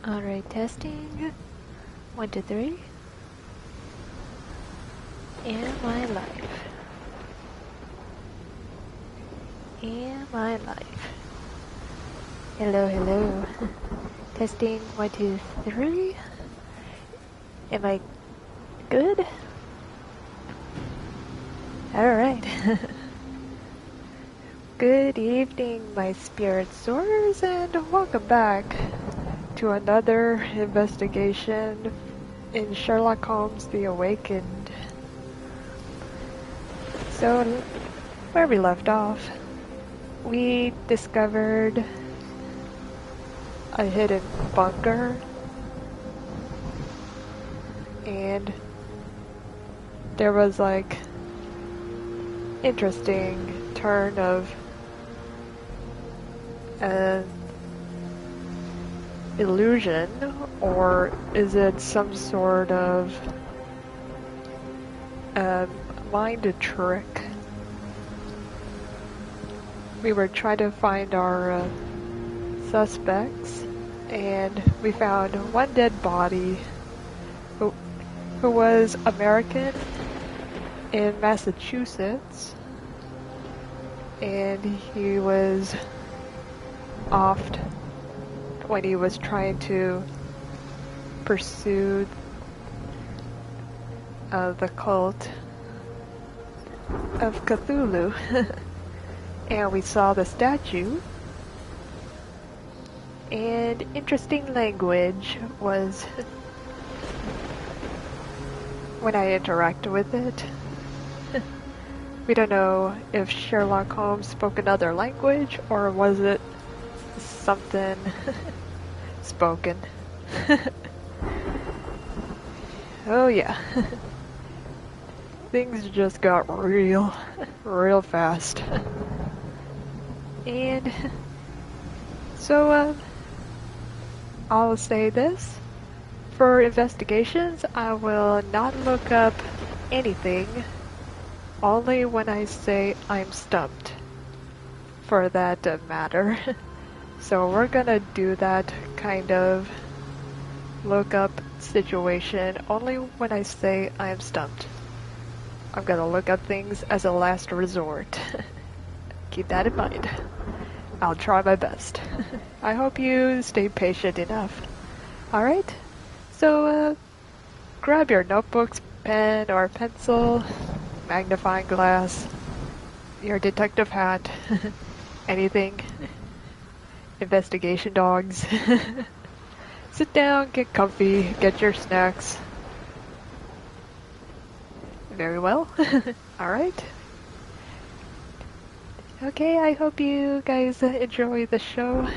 Alright, testing. 1, 2, 3. Am I live? Am I live? Hello, hello. Testing 1, 2, 3. Am I good? Alright. Good evening, my spirit soars, and welcome back to another investigation in Sherlock Holmes The Awakened. So, where we left off, we discovered a hidden bunker, and there was like interesting turn of an illusion, or is it some sort of mind trick? We were trying to find our suspects, and we found one dead body who was American in Massachusetts, and he was offed when he was trying to pursue the cult of Cthulhu. And we saw the statue, and interesting language was when I interact with it. We don't know if Sherlock Holmes spoke another language, or was it something spoken. Oh yeah. Things just got real fast. And so I'll say this. For investigations, I will not look up anything, only when I say I'm stumped, for that matter. So we're gonna do that kind of look up situation only when I say I'm stumped. I'm gonna look up things as a last resort. Keep that in mind. I'll try my best. I hope you stay patient enough. Alright? So, grab your notebooks, pen or pencil, magnifying glass, your detective hat, anything. Investigation dogs. Sit down, get comfy, get your snacks. Very well. Alright. Okay, I hope you guys enjoy the show.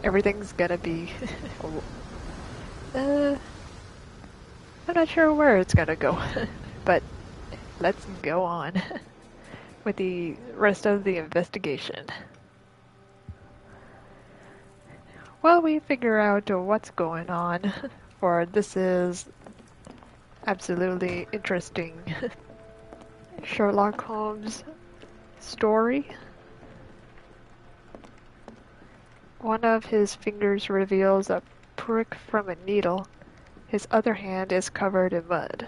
Everything's gonna be... I'm not sure where it's gonna go, but let's go on with the rest of the investigation. While we figure out what's going on, for this is absolutely interesting Sherlock Holmes story. One of his fingers reveals a prick from a needle. His other hand is covered in mud,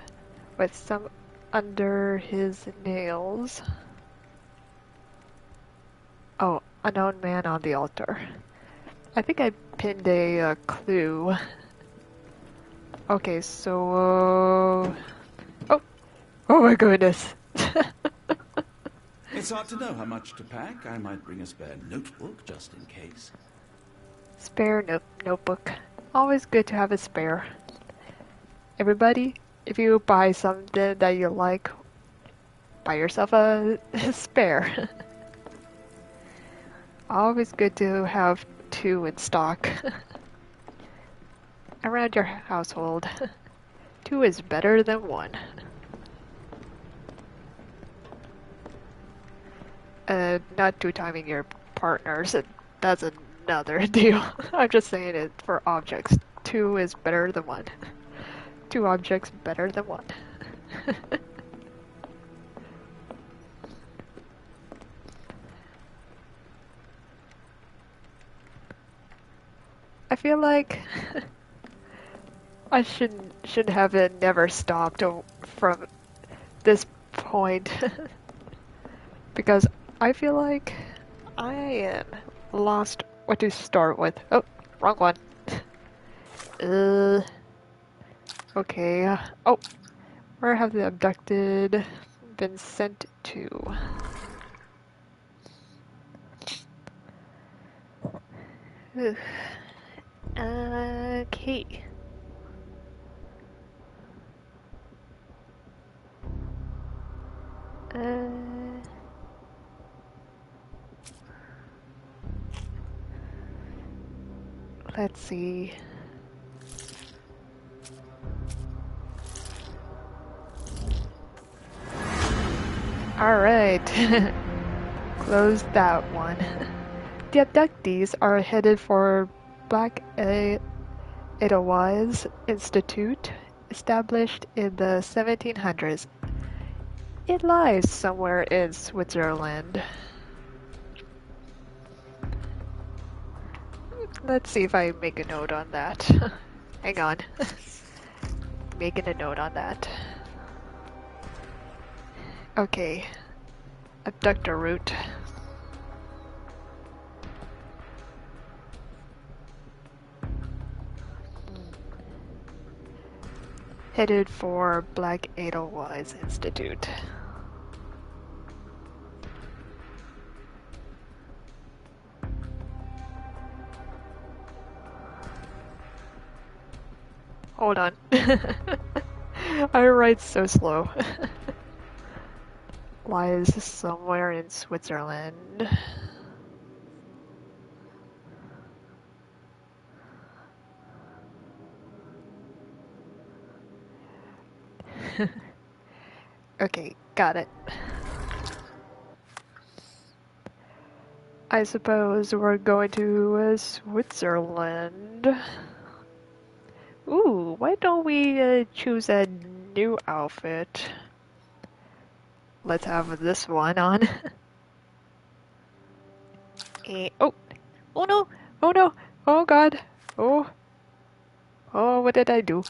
with some under his nails. Oh, unknown man on the altar. I think I pinned a clue. Okay, so... Oh my goodness! It's hard to know how much to pack. I might bring a spare notebook just in case. Spare notebook. Always good to have a spare. Everybody, if you buy something that you like, buy yourself a spare. Always good to have 2 in stock. Around your household. 2 is better than 1. Not 2-timing your partners, that's another deal. I'm just saying it for objects. 2 is better than 1. 2 objects better than 1. feel like I should have it never stopped from this point because I feel like I am lost what to start with. Oh, wrong one. Uh, okay. Oh, where have the abducted been sent to? Ugh. Okay. Uh, let's see. Alright. Close that one. The abductees are headed for Black Edelweiss Institute, established in the 1700s. It lies somewhere in Switzerland. Let's see if I make a note on that. Hang on. Making a note on that. Okay. Abductor route. Headed for Black Edelweiss Institute. Hold on. I write so slow. Lies somewhere in Switzerland. Okay, got it. I suppose we're going to Switzerland. Ooh, why don't we choose a new outfit? Let's have this one on. Oh, oh no, oh no, oh god, oh, oh, what did I do?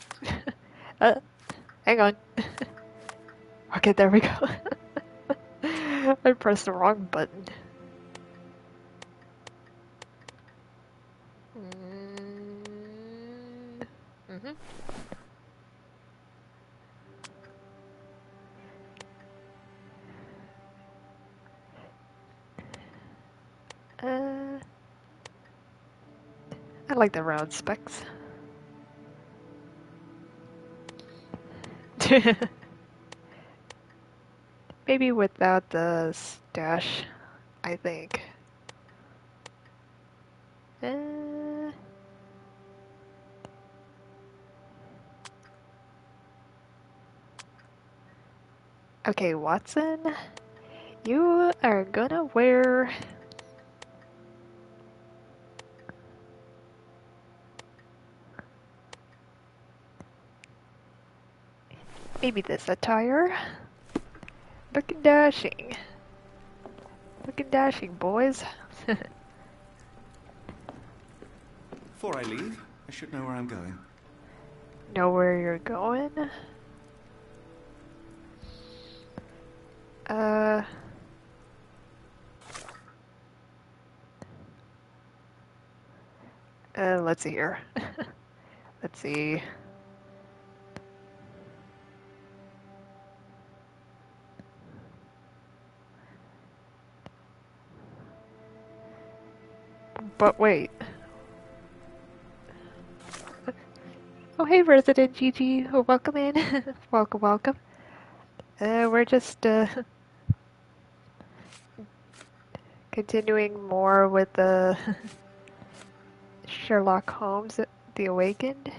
uh, hang on. Okay, there we go. I pressed the wrong button. Mm-hmm. I like the round specs. Maybe without the stash, I think. Okay, Watson, you are gonna wear maybe this attire. Looking dashing. Looking dashing, boys. Before I leave, I should know where I'm going. Know where you're going? Let's see here. Let's see. But wait. Oh, hey, Resident GG. Oh, welcome in. Welcome, welcome. We're just, continuing more with the Sherlock Holmes, The Awakened.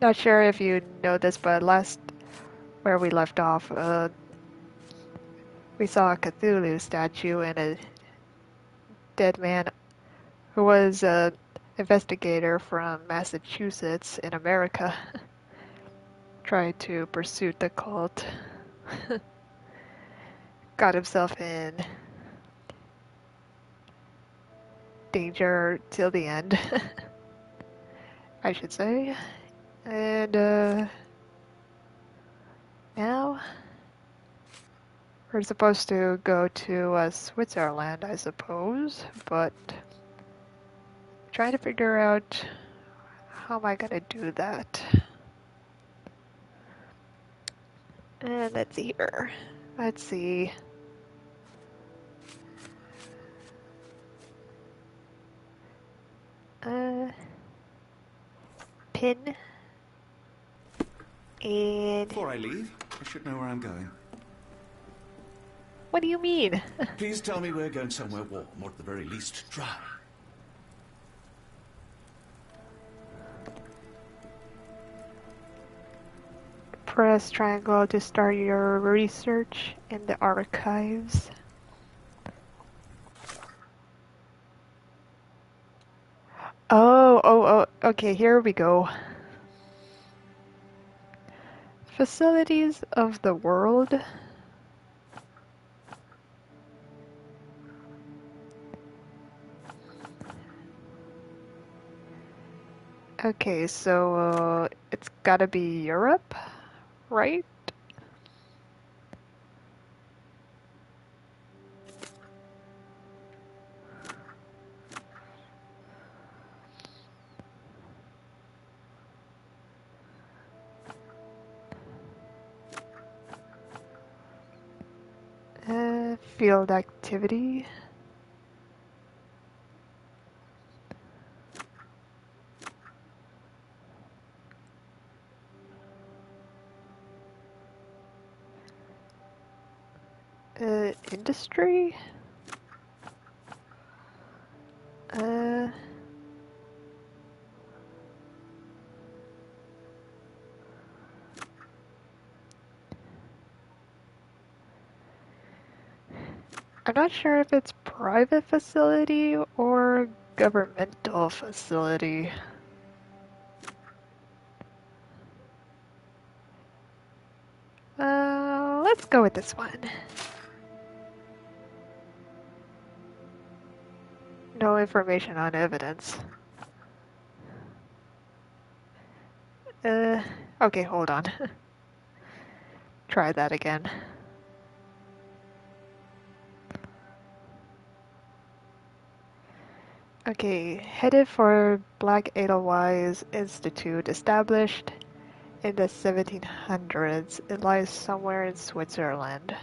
Not sure if you know this, but last where we left off, we saw a Cthulhu statue and a dead man who was an investigator from Massachusetts in America tried to pursue the cult. Got himself in danger till the end, I should say. And now we're supposed to go to Switzerland, I suppose, but trying to figure out how am I gonna do that. And let's see here. Let's see. Pin. And Before I leave, I should know where I'm going. what do you mean? Please tell me we're going somewhere warm, or at the very least, dry. Press triangle to start your research in the archives. Oh, okay, here we go. Facilities of the world. Okay, so it's gotta be Europe, right? Field activity. Industry. I'm not sure if it's private facility or governmental facility. Let's go with this one. No information on evidence. Okay, hold on. Try that again. Okay, headed for Black Edelweiss Institute, established in the 1700s. It lies somewhere in Switzerland.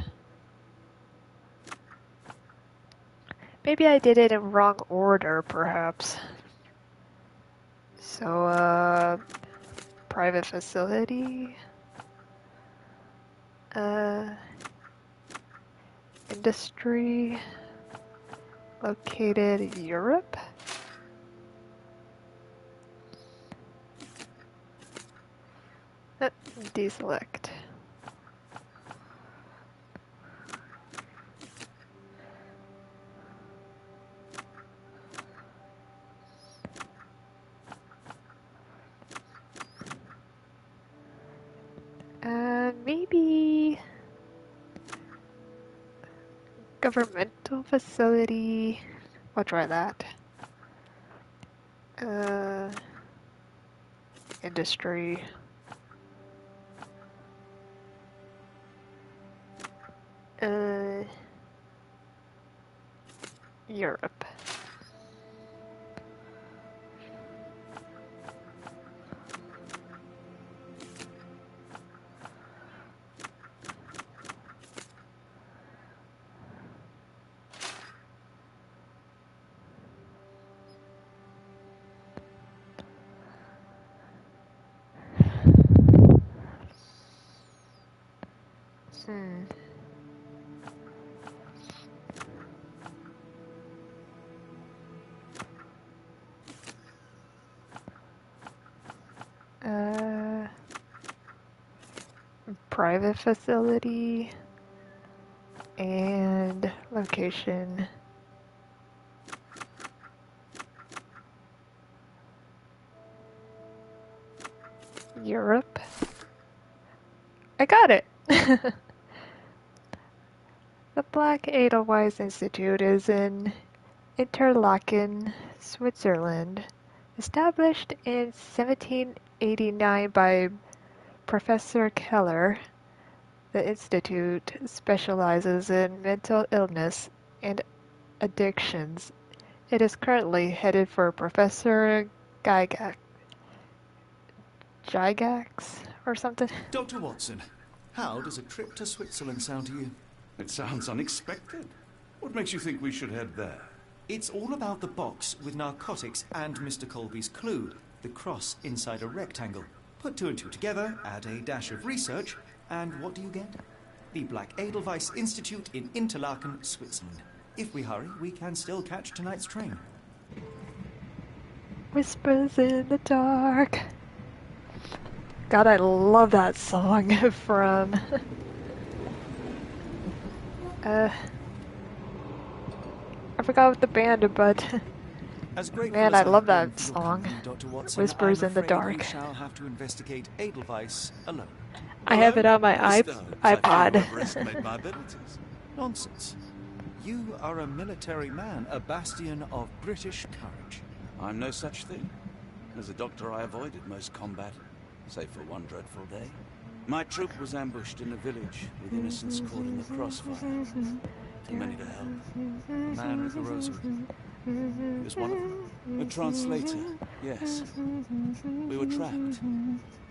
Maybe I did it in wrong order, perhaps. So, private facility. Industry. Located Europe. Deselect. Maybe governmental facility. I'll try that. Industry. Europe. Hmm. Private facility and location. Europe. I got it! The Black Edelweiss Institute is in Interlaken, Switzerland. Established in 1789 by Professor Keller, the institute specializes in mental illness and addictions. It is currently headed for Professor Gygax or something. Dr. Watson, how does a trip to Switzerland sound to you? It sounds unexpected. What makes you think we should head there? It's all about the box with narcotics and Mr. Colby's clue, the cross inside a rectangle. Put two and two together, add a dash of research, and what do you get? The Black Edelweiss Institute in Interlaken, Switzerland. If we hurry, we can still catch tonight's train. Whispers in the dark. God, I love that song from I forgot what the band, but man, I love that song. Whispers in the Dark. We shall have to investigate Edelweiss alone. I have it on my iPod. Overestimate my abilities. Nonsense. You are a military man, a bastion of British courage. I'm no such thing. As a doctor, I avoided most combat, save for one dreadful day. My troop was ambushed in a village with innocents caught in the crossfire. Too many to help. A man with a rosary. He was one of them. A translator, yes. We were trapped.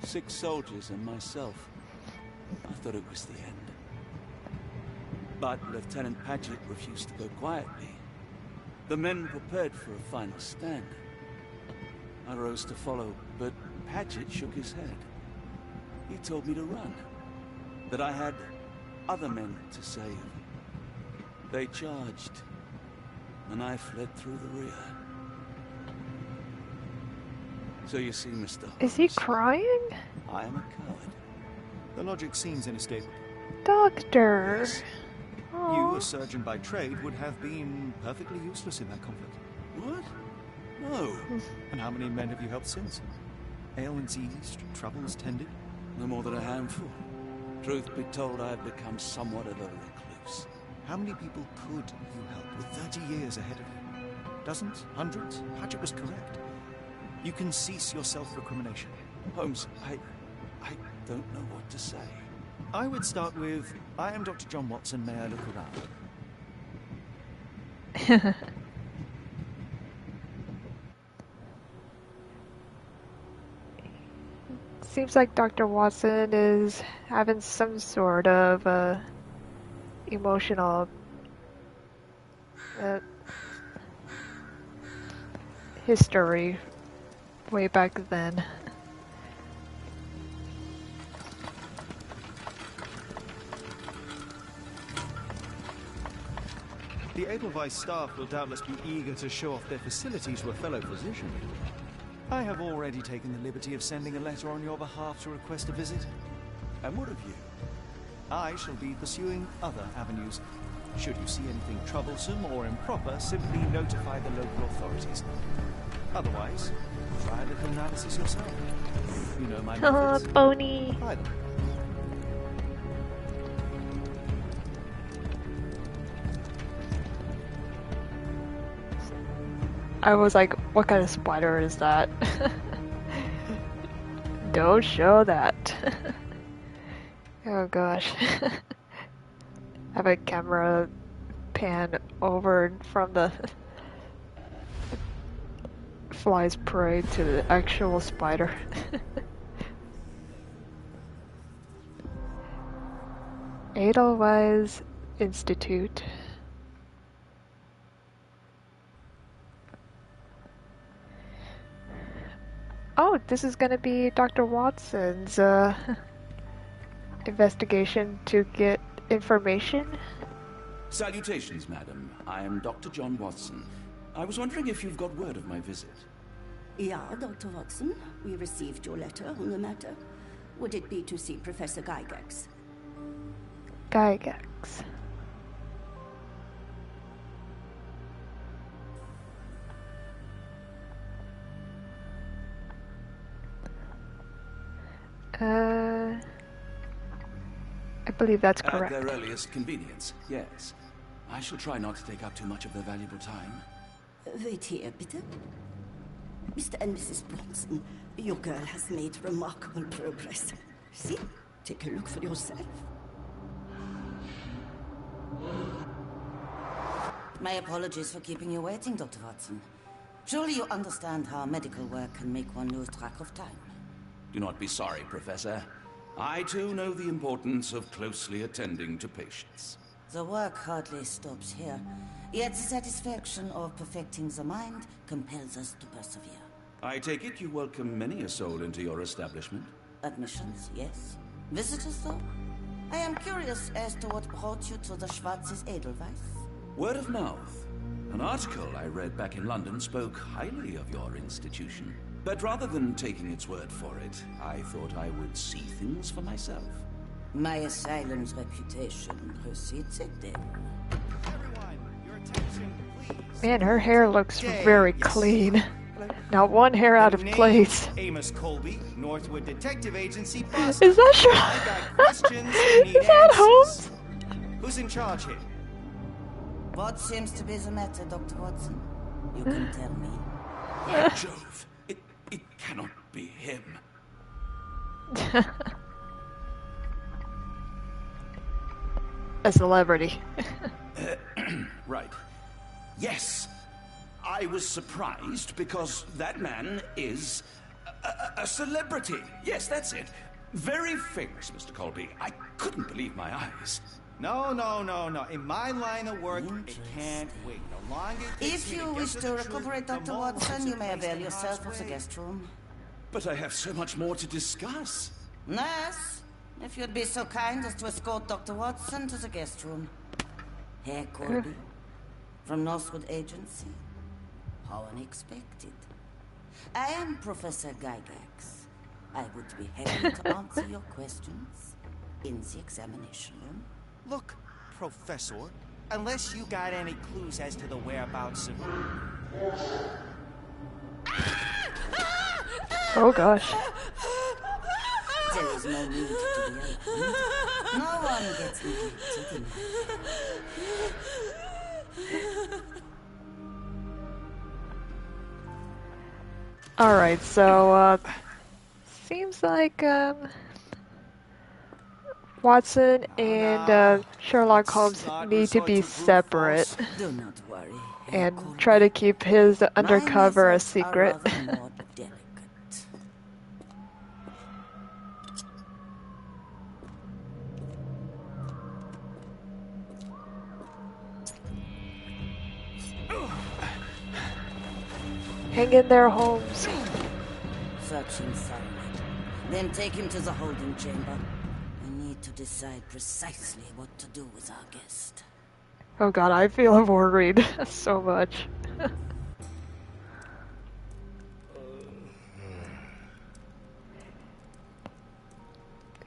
6 soldiers and myself. I thought it was the end. But Lieutenant Paget refused to go quietly. The men prepared for a final stand. I rose to follow, but Paget shook his head. He told me to run. That I had other men to save. They charged, and I fled through the rear. So you see, Mr. Holmes, Is he crying? I am a coward. The logic seems inescapable. Doctor. Yes. You, a surgeon by trade, would have been perfectly useless in that conflict. What? No. And how many men have you helped since? Ailments eased, troubles tended? No more than a handful. Truth be told, I have become somewhat of a recluse. How many people could you help with 30 years ahead of you? Dozens? Hundreds? Paget was correct. You can cease your self-recrimination. Holmes, I don't know what to say. I would start with, I am Dr. John Watson, may I look around? Seems like Dr. Watson is having some sort of emotional history way back then. The Edelweiss staff will doubtless be eager to show off their facilities to a fellow physician. I have already taken the liberty of sending a letter on your behalf to request a visit. And what of you? I shall be pursuing other avenues. Should you see anything troublesome or improper, simply notify the local authorities. Otherwise, try a little analysis yourself. You know my methods. Boney. Try them. I was like, what kind of spider is that? Don't show that. Oh gosh. Have a camera pan over from the fly's prey to the actual spider. Edelweiss Institute. Oh, this is gonna be Dr. Watson's investigation to get information. Salutations, madam. I am Dr. John Watson. I was wondering if you've got word of my visit. Yeah, Dr. Watson. We received your letter on the matter. Would it be to see Professor Gygax? Gygax. I believe that's correct. At their earliest convenience, yes. I shall try not to take up too much of their valuable time. Wait here, bitte. Mr. and Mrs. Bronson, your girl has made remarkable progress. See? Take a look for yourself. My apologies for keeping you waiting, Dr. Watson. Surely you understand how medical work can make one lose track of time. Do not be sorry, Professor. I too know the importance of closely attending to patients. The work hardly stops here, yet the satisfaction of perfecting the mind compels us to persevere. I take it you welcome many a soul into your establishment? Admissions, yes. Visitors, though? I am curious as to what brought you to the Schwarzes Edelweiss. Word of mouth. An article I read back in London spoke highly of your institution. But rather than taking its word for it, I thought I would see things for myself. My asylum's reputation precedes it, then. Everyone, your attention, please. Man, her hair looks Jay, very yes. clean. Not one hair out of Name, place. Amos Colby, Northwood Detective Agency. Is that I Sherlock? got questions and need Is that answers. Holmes? Who's in charge here? What seems to be the matter, Dr. Watson? You can tell me. By Jove, it cannot be him. A celebrity. Right. Yes. I was surprised because that man is a celebrity. Yes, that's it. Very famous, Mr. Colby. I couldn't believe my eyes. No. In my line of work, it can't wait. The longer it takes If me you get wish the to truth, recuperate, the Dr. more Watson, it's you a may place avail to yourself of the harsh guest room. But I have so much more to discuss. Nurse, if you'd be so kind as to escort Dr. Watson to the guest room. Herr Colby, from Northwood Agency. How unexpected. I am Professor Gygax. I would be happy to answer your questions in the examination room. Look, Professor, unless you got any clues as to the whereabouts of... Oh gosh. There is no need to be alarmed. No one gets neglected in Alright, so, seems like, Watson and, Sherlock Holmes need to be separate Do not worry, Herr and Colby. try to keep his My undercover a methods are secret. rather more delicate. Hang in there, Holmes. Search him thoroughly. Then take him to the holding chamber. I need to decide precisely what to do with our guest. Oh god, I feel worried so much.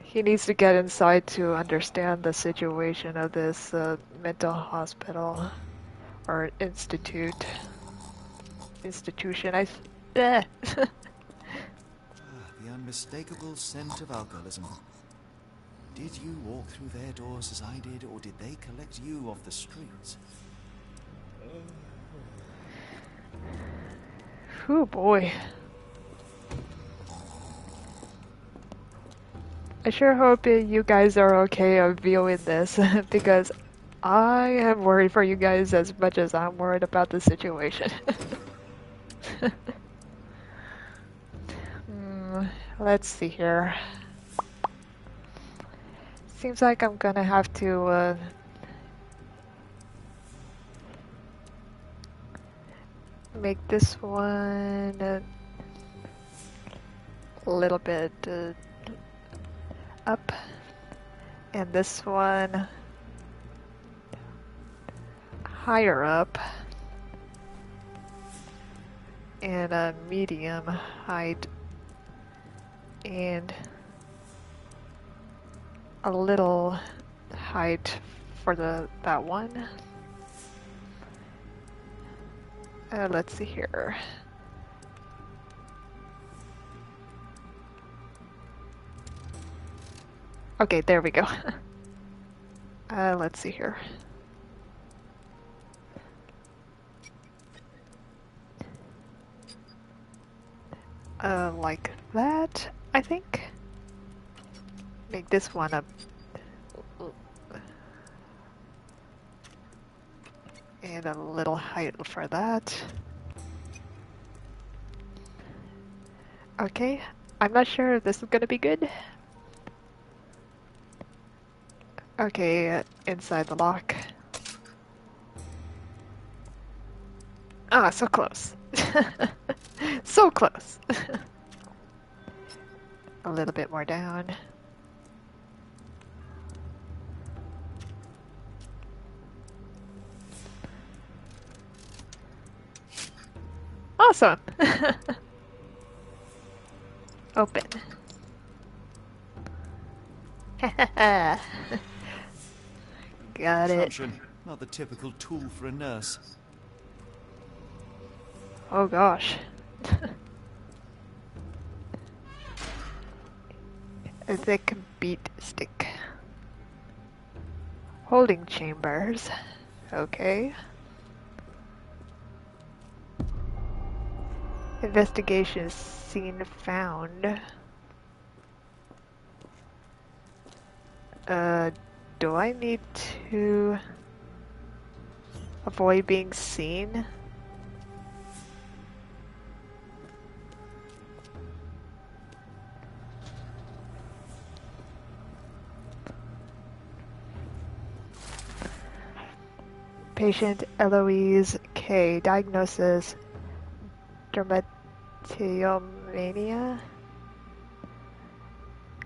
He needs to get inside to understand the situation of this mental hospital or institution. Eh. The unmistakable scent of alcoholism. Did you walk through their doors as I did, or did they collect you off the streets? Oh boy. I sure hope you guys are okay of viewing this because I am worried for you guys as much as I'm worried about the situation. Let's see here. Seems like I'm gonna have to make this one a little bit up, and this one higher up, and a medium height, and a little height for that one. Let's see here. Okay, there we go. Let's see here. Like that, I think. Make this one up. And a little height for that. Okay, I'm not sure if this is gonna be good. Okay, inside the lock. Ah, so close. So close. A little bit more down. Awesome. Open. Got it. Truncheon, not the typical tool for a nurse. Oh gosh. A thick beat stick. Holding chambers. Okay. Investigation scene found. Do I need to avoid being seen? Patient Eloise K. Diagnosis dermatillomania.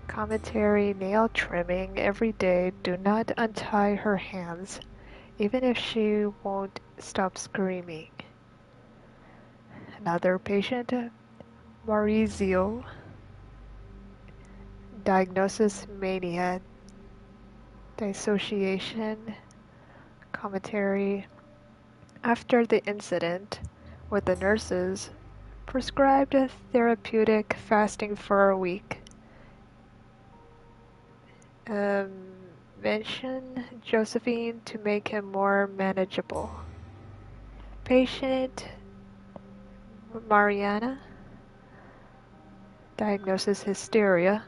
Commentary: nail trimming every day. Do not untie her hands, even if she won't stop screaming. Another patient, Maurizio. Diagnosis: mania. Dissociation. Commentary: after the incident with the nurses, prescribed therapeutic fasting for a week. Mention Josephine to make him more manageable. Patient Mariana. Diagnosis: hysteria.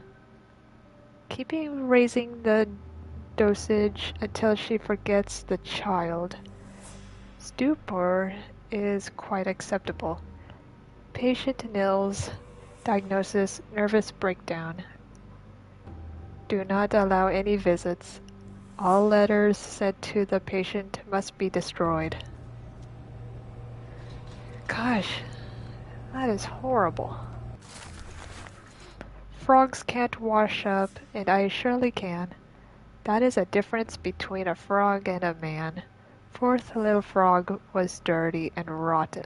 Keeping raising the dosage until she forgets the child. Stupor is quite acceptable. Patient Nils. Diagnosis: nervous breakdown. Do not allow any visits. All letters sent to the patient must be destroyed. Gosh, that is horrible. Frogs can't wash up, and I surely can. That is a difference between a frog and a man. Fourth little frog was dirty and rotten.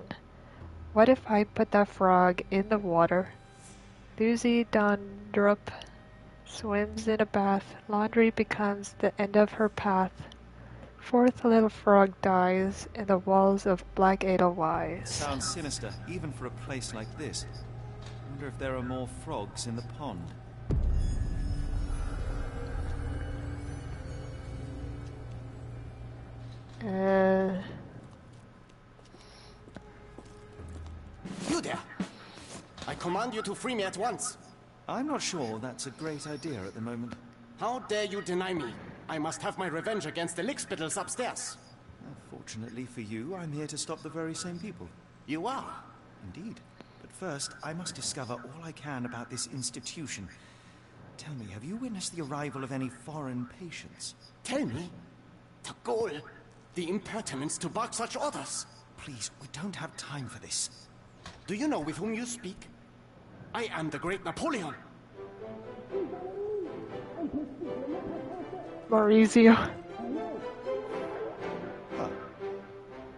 What if I put that frog in the water? Lucy Dondrup swims in a bath. Laundry becomes the end of her path. Fourth little frog dies in the walls of Black Edelweiss. Sounds sinister, even for a place like this. Wonder if there are more frogs in the pond. You there! I command you to free me at once. I'm not sure that's a great idea at the moment. How dare you deny me? I must have my revenge against the lickspittles upstairs. Fortunately for you, I'm here to stop the very same people. You are? Indeed. But first, I must discover all I can about this institution. Tell me, have you witnessed the arrival of any foreign patients? Tell me? The gall, the impertinence to bark such orders. Please, we don't have time for this. Do you know with whom you speak? I am the great Napoleon. Maurizio. Ah,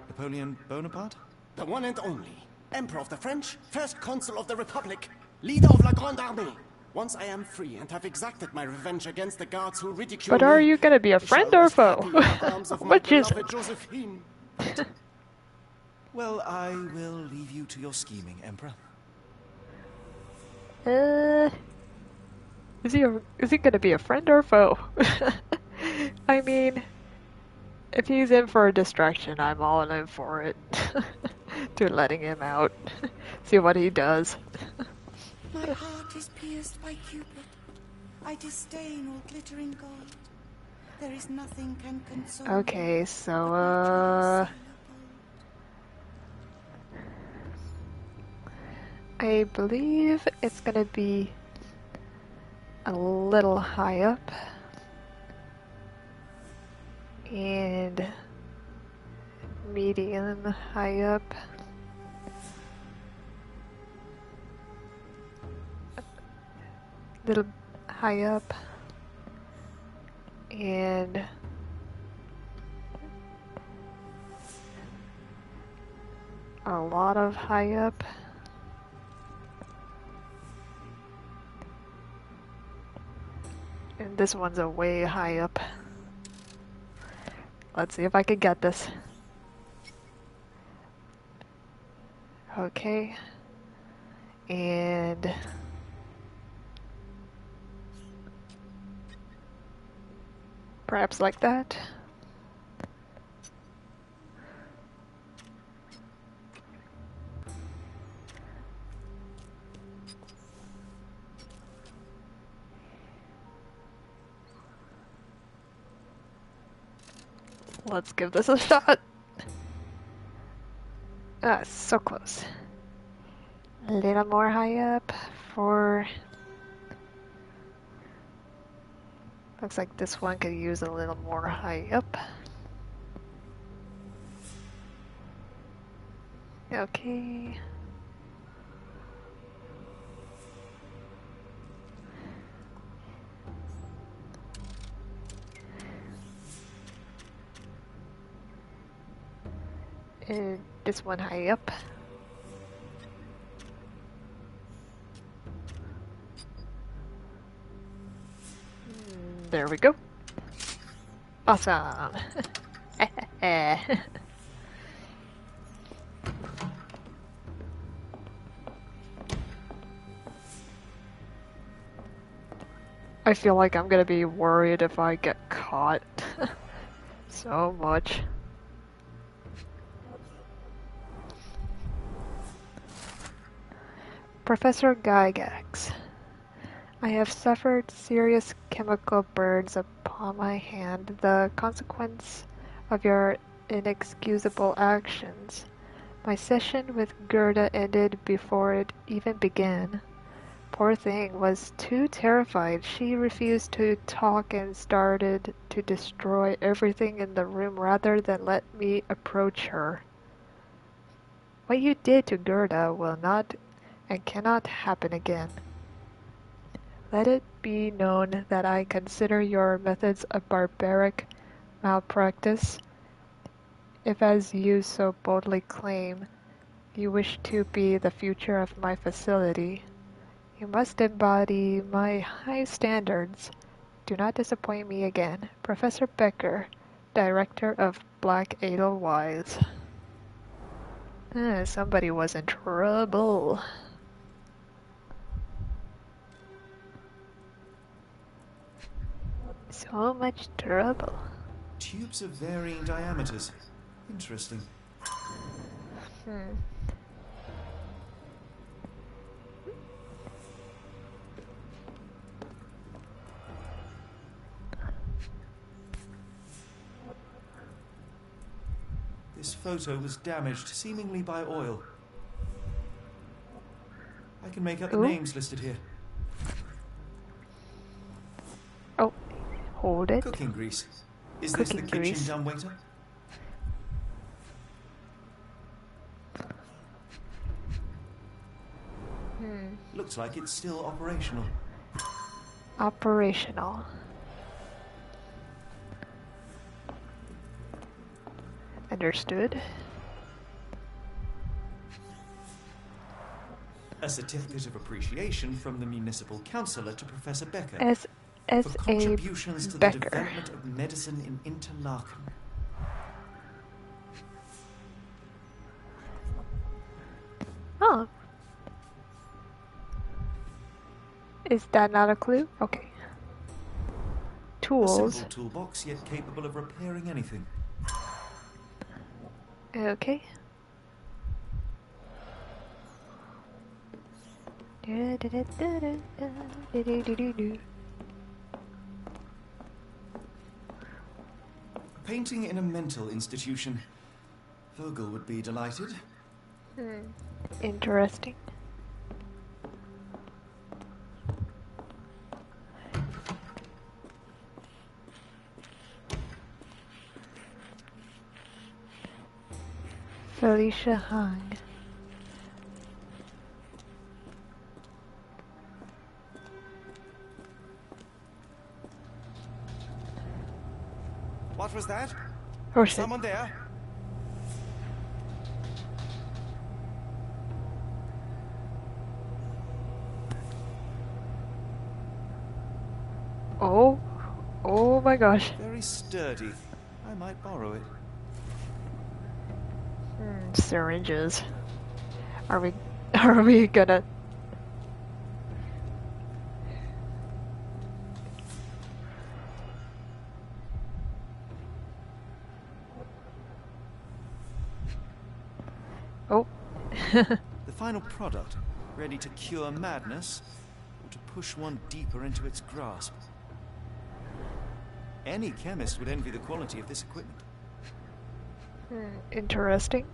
Napoleon Bonaparte? The one and only. Emperor of the French, first consul of the Republic, leader of La Grande Armée. Once I am free and have exacted my revenge against the guards who ridicule But are me, you gonna be a I friend shall or rest foe? happy in the arms of my Which is beloved Josephine. Well, I will leave you to your scheming, Emperor. Is he gonna be a friend or a foe? I mean, if he's in for a distraction, I'm all in for it. To letting him out. See what he does. My heart is pierced by Cupid. I disdain all glittering gold. There is nothing can console me Okay, so, but my true sailor bold. I believe it's gonna be a little high up. And medium high up. Little high up. And a lot of high up. And this one's a way high up. Let's see if I can get this. Okay. And perhaps like that. Let's give this a shot. Ah, so close. A little more high up for... Looks like this one could use a little more high up. Okay. And this one high up. There we go. Awesome. I feel like I'm gonna be worried if I get caught. So much. Professor Gygax. I have suffered serious chemical burns upon my hand, the consequence of your inexcusable actions. My session with Gerda ended before it even began. Poor thing was too terrified. She refused to talk and started to destroy everything in the room rather than let me approach her. What you did to Gerda will not and cannot happen again. Let it be known that I consider your methods a barbaric malpractice, if as you so boldly claim, you wish to be the future of my facility. You must embody my high standards. Do not disappoint me again. Professor Becker, Director of Black Edelweiss. Somebody was in trouble. So much trouble. Tubes of varying diameters. Interesting. This photo was damaged, seemingly by oil. I can make out the names listed here. Oh, hold it. Cooking grease. Is Cooking this the grease. kitchen dumbwaiter? Looks like it's still operational. Operational. Understood. A certificate of appreciation from the municipal councillor to Professor Becker As for a contributions to the Becker. development of medicine in Interlaken. Oh. Is that not a clue? Okay. A Tools. simple toolbox, yet capable of repairing anything. Okay. Painting in a mental institution. Vogel would be delighted. Interesting. Felicia Hung. What was that? Oh shit. Someone there? Oh. Oh my gosh. Very sturdy. I might borrow it. Syringes. Are we gonna... Oh. The final product, ready to cure madness, or to push one deeper into its grasp. Any chemist would envy the quality of this equipment. Interesting.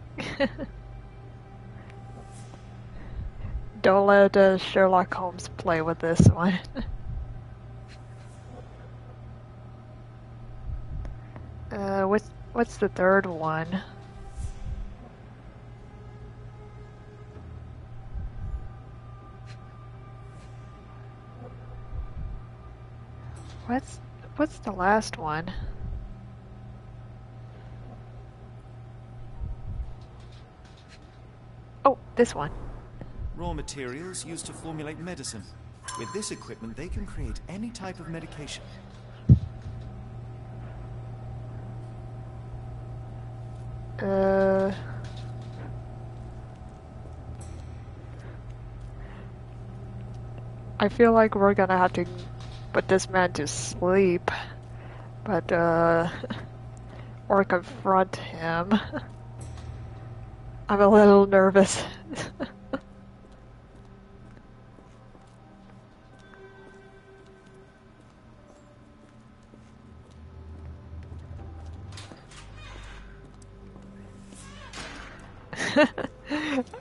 Don't let Sherlock Holmes play with this one. What's the third one? What's the last one? Oh, this one. Raw materials used to formulate medicine. With this equipment, they can create any type of medication. I feel like we're gonna have to put this man to sleep, but or confront him. I'm a little nervous.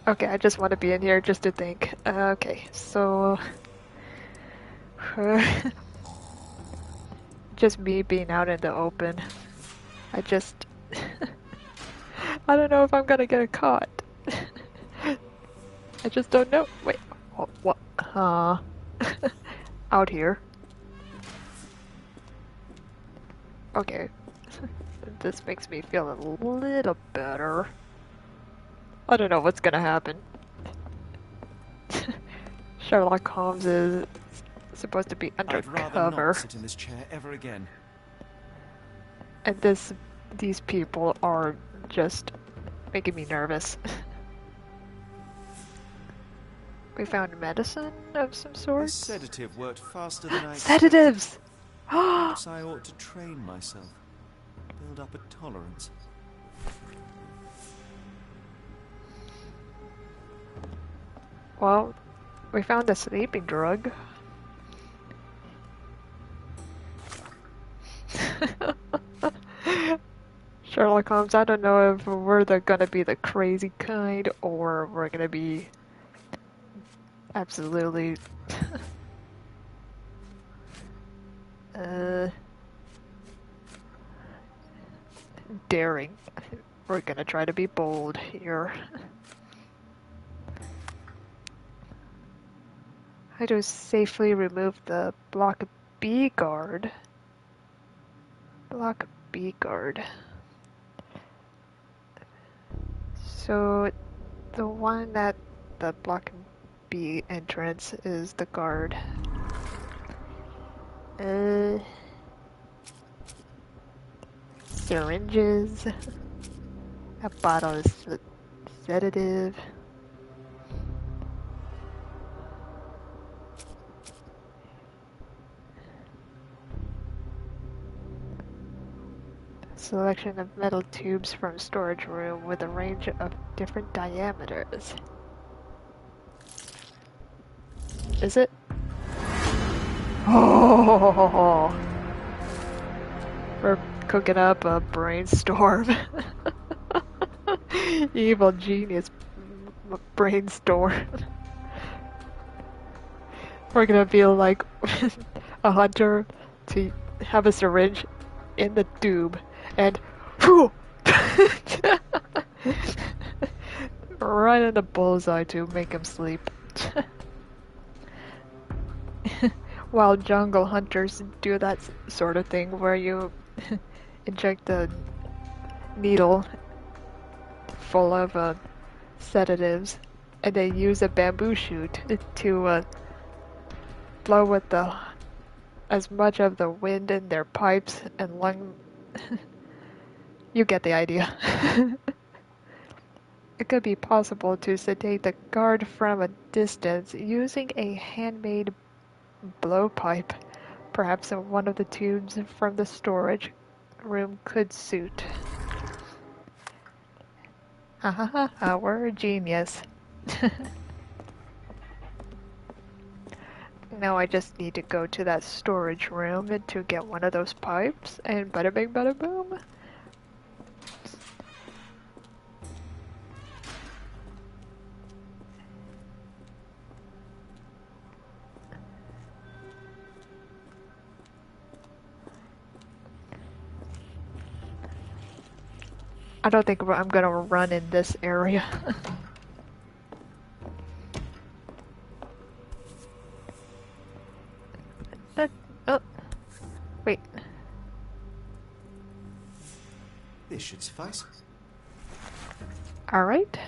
Okay, I just want to be in here just to think. Okay, so... just me being out in the open. I just... I don't know if I'm gonna get caught. I just don't know. Wait, what? Out here. Okay. This makes me feel a little better. I don't know what's gonna happen. Sherlock Holmes is supposed to be I'd rather undercover, not sit in this chair ever again. and these people are just making me nervous. We found medicine of some sort. This sedative worked faster than I expected. Sedatives! Perhaps I ought to train myself. Build up a tolerance. Well, we found a sleeping drug. Sherlock Holmes, I don't know if we're gonna be the crazy kind or we're gonna be absolutely daring. We're gonna try to be bold here. How to safely remove the Block B guard. Block B guard. So the one at the Block B entrance is the guard. Syringes. A bottle of sedative. Selection of metal tubes from storage room with a range of different diameters. Is it? Oh, we're cooking up a brainstorm. Evil genius brainstorm. We're gonna be like a hunter to have a syringe in the tube and whew, right in the bullseye to make him sleep. While jungle hunters do that sort of thing where you inject a needle full of sedatives and they use a bamboo shoot to blow with as much of the wind in their pipes and lung. You get the idea. It could be possible to sedate the guard from a distance using a handmade blowpipe. Perhaps one of the tubes from the storage room could suit. Ha ha ha ha, we're a genius. Now I just need to go to that storage room to get one of those pipes, and bada bing bada boom. I don't think I'm gonna run in this area. Oh, wait. This should suffice. Alright.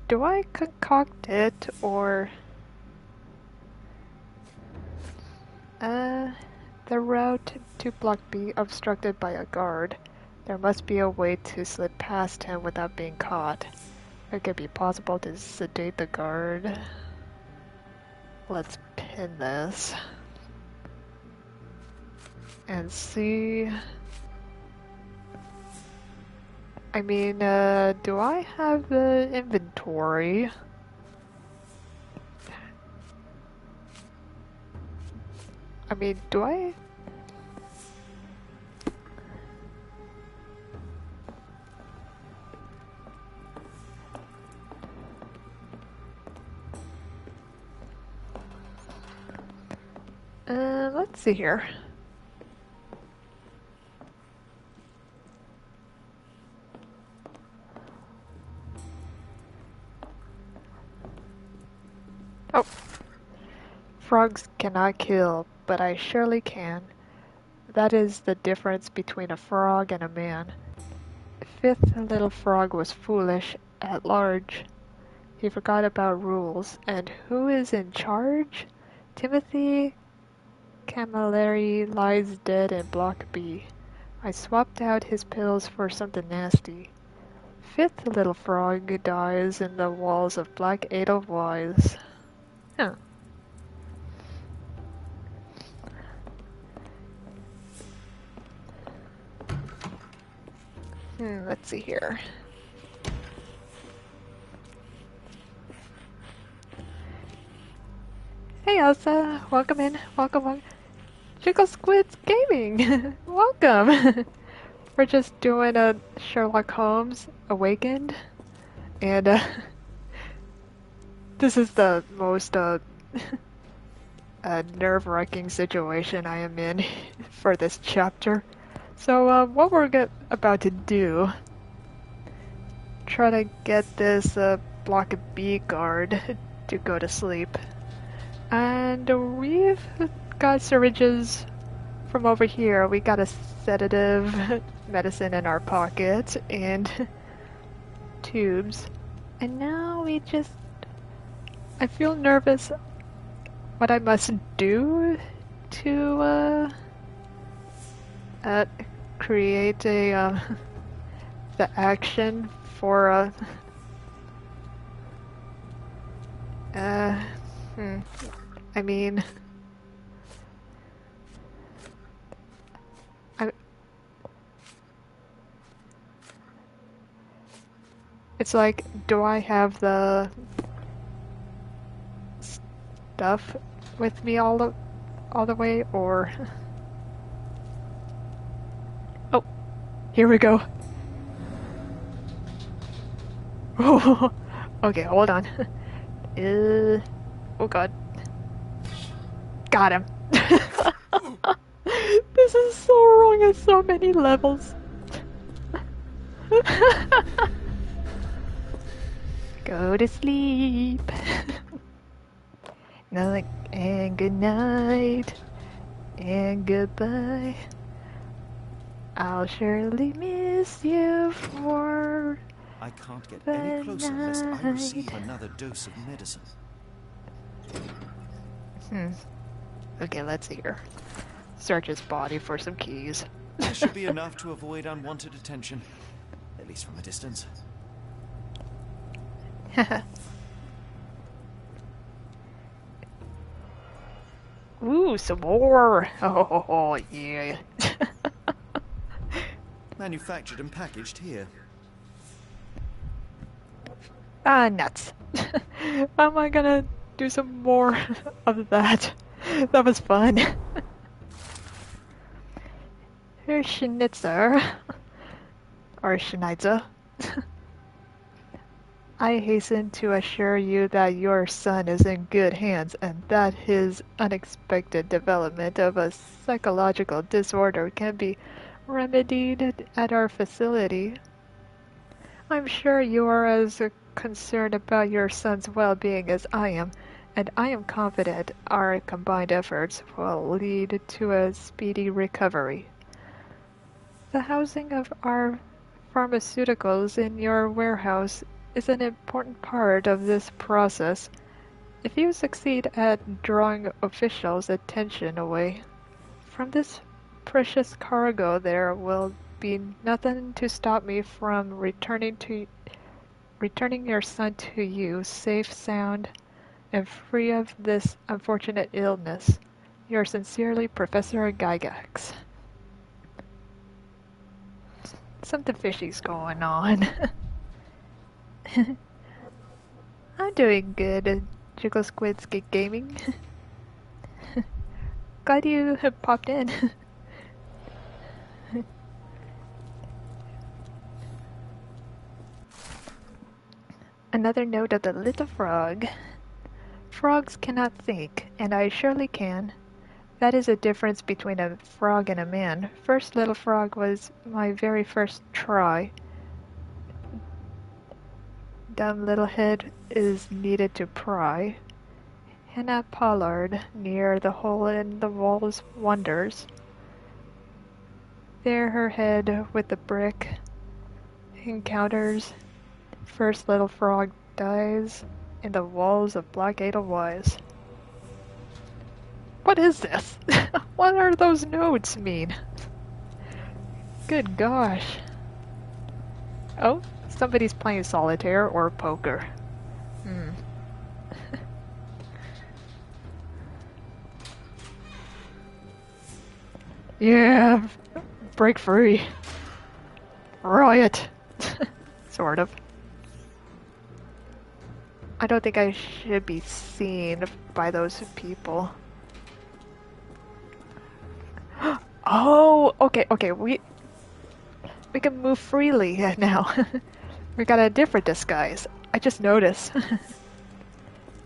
Do I concoct it or... the route to Block B obstructed by a guard. There must be a way to slip past him without being caught. It could be possible to sedate the guard. Let's pin this. And see... I mean, do I have the inventory? I mean, do I? Let's see here. Oh. Frogs cannot kill, but I surely can. That is the difference between a frog and a man. Fifth little frog was foolish at large. He forgot about rules. And who is in charge? Timothy Camilleri lies dead in Block B. I swapped out his pills for something nasty. Fifth little frog dies in the walls of Black Edelweiss. Huh. Let's see here. Hey Elsa, welcome in, welcome. Jiggle Squids Gaming, welcome. We're just doing a Sherlock Holmes Awakened, and this is the most nerve-wracking situation I am in for this chapter. So what we're about to do, try to get this Block B guard to go to sleep. And we've got syringes from over here. We got a sedative medicine in our pocket and tubes. And now I feel nervous what I must do to create the action for I mean, It's like, do I have the stuff with me all the way, or... Oh, here we go. Okay, hold on. Oh god. Got him. This is so wrong at so many levels. Go to sleep. Night and good night and goodbye. I'll surely miss you for I can't get any closer lest I receive another dose of medicine. Okay, let's see here. Search his body for some keys. This should be enough to avoid unwanted attention, at least from a distance. Ooh, some more! Oh, yeah. Manufactured and packaged here. Ah, nuts. How am I gonna do some more of that? That was fun. Here's Schnitzer. Or Schnitzer. I hasten to assure you that your son is in good hands and that his unexpected development of a psychological disorder can be remedied at our facility. I'm sure you are as concerned about your son's well-being as I am, and I am confident our combined efforts will lead to a speedy recovery. The housing of our pharmaceuticals in your warehouse is an important part of this process. If you succeed at drawing officials' attention away from this precious cargo, there will be nothing to stop me from returning your son to you safe, sound, and free of this unfortunate illness. Yours sincerely, Professor Gygax. Something fishy's going on. I'm doing good, Jiggle Squid's Gaming. Glad you have popped in. Another note of the little frog. Frogs cannot think, and I surely can. That is a difference between a frog and a man. First little frog was my very first try. Dumb little head is needed to pry. Hannah Pollard, near the hole in the walls, wonders. There her head with the brick encounters. First little frog dies in the walls of Black Edelweiss. What is this? What are those notes mean? Good gosh. Oh, somebody's playing solitaire or poker. Yeah, break free. Riot. Sort of. I don't think I should be seen by those people. Oh, okay, we can move freely now. We got a different disguise. I just noticed.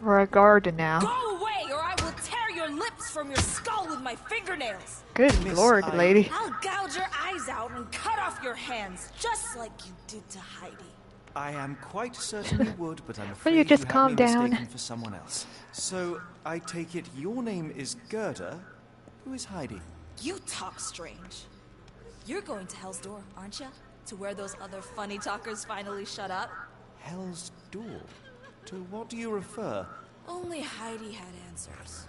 We're a guard now. Go away, or I will tear your lips from your skull with my fingernails. Good lord, lady. I'll gouge your eyes out and cut off your hands, just like you did to Heidi. I am quite certain you would, but I'm Will afraid you just have calm me down? mistaken for someone else. So, I take it your name is Gerda. Who is Heidi? You talk strange. You're going to Hell's Door, aren't you? To where those other funny talkers finally shut up? Hell's Door? To what do you refer? Only Heidi had answers.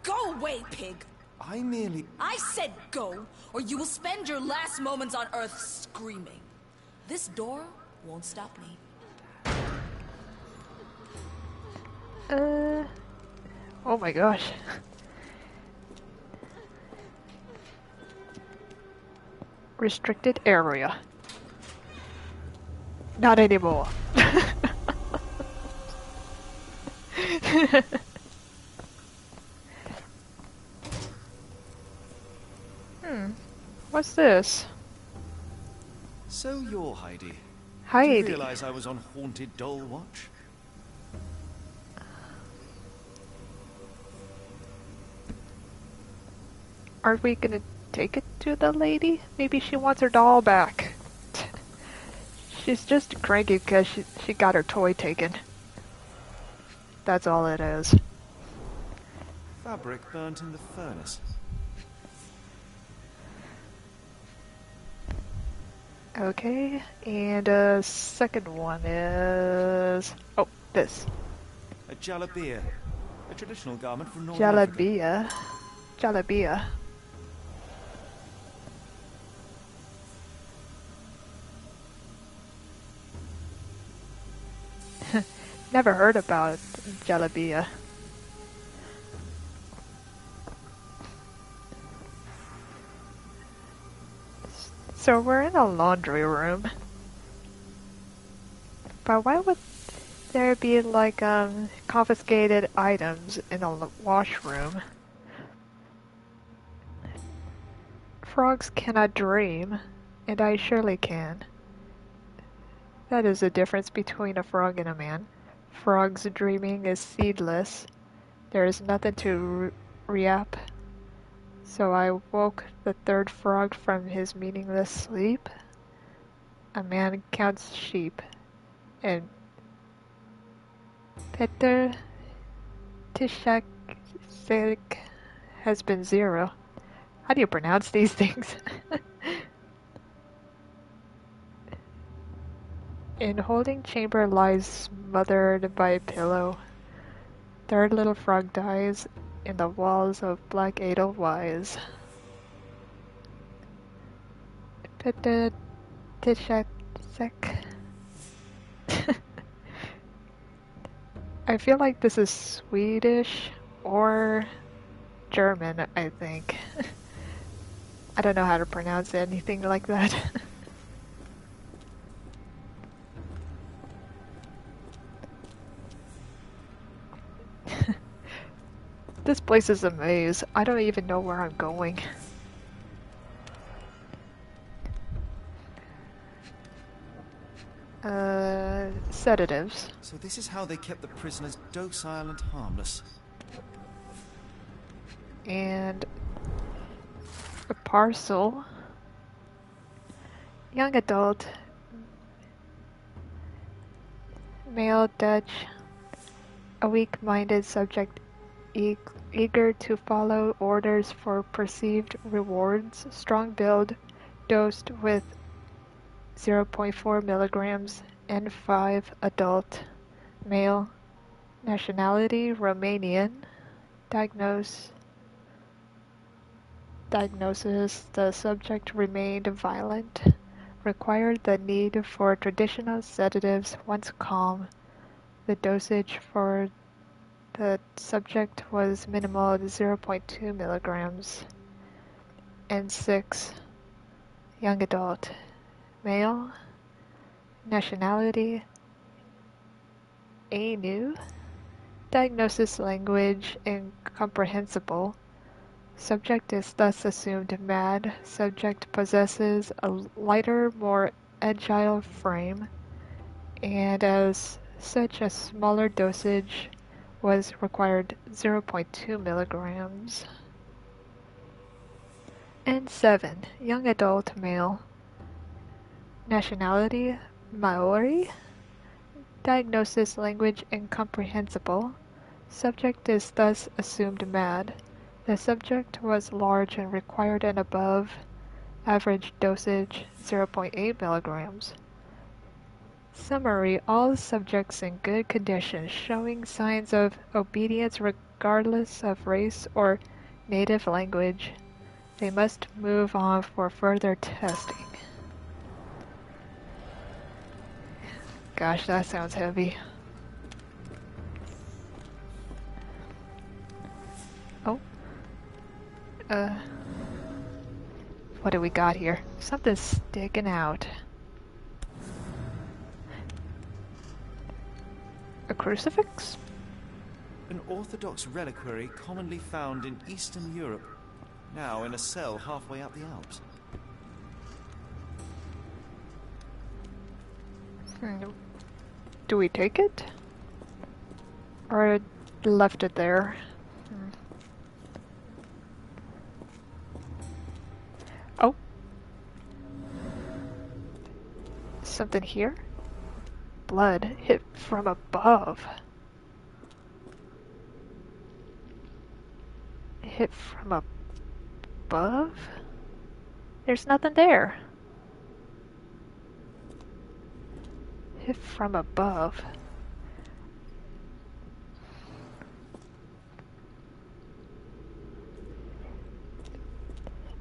Go away, pig! I merely... I said go, or you will spend your last moments on Earth screaming. This door won't stop me. Oh my gosh. Restricted area. Not anymore. What's this? So you're Heidi. Did Heidi. you realize I was on haunted doll watch? Are we gonna take it to the lady? Maybe she wants her doll back. She's just cranky because she got her toy taken. That's all it is. Fabric burnt in the furnace. Okay, and second one is... Oh, this. A jalabia. A traditional garment from North Africa. Jalabia. Jalabia. Never heard about jalabia. So we're in a laundry room. But why would there be like confiscated items in a washroom? Frogs cannot dream, and I surely can. That is the difference between a frog and a man. Frog's dreaming is seedless. There is nothing to reap. So I woke the third frog from his meaningless sleep. A man counts sheep, and Peter Tishak has been 0. How do you pronounce these things? In holding chamber lies smothered by a pillow. Third little frog dies in the walls of Black Edelweiss. Peter Tishak. I feel like this is Swedish or German, I think. I don't know how to pronounce anything like that. This place is a maze. I don't even know where I'm going. Sedatives. So this is how they kept the prisoners docile and harmless. And a parcel. Young adult. Male Dutch. A weak-minded subject eager to follow orders for perceived rewards. Strong build. Dosed with 0.4 milligrams. N5 adult. Male. Nationality Romanian. Diagnosis: the subject remained violent. Required the need for traditional sedatives once calm. The dosage for the subject was minimal at 0.2 milligrams. N6 young adult. Male. Nationality Ainu. Diagnosis language incomprehensible. Subject is thus assumed mad. Subject possesses a lighter, more agile frame, and as such a smaller dosage was required, 0.2 milligrams. N7 young adult male. Nationality Maori. Diagnosis language incomprehensible. Subject is thus assumed mad. The subject was large and required an above average dosage 0.8 milligrams. Summary: all subjects in good condition showing signs of obedience regardless of race or native language. They must move on for further testing. Gosh, that sounds heavy. Oh. What do we got here? Something's sticking out. A crucifix? An Orthodox reliquary commonly found in Eastern Europe, now in a cell halfway up the Alps. Do we take it? Or left it there? Oh. Something here? Blood hit from above. Hit from above? There's nothing there. Hit from above.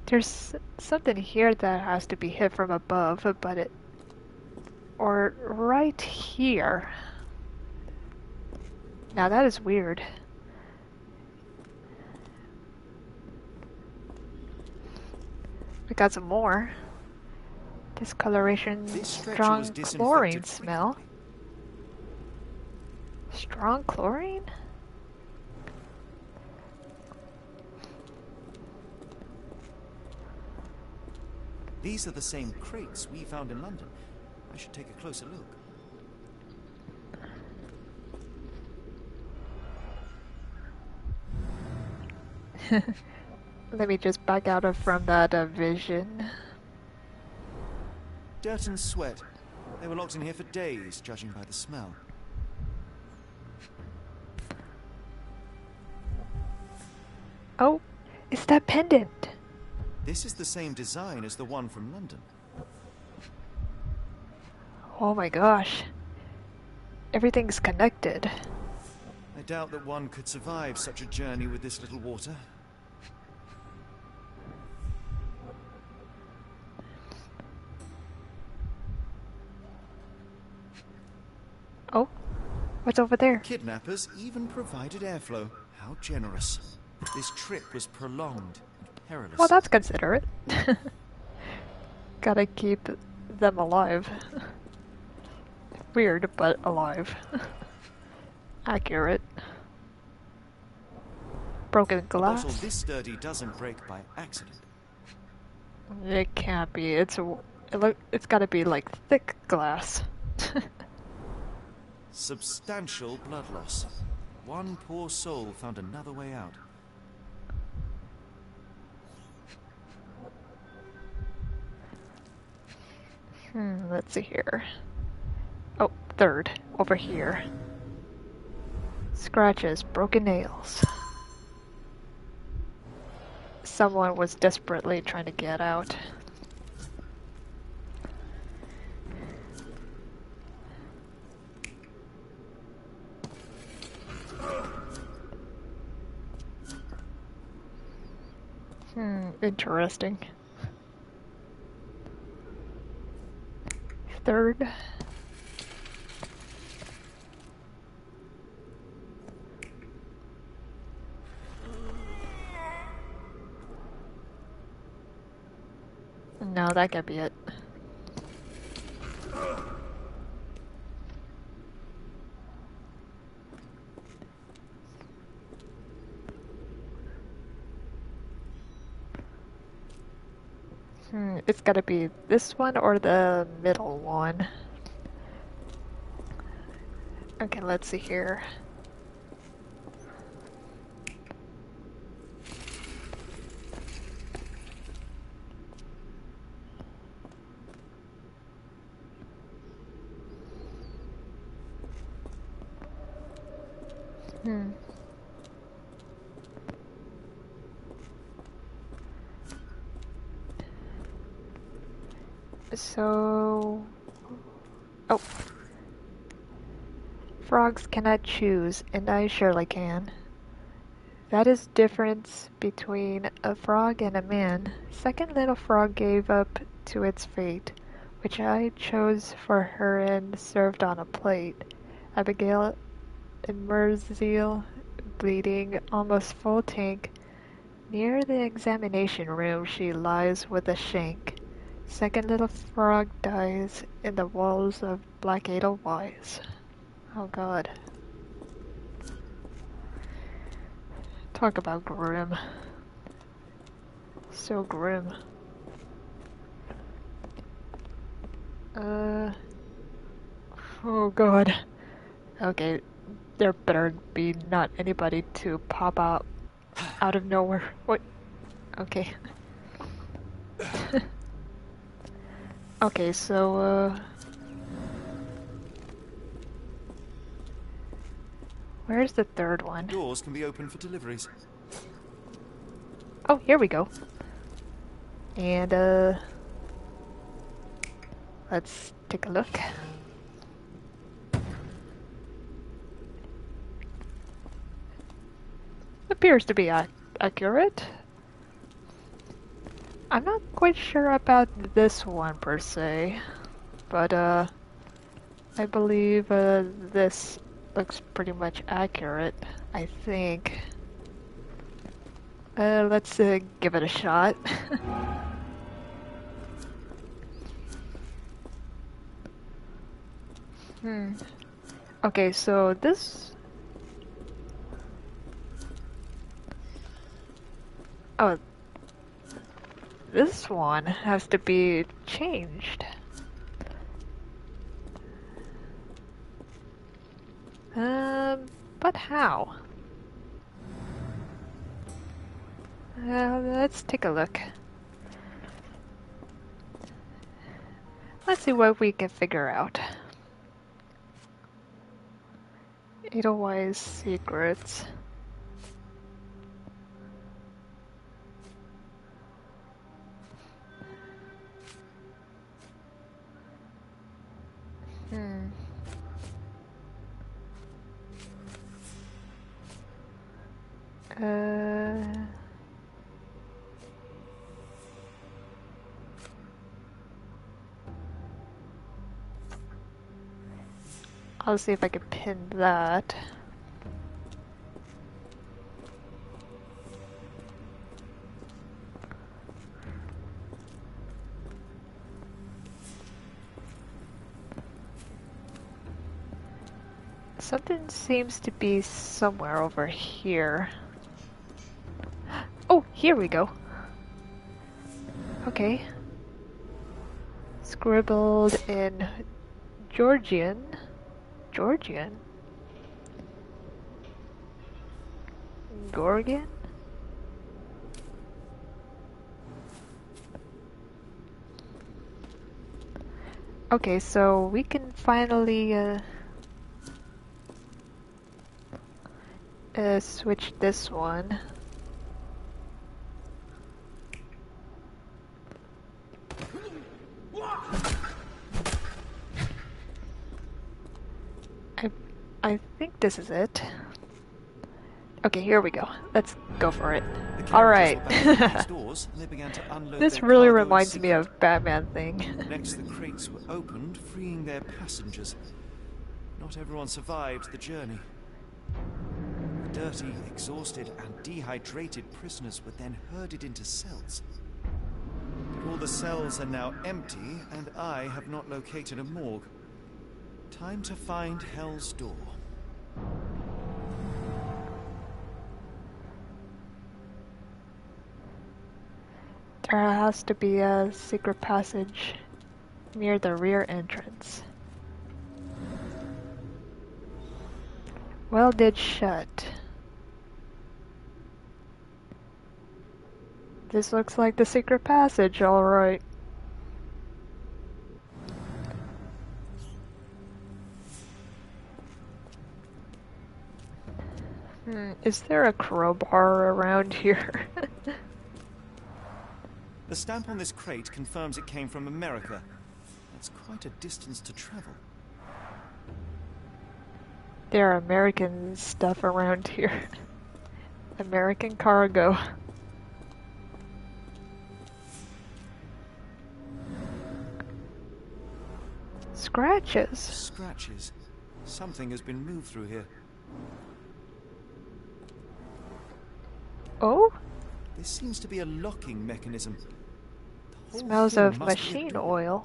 There's something here that has to be hit from above, but it... Or right here. Now that is weird. We got some more. Discoloration, strong chlorine smell. Strong chlorine? These are the same crates we found in London. I should take a closer look. Let me just back out of from that vision. Dirt and sweat. They were locked in here for days, judging by the smell. Oh, it's that pendant. This is the same design as the one from London. Oh my gosh. Everything's connected. I doubt that one could survive such a journey with this little water. Oh, what's over there? Kidnappers even provided airflow. How generous. This trip was prolonged and perilous. Well, that's considerate. Gotta keep them alive. Weird, but alive. Accurate. Broken glass. A bottle this sturdy doesn't break by accident. It can't be. It's gotta be like thick glass. Substantial blood loss. One poor soul found another way out. Let's see here. Oh, third. Over here. Scratches, broken nails. Someone was desperately trying to get out. Interesting. Third. No, that can't be it. It's gotta be this one or the middle one. Okay, let's see here. So... Oh. Frogs cannot choose, and I surely can. That is difference between a frog and a man. Second little frog gave up to its fate, which I chose for her and served on a plate. Abigail and Merziel, bleeding, almost full tank. Near the examination room she lies with a shank. Second little frog dies in the walls of Black Edelweiss. Oh god. Talk about grim. So grim. Oh god. Okay, there better be not anybody to pop out of nowhere. What? Okay. Okay, so, where's the third one? Doors can be opened for deliveries. Oh, here we go. And, let's take a look. Appears to be accurate. I'm not quite sure about this one per se, but I believe this looks pretty much accurate, I think. Let's give it a shot. Okay, so this... Oh, this one has to be changed. But how? Let's take a look. Let's see what we can figure out. Edelweiss secrets. I'll see if I can pin that. Something seems to be somewhere over here. Oh, here we go. Okay. Scribbled in Georgian. Georgian? Gorgon? Okay, so we can finally switch this one. I think this is it. Okay, here we go. Let's go for it. Alright. This really reminds me of Batman thing. Next, the crates were opened, freeing their passengers. Not everyone survived the journey. The dirty, exhausted, and dehydrated prisoners were then herded into cells. All the cells are now empty, and I have not located a morgue. Time to find Hell's Door. There has to be a secret passage near the rear entrance. Welded shut. This looks like the secret passage, alright. Is there a crowbar around here? The stamp on this crate confirms it came from America. That's quite a distance to travel. There are American stuff around here. American cargo. Scratches. Scratches. Something has been moved through here. Oh? This seems to be a locking mechanism. Smells of machine oil.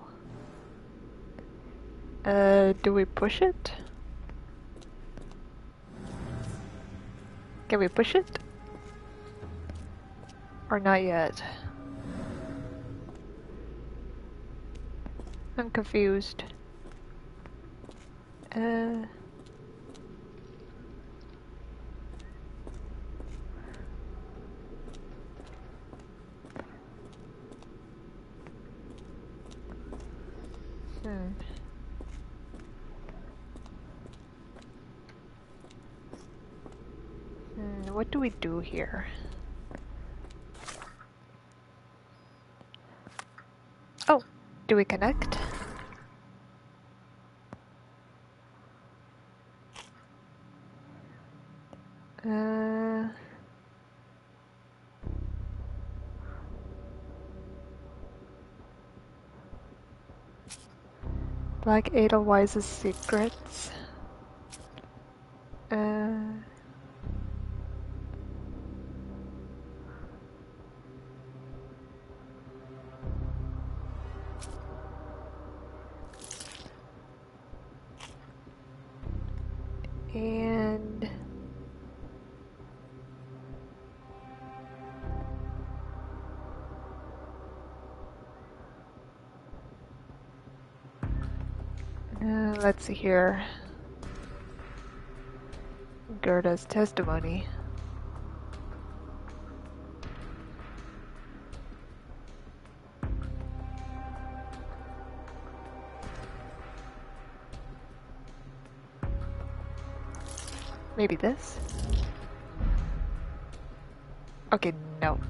Do we push it? Can we push it? Or not yet? I'm confused. What do we do here? Oh, do we connect? Black Edelweiss's secrets. And let's see here. Gerda's testimony. Maybe this? Okay, no.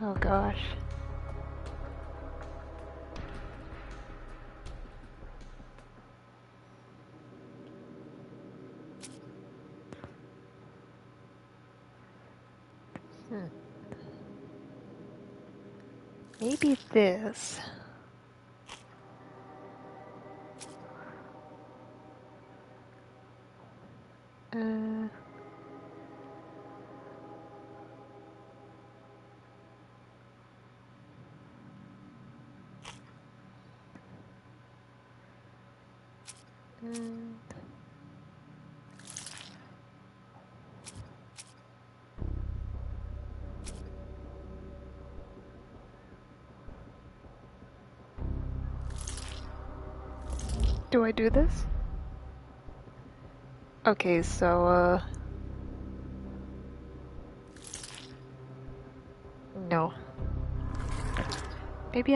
Oh gosh. Maybe this. Do I do this? Okay, so, no. Maybe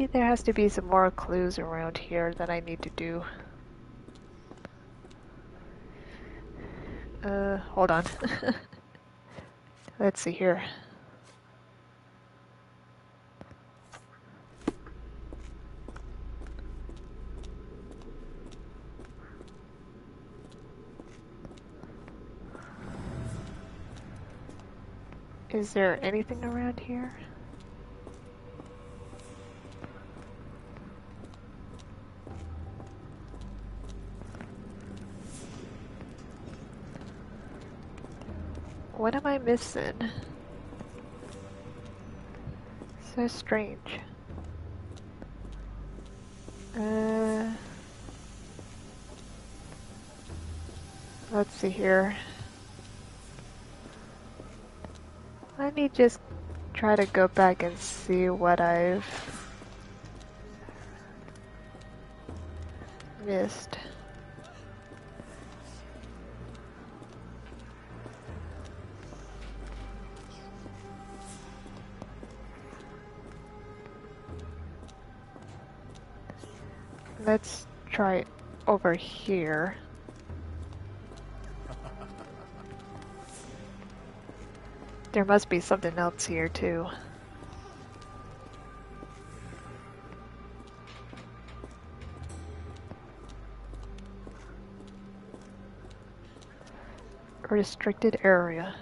there has to be some more clues around here that I need to do. Hold on. Let's see here. Is there anything around here? What am I missing? So strange. Let's see here. Let me just try to go back and see what I've missed. Let's try it over here. There must be something else here too. A restricted area.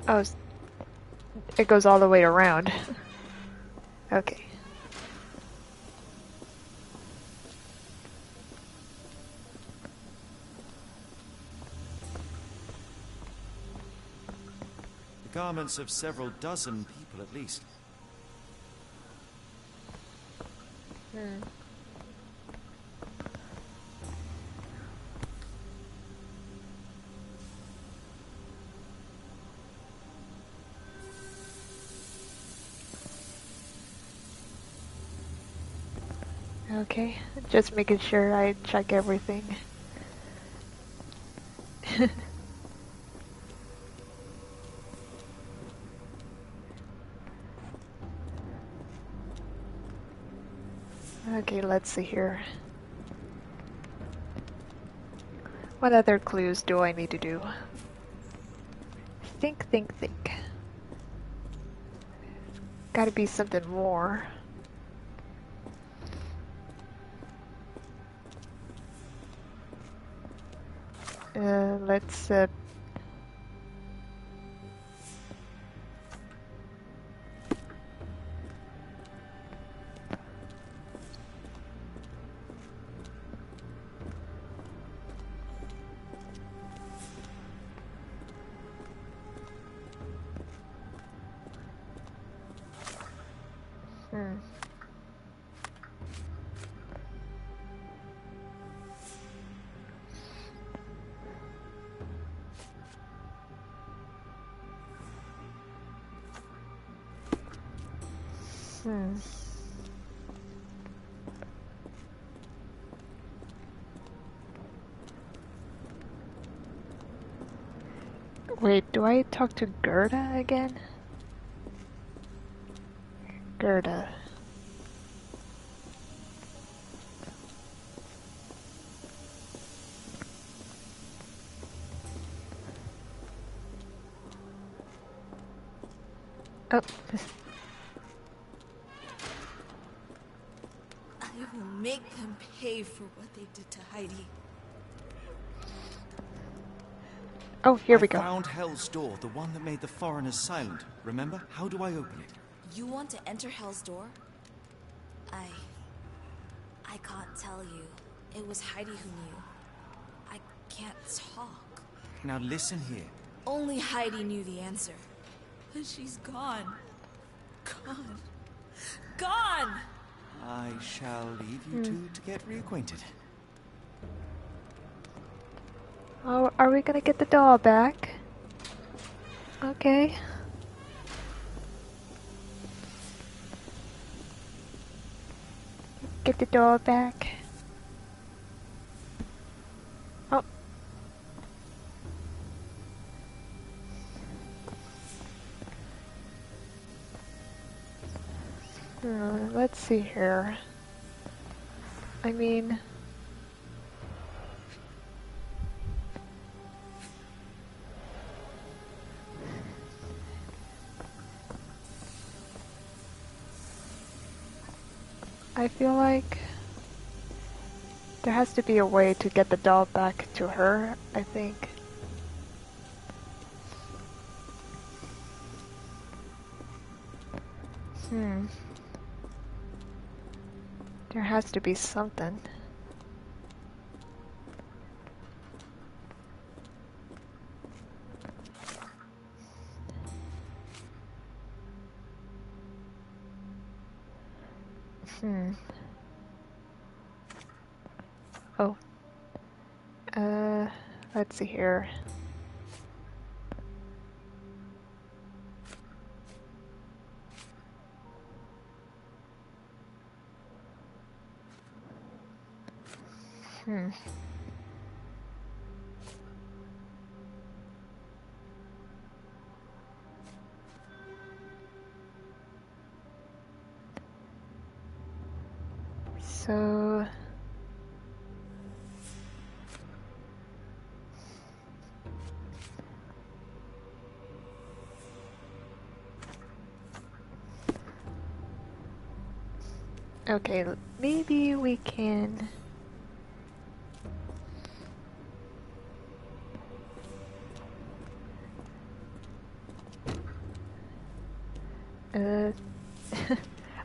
Oh, it goes all the way around. Okay. garments of several dozen people at least. Hmm. Okay, just making sure I check everything. Okay, let's see here. What other clues do I need to do? Think, think, think. Gotta be something more. Let's hmm. Hmm. Wait, do I talk to Gerda again? Gerda. Oh. I will make them pay for what they did to Heidi. Oh, here we I go. found Hell's Door, the one that made the foreigners silent. Remember? How do I open it? You want to enter Hell's Door? I can't tell you. It was Heidi who knew. I can't talk. Now listen here. Only Heidi knew the answer. But she's gone. Gone. Gone! I shall leave you two to get reacquainted. Oh, are we gonna get the doll back? Okay. Get the doll back. Oh. Let's see here. I mean... I feel like there has to be a way to get the doll back to her, I think. There has to be something. Oh. Let's see here. So... Okay, maybe we can...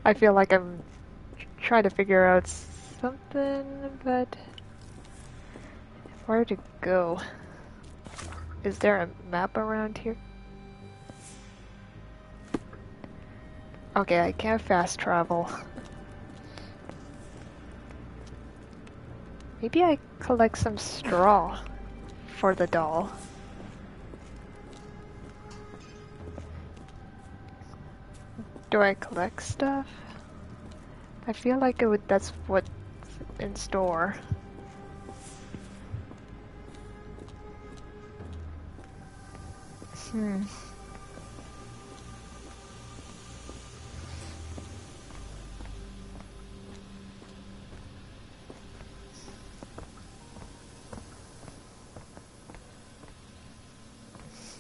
I feel like I'm trying to figure out something, but... Where to go? Is there a map around here? Okay, I can't fast travel. Maybe I collect some straw for the doll. Do I collect stuff? I feel like that's what's in store. Hmm.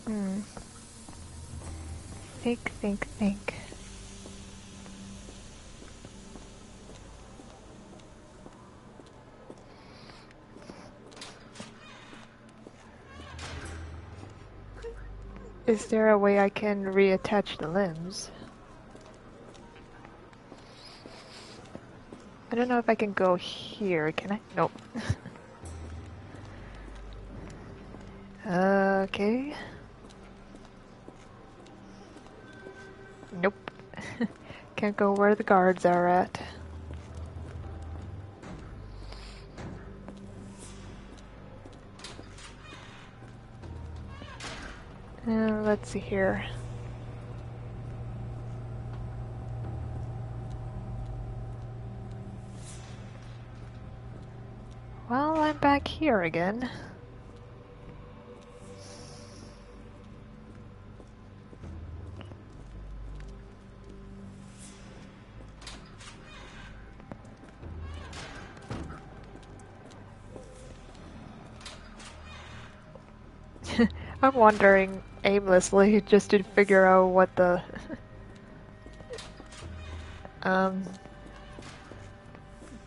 Hmm. Think. Is there a way I can reattach the limbs? I don't know if I can go here, can I? Nope. Okay. Nope. Can't go where the guards are at. Let's see here. Well, I'm back here again. I'm wandering aimlessly just to figure out what the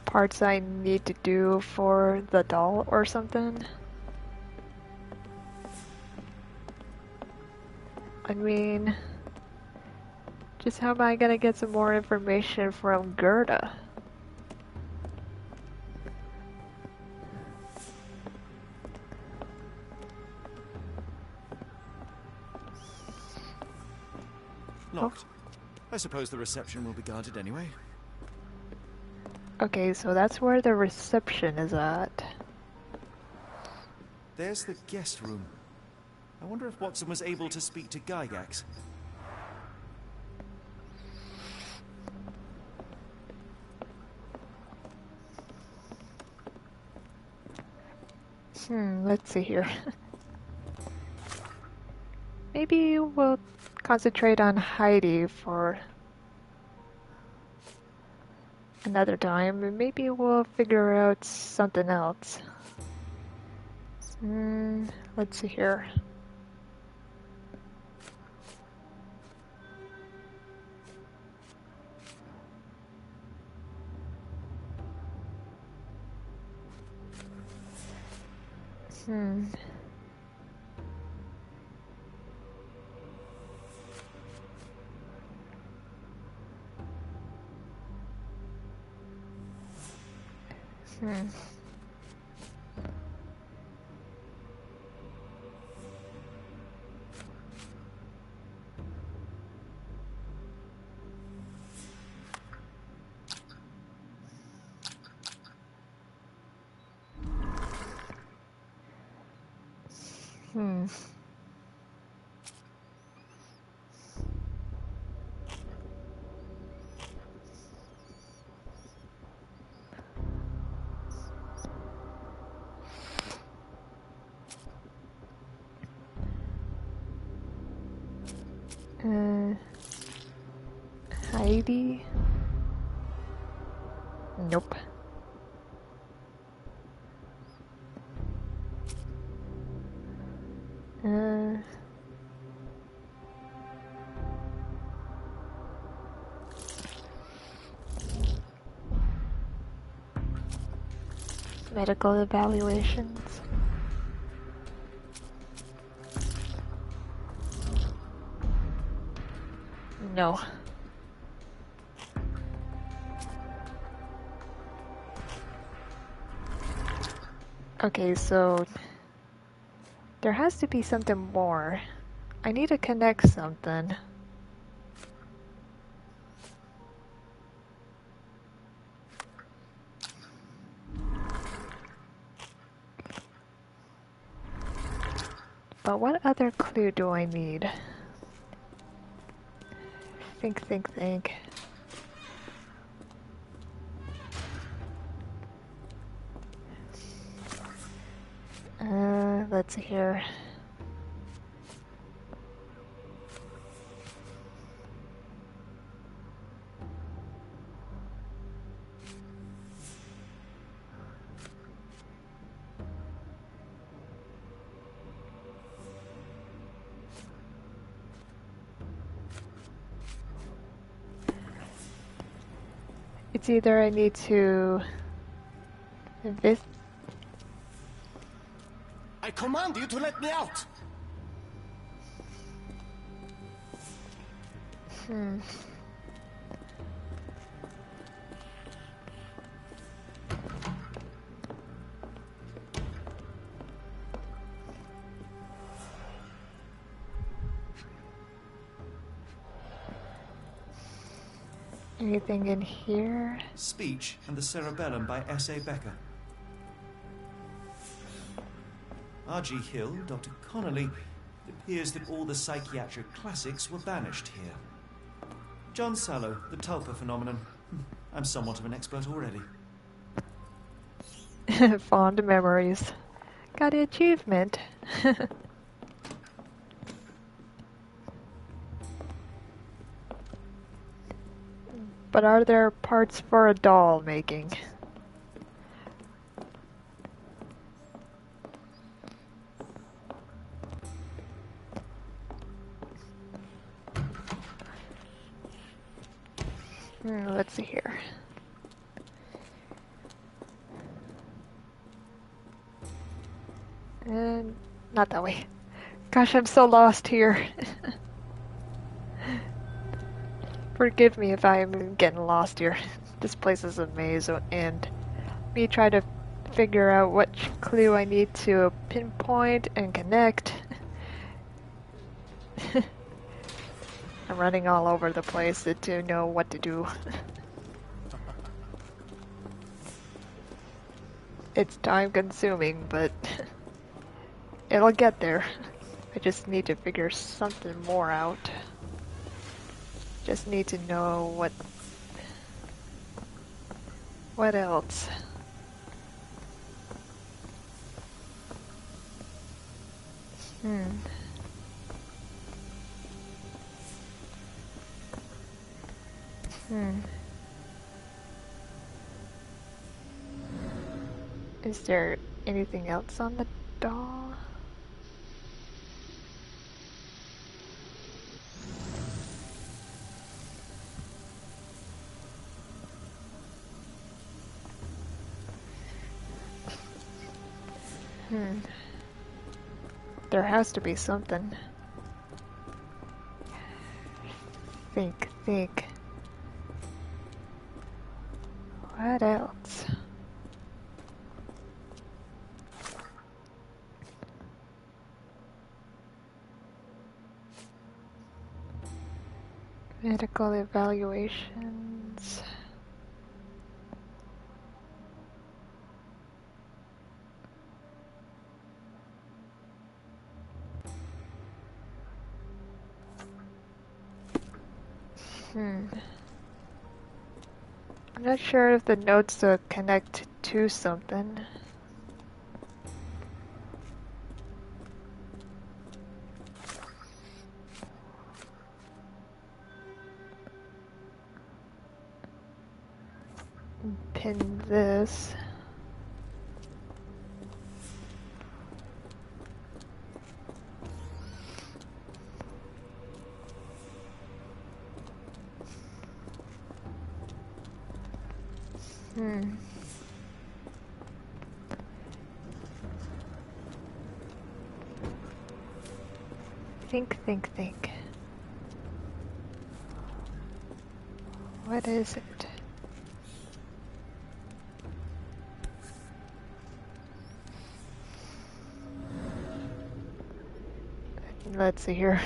parts I need to do for the doll or something. I mean, just how am I gonna get some more information from Gerda? Locked. I suppose the reception will be guarded anyway. Okay, so that's where the reception is at. There's the guest room. I wonder if Watson was able to speak to Gygax. Let's see here. Maybe we'll concentrate on Heidi for another time, and maybe we'll figure out something else. Let's see here. Hmm. Hmm. Hmm. Heidi? Nope. Medical evaluations. No. Okay, so there has to be something more. I need to connect something. But what other clue do I need? Think. Let's see here. It's either I need to I command you to let me out! Anything in here? Speech and the Cerebellum by S.A. Becker. R.G. Hill, Dr. Connolly, it appears that all the psychiatric classics were banished here. John Sallow, the Tulpa phenomenon. I'm somewhat of an expert already. Fond memories. Got an achievement. But are there parts for a doll making? Let's see here. And not that way. Gosh, I'm so lost here. Forgive me if I'm getting lost here. This place is a maze, and me try to figure out which clue I need to pinpoint and connect. I'm running all over the place to know what to do. It's time consuming, but it'll get there. I just need to figure something more out. Just need to know what else. Is there anything else on the doll? There has to be something. Think. What else? Medical evaluations. I'm not sure if the notes connect to something. Pin this. Think. What is it? Let's see here.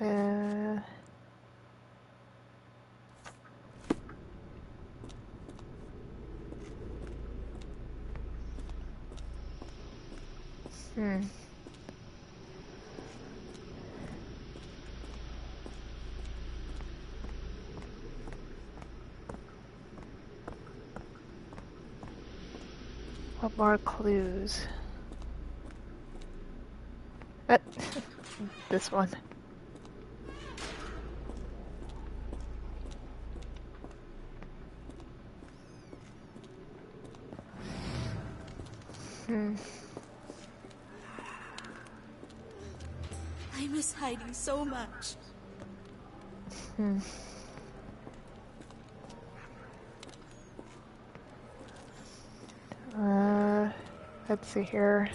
Uh... Hmm. What more clues? This one. I miss hiding so much. Let's see here.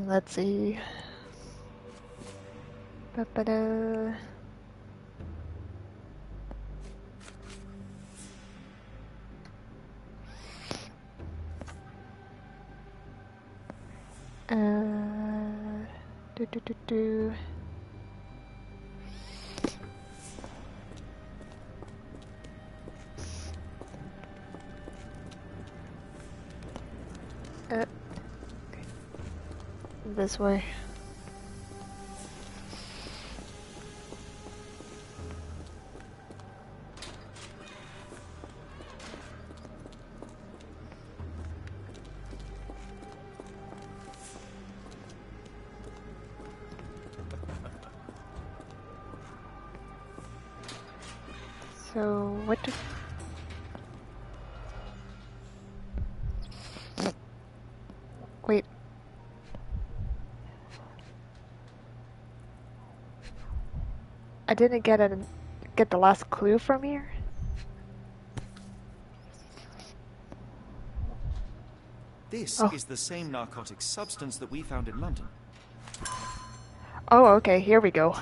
Let's see. Ba-ba-da. Do do do do. This way. So what do... Wait. I didn't get the last clue from here? This is the same narcotic substance that we found in London. Oh, okay, here we go.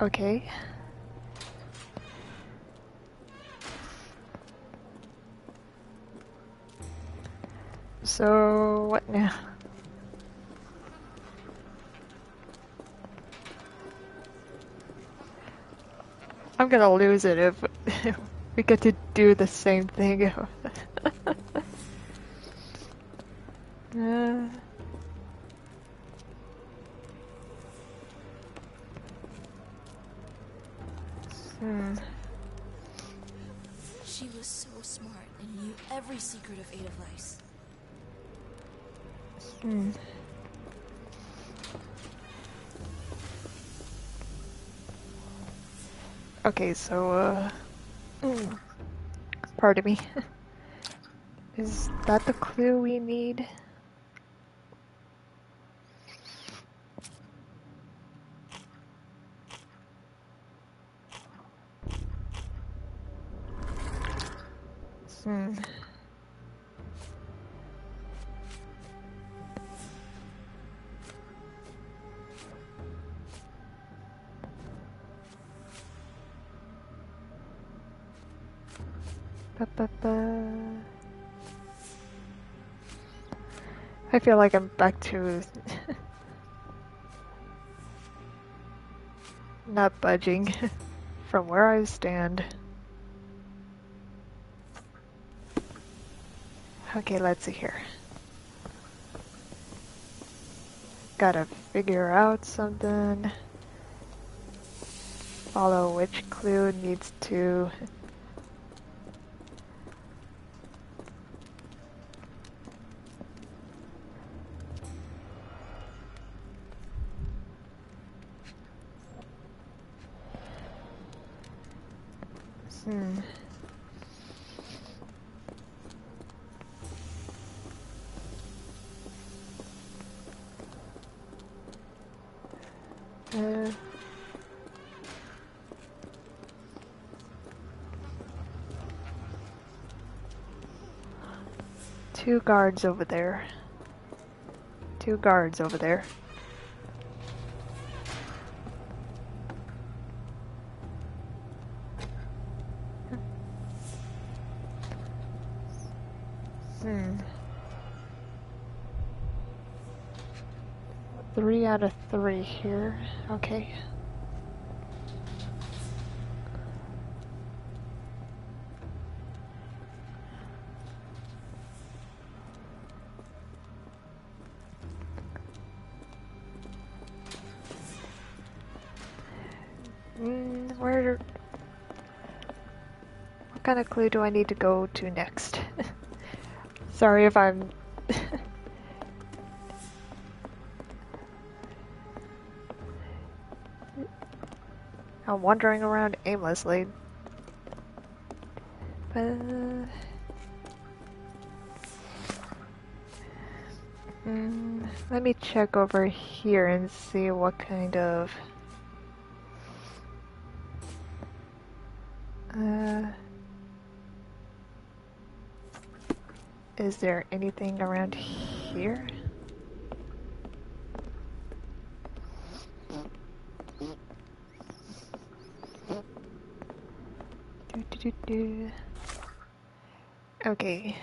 Okay. So, what now? I'm gonna lose it if we get to do the same thing. She was so smart and knew every secret of Edelweiss. Okay, so, pardon me. Is that the clue we need? I feel like I'm back to not budging from where I stand. Okay, let's see here. Gotta figure out something. Follow which clue needs to... Uh, two guards over there. Two guards over there. Hmm. 3 out of 3 here. Okay. Where... What kind of clue do I need to go to next? Sorry if I'm... I'm wandering around aimlessly. But... let me check over here and see what kind of... is there anything around here? Okay.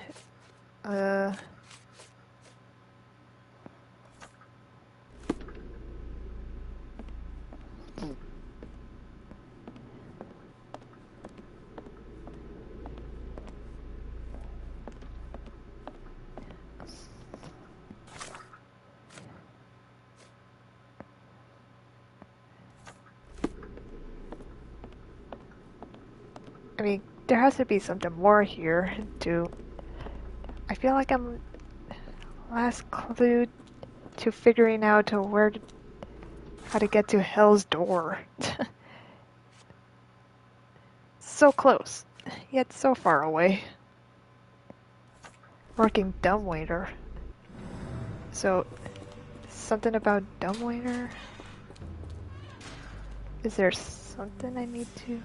I mean, there has to be something more here to... I feel like I'm last clue to figuring out where to, how to get to Hell's Door. So close, yet so far away. Working dumbwaiter. So, something about dumbwaiter? Is there something I need to...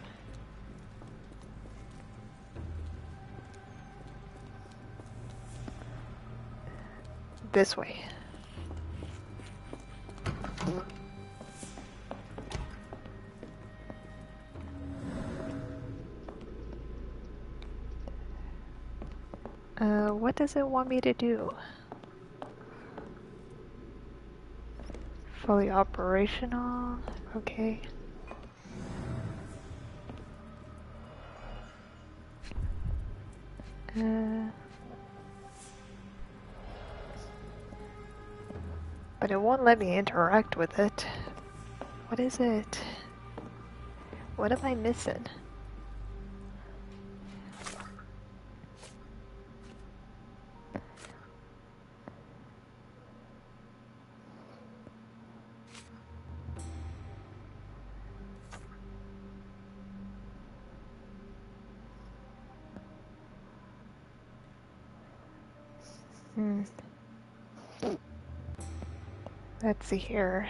This way. What does it want me to do? Fully operational? Okay. But it won't let me interact with it. What is it? What am I missing? Let's see here.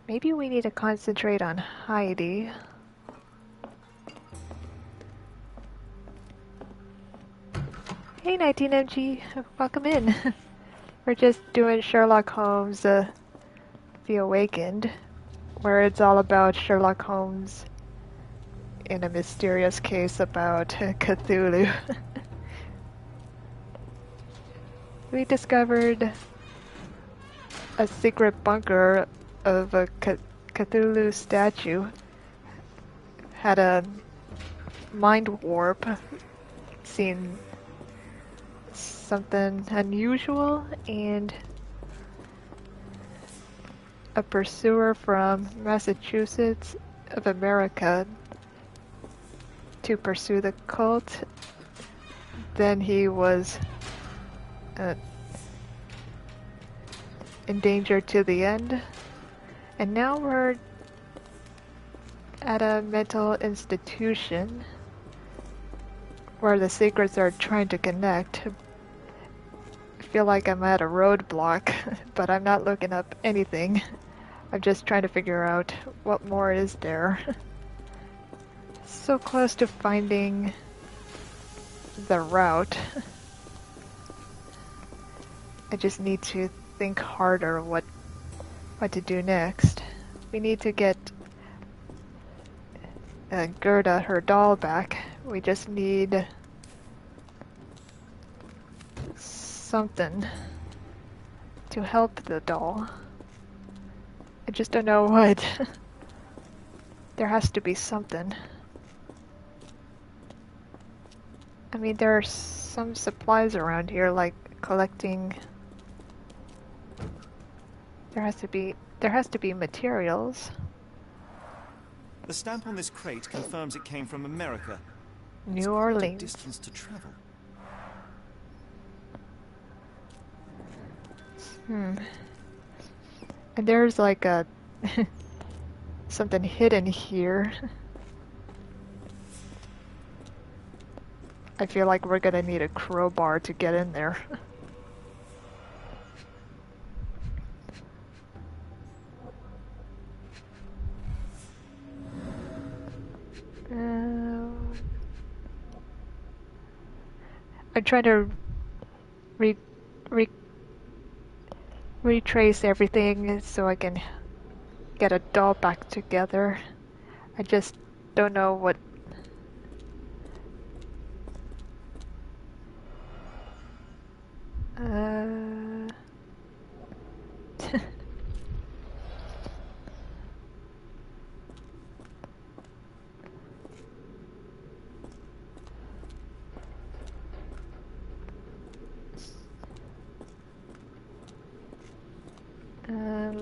Maybe we need to concentrate on Heidi. Hey 19MG, welcome in. We're just doing Sherlock Holmes, The Awakened, where it's all about Sherlock Holmes in a mysterious case about Cthulhu. We discovered a secret bunker of a Cthulhu statue. Had a mind warp, seen something unusual, and a pursuer from Massachusetts of America to pursue the cult. Then he was endangered to the end, and now we're at a mental institution where the secrets are trying to connect. feel like I'm at a roadblock, but I'm not looking up anything. I'm just trying to figure out what more is there. So close to finding the route. I just need to think harder what to do next. We need to get Gerda her doll back. We just need something to help the doll. I just don't know what. There has to be something. I mean, there are some supplies around here, like collecting. There has to be materials. The stamp on this crate confirms it came from America. New It's quite a Orleans. distance to travel. And there's like a something hidden here. I feel like we're gonna need a crowbar to get in there. I'm trying to retrace everything so I can get a doll back together. I just don't know what.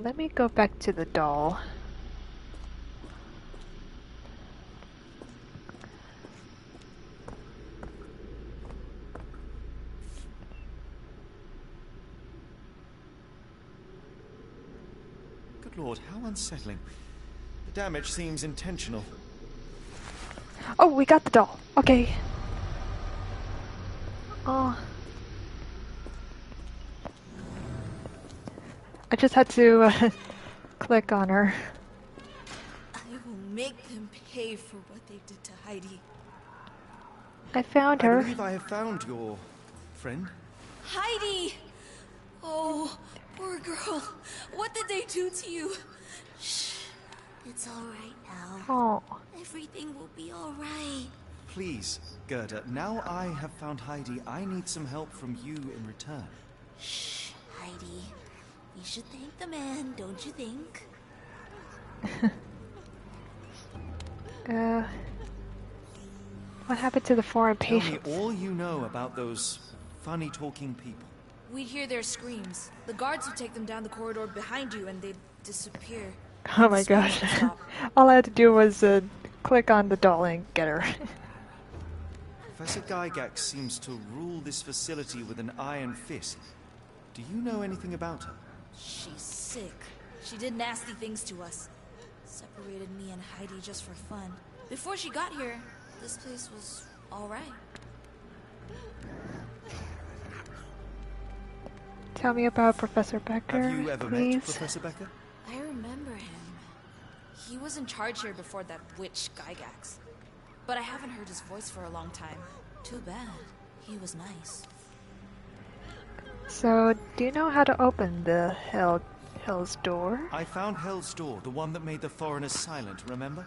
Let me go back to the doll. Good Lord, how unsettling. The damage seems intentional. Oh, we got the doll. Okay. Oh. I just had to click on her. I will make them pay for what they did to Heidi. I found I her. believe I have found your friend. Heidi! Oh, poor girl. What did they do to you? Shh. It's all right now. Oh. Everything will be all right. Please, Gerda, now I have found Heidi, I need some help from you in return. Shh, Heidi. We should thank the man, don't you think? What happened to the foreign Tell me patients? all you know about those funny-talking people. We'd hear their screams. The guards would take them down the corridor behind you and they'd disappear. Oh my gosh. All I had to do was click on the doll and get her. Professor Gygax seems to rule this facility with an iron fist. Do you know anything about her? She's sick. She did nasty things to us. Separated me and Heidi just for fun. Before she got here, this place was all right. Tell me about Professor Becker, Have you ever please. met Professor Becker? I remember him. He was in charge here before that witch Gygax. But I haven't heard his voice for a long time. Too bad. He was nice. So, do you know how to open the Hell's door? I found Hell's door, the one that made the foreigners silent, remember?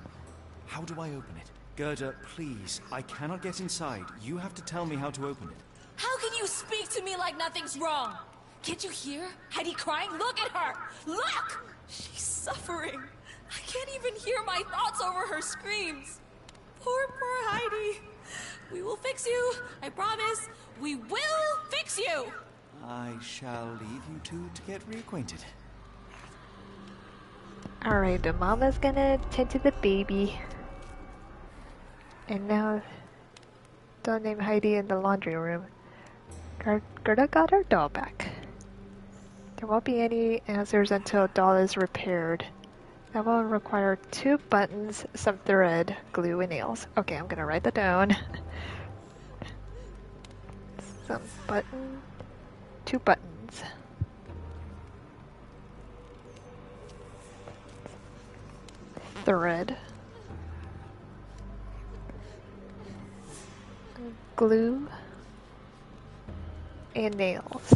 How do I open it? Gerda, please, I cannot get inside. You have to tell me how to open it. How can you speak to me like nothing's wrong? Can't you hear Heidi crying? Look at her! Look! She's suffering. I can't even hear my thoughts over her screams. Poor Heidi. We will fix you. I promise. We will fix you. I shall leave you two to get reacquainted. Alright, the mama's gonna tend to the baby. And now, doll named Heidi in the laundry room. Gerda got her doll back. There won't be any answers until doll is repaired. That will require 2 buttons, some thread, glue, and nails. Okay, I'm gonna write that down. Some button, 2 buttons. Thread. Glue. And nails.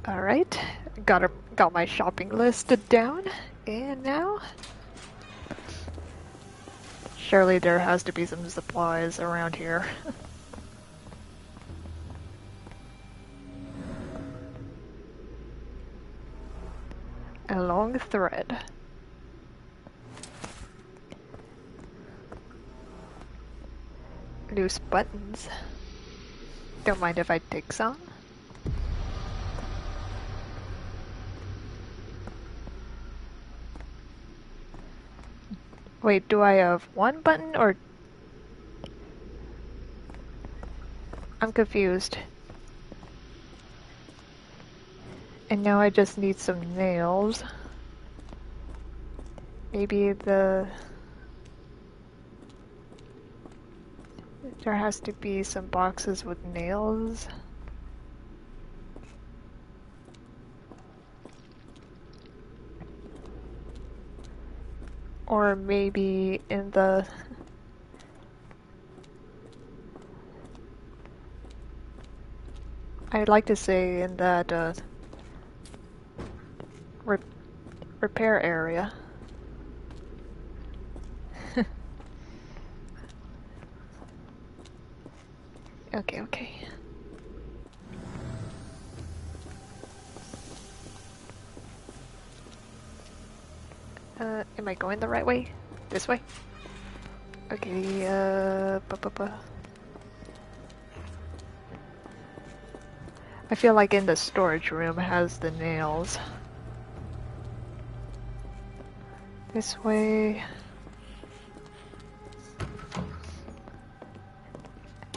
Alright, got my shopping list down, and now surely there has to be some supplies around here. A long thread. Loose buttons. Don't mind if I take some. Wait, do I have 1 button or... I'm confused. And now I just need some nails. Maybe there has to be some boxes with nails. Or maybe in the... I'd like to say in that repair area. Okay. Am I going the right way? This way? Okay, I feel like in the storage room has the nails. This way.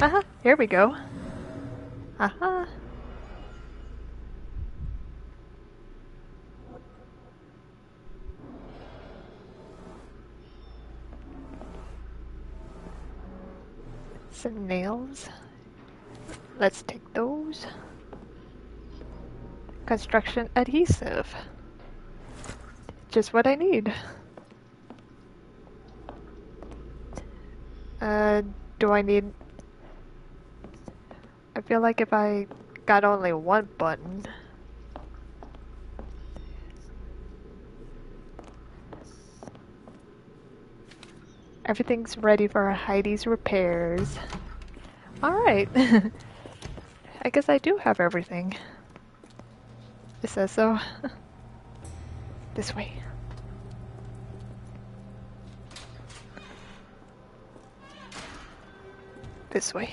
Aha, here we go. Aha. Some nails. Let's take those. Construction adhesive. Just what I need. Do I need... I feel like if I got only 1 button... Everything's ready for Heidi's repairs. Alright. I guess I do have everything. It says so. This way. This way.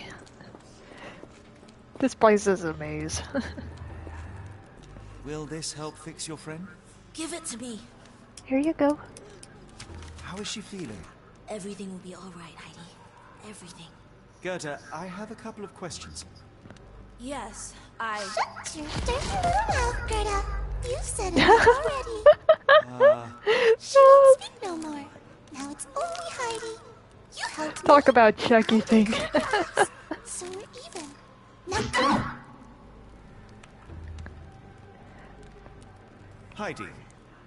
This place is a maze. Will this help fix your friend? Give it to me. Here you go. How is she feeling? Everything will be all right, Heidi. Everything. Goethe, I have a couple of questions. Yes, Shut your dirty little mouth, Gerda. You said it already. Speak no more. Now it's only Heidi. You helped Talk me. about Chucky thing. So we're even. Now go. Heidi,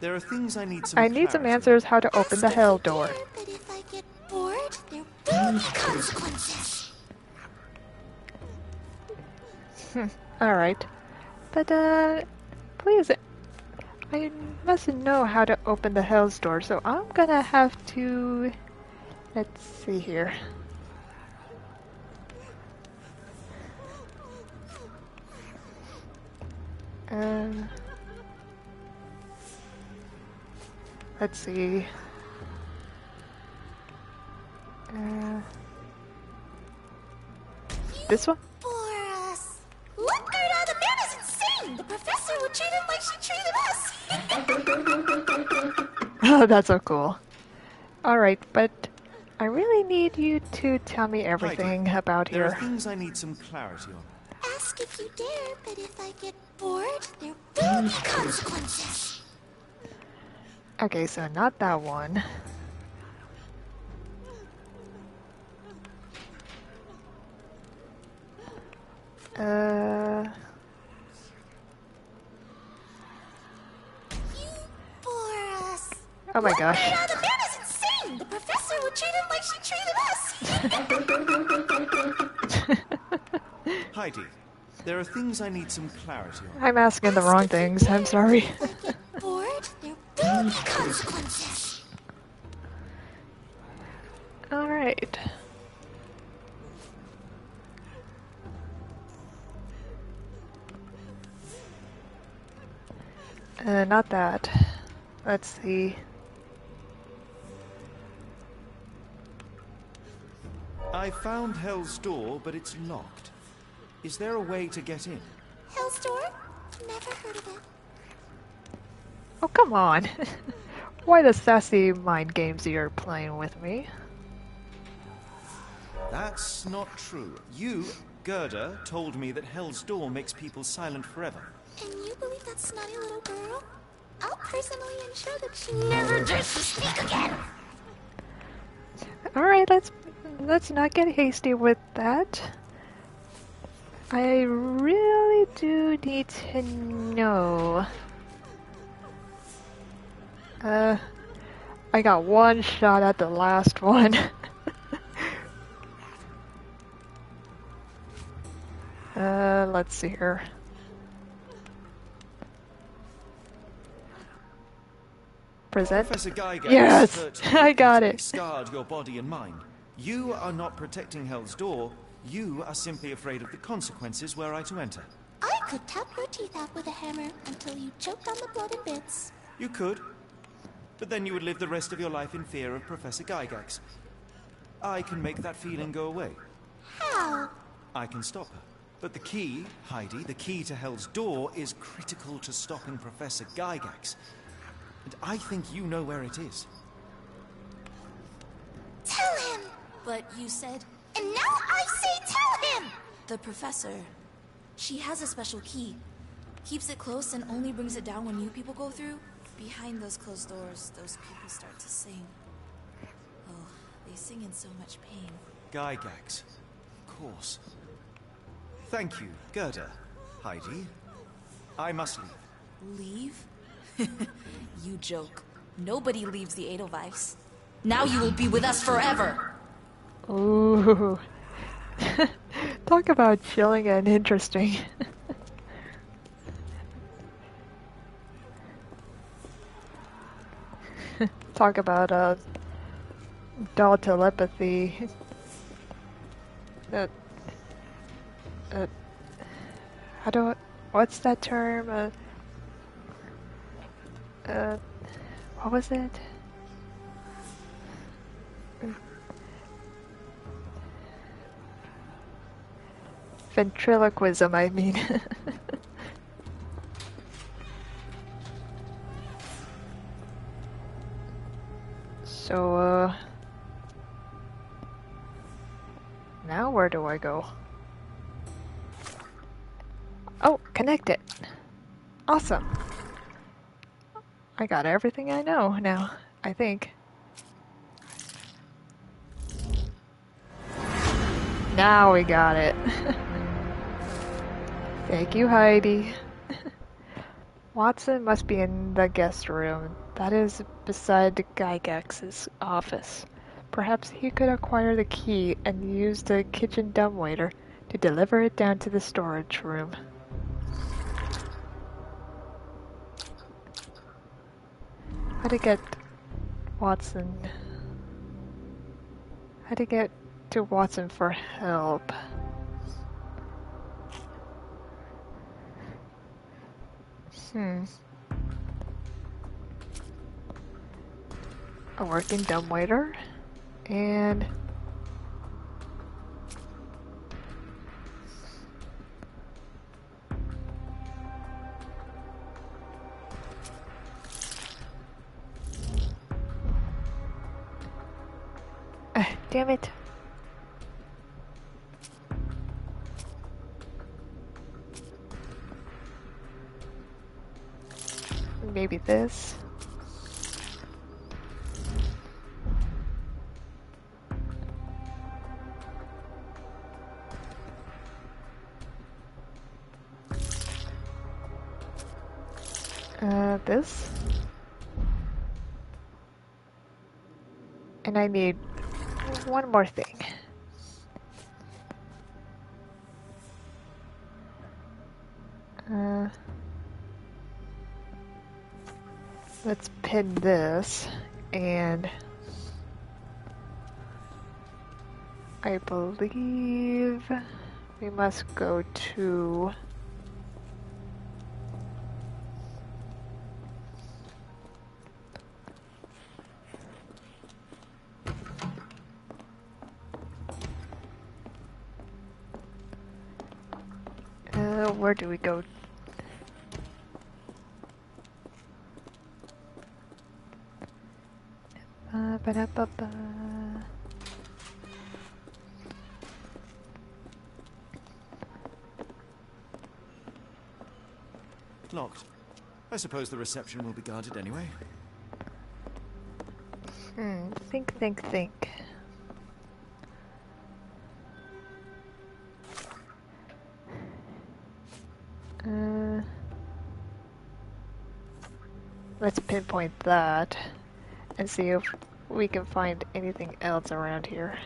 there are things I need some I need some clarity on. answers how to open the hell door. But if I get bored, there will be consequences. Alright. But, please, I must know how to open the hell's door, so I'm gonna have to... Let's see here. Let's see. This one? For us. Look, Gerda, the man is insane. The professor would treat him like she treated us. Oh, that's so cool. Alright, but I really need you to tell me everything about There are here. things I need some clarity on. Ask if you dare, but if I get bored, there will be consequences. Okay, so not that one. Uh, You bore us. oh my What gosh. made out of the man is insane. The professor would treat him like she treated us. Heidi, there are things I need some clarity on. I'm asking the wrong things. I'm sorry. If I get bored, there will be consequences. Alright. Not that. Let's see. I found Hell's Door, but it's locked. Is there a way to get in? Hell's Door? Never heard of it. Oh, come on. Why the sassy mind games you're playing with me? That's not true. You, Gerda, told me that Hell's Door makes people silent forever. And you believe that snotty little girl? I'll personally ensure that she never dares to speak again. Alright, let's not get hasty with that. I really do need to know. I got one shot at the last one. Let's see here. Present? Professor Gygax Yes, hurt I got it. scarred your body and mind. You are not protecting Hell's Door. You are simply afraid of the consequences were I to enter. I could tap your teeth out with a hammer until you choked on the blood in bits. You could, but then you would live the rest of your life in fear of Professor Gygax. I can make that feeling go away. How? I can stop her. But the key, Heidi, the key to Hell's Door is critical to stopping Professor Gygax. And I think you know where it is. Tell him! But you said And now I say tell him! the professor. She has a special key. Keeps it close and only brings it down when new people go through. Behind those closed doors, those people start to sing. Oh, they sing in so much pain. Gygax. Of course. Thank you, Gerda. Heidi. I must leave. Leave? You joke. Nobody leaves the Edelweiss. Now you will be with us forever! Ooh. Talk about chilling and interesting. Talk about dull telepathy. How do I, what's that term? What was it? Ventriloquism, I mean. So, now where do I go? Oh, connected. Awesome. I got everything I know now, I think. Now we got it. Thank you, Heidi. Watson must be in the guest room. That is beside the Gygax's office. Perhaps he could acquire the key and use the kitchen dumbwaiter to deliver it down to the storage room. How to get Watson? How to get to Watson for help? A working dumbwaiter and damn it. Maybe this. This. And I need one more thing. Let's pin this, and I believe we must go to where do we go? Ba-da-ba-ba. Locked. I suppose the reception will be guarded anyway. Think. Let's pinpoint that and see if we can find anything else around here.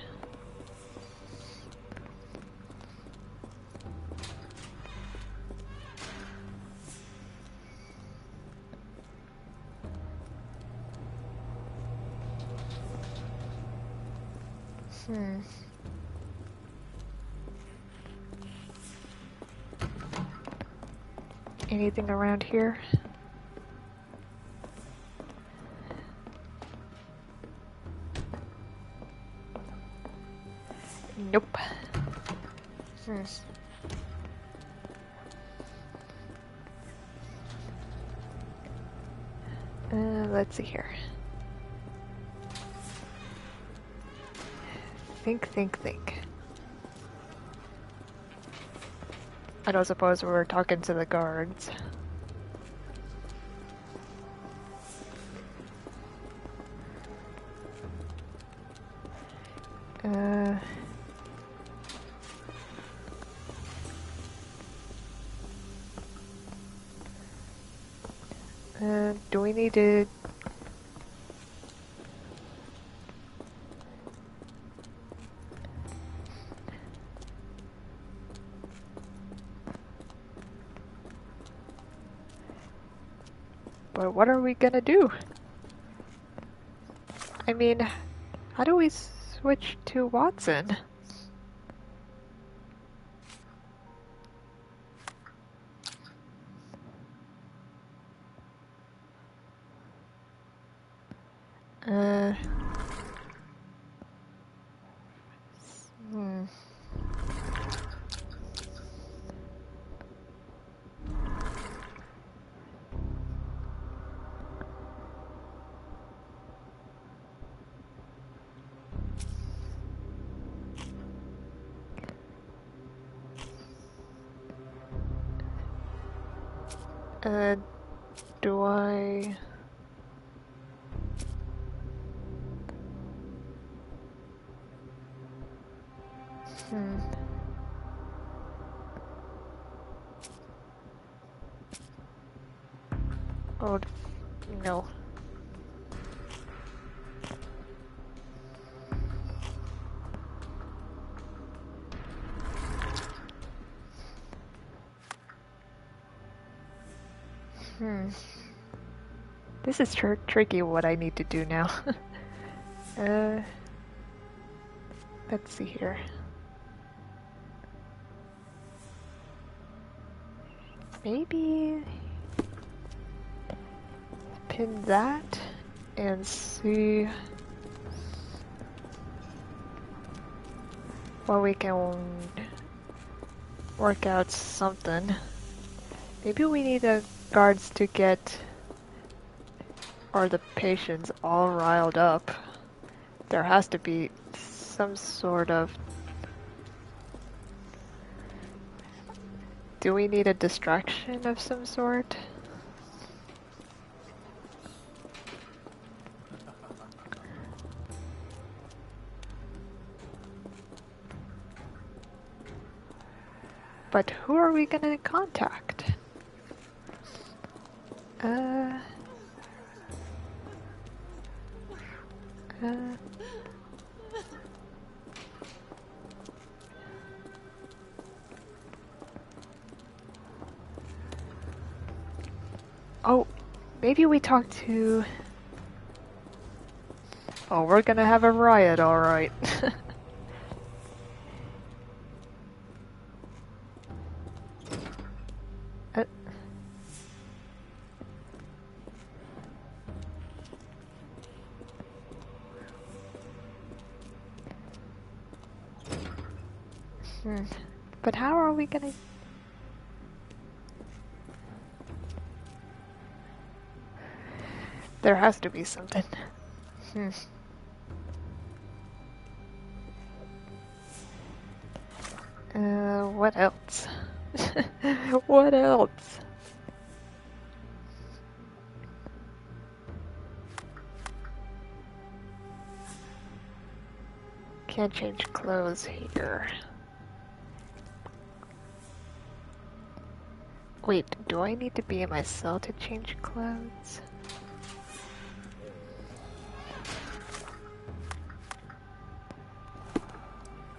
Anything around here? Nope. Let's see here. Think. I don't suppose we're talking to the guards. Do we need to... But what are we gonna do? I mean, how do we switch to Watson? Do I... Oh, no. This is tricky what I need to do now. Let's see here. Maybe pin that and see what we can work out something. Maybe we need the guards to get the patients all riled up. There has to be some sort of... Do we need a distraction of some sort? But who are we gonna contact? Uh... Uh... Oh, maybe we talk to... Oh, we're gonna have a riot, alright. uh... But how are we gonna... There has to be something. What else? What else? Can't change clothes here. Wait, do I need to be in my cell to change clothes?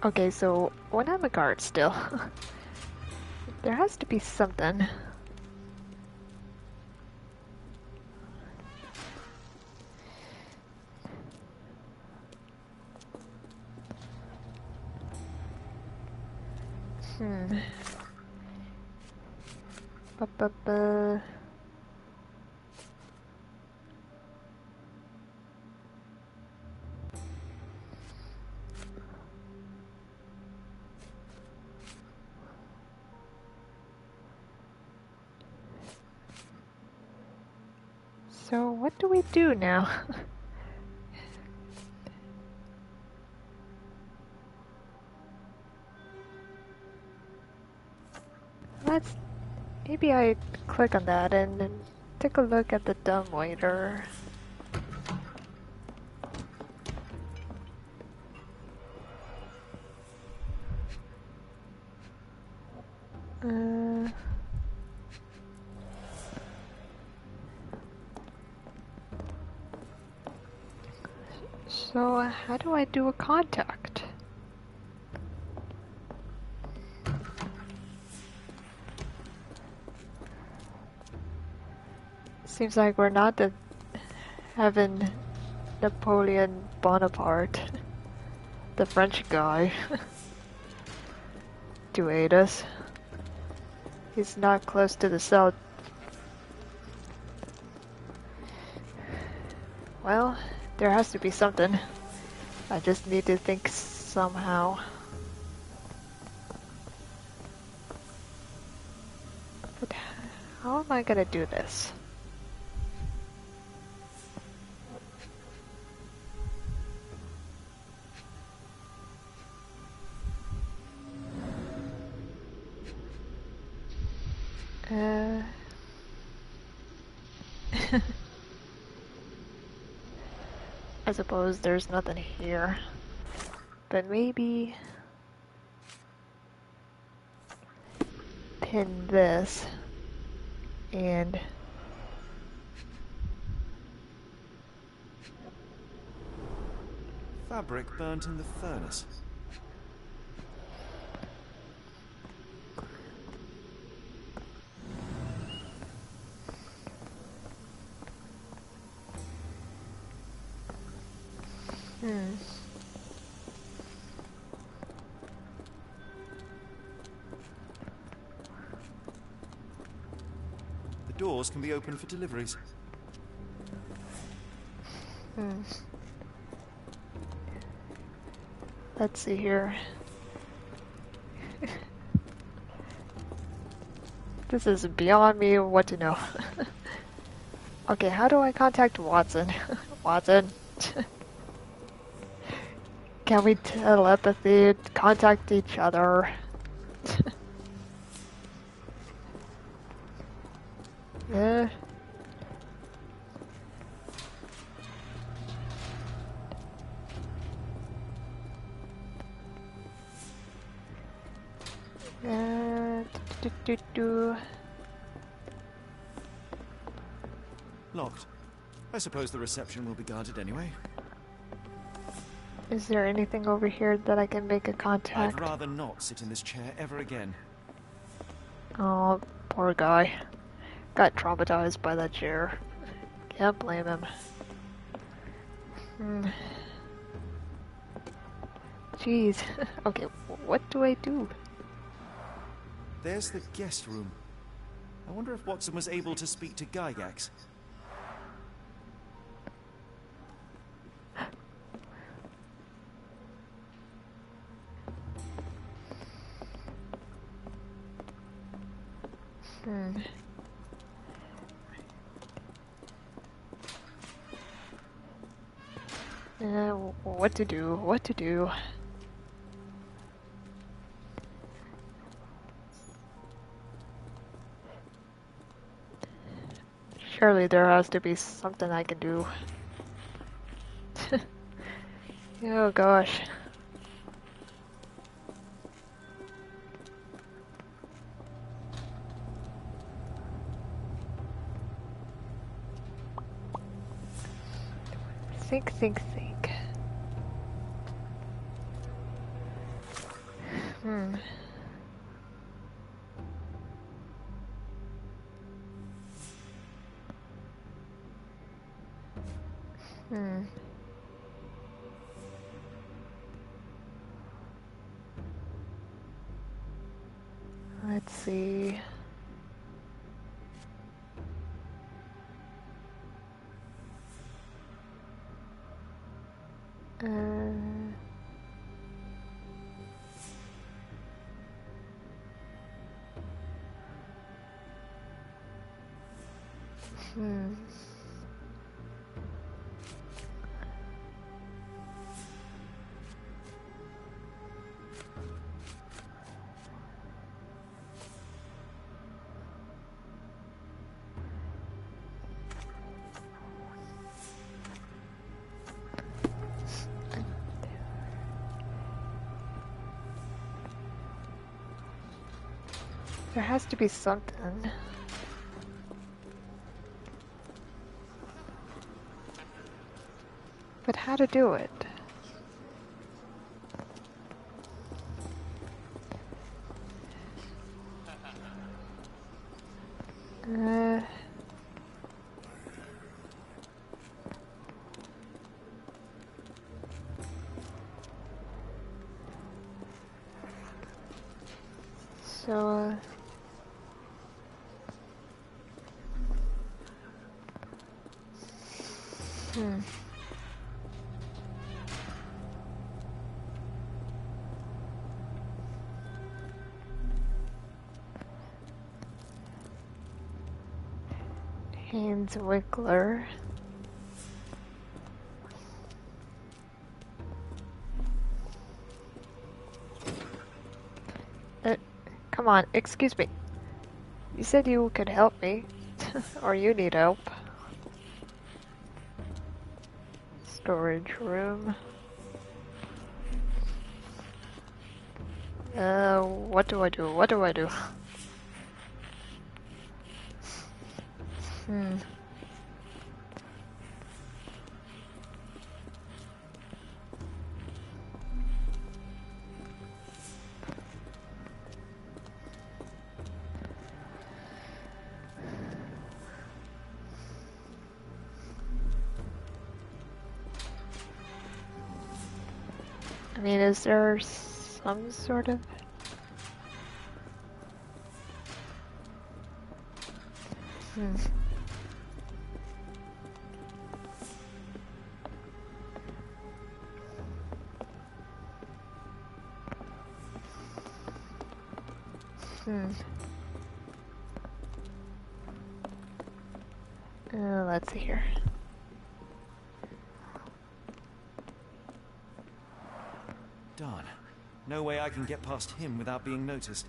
Okay, so when I'm a guard still, there has to be something. Ba-ba-ba. So what do we do now? Let's... Maybe I click on that and then take a look at the dumbwaiter. So how do I do a contact? Seems like we're not having Napoleon Bonaparte, the French guy, to aid us. He's not close to the cell. Well, there has to be something. I just need to think somehow. But how am I gonna do this? I suppose there's nothing here. But maybe... pin this and... Fabric burnt in the furnace. The doors can be opened for deliveries. Let's see here. This is beyond me what to know. Okay, how do I contact Watson? Watson? Can we telepathy contact each other? Yeah. Do. Locked. I suppose the reception will be guarded anyway. Is there anything over here that I can make a contact? I'd rather not sit in this chair ever again. Oh, poor guy. Got traumatized by that chair. Can't blame him. Jeez. Okay, what do I do? There's the guest room. I wonder if Watson was able to speak to Gygax. What to do? What to do? Surely there has to be something I can do. Oh gosh. Think, think, think. Let's see. There has to be something. But how to do it? So, Haynes Wickler. Come on, excuse me. You said you could help me. Or you need help. Storage room. What do I do? What do I do? I mean, is there some sort of... let's see here. Darn. No way I can get past him without being noticed.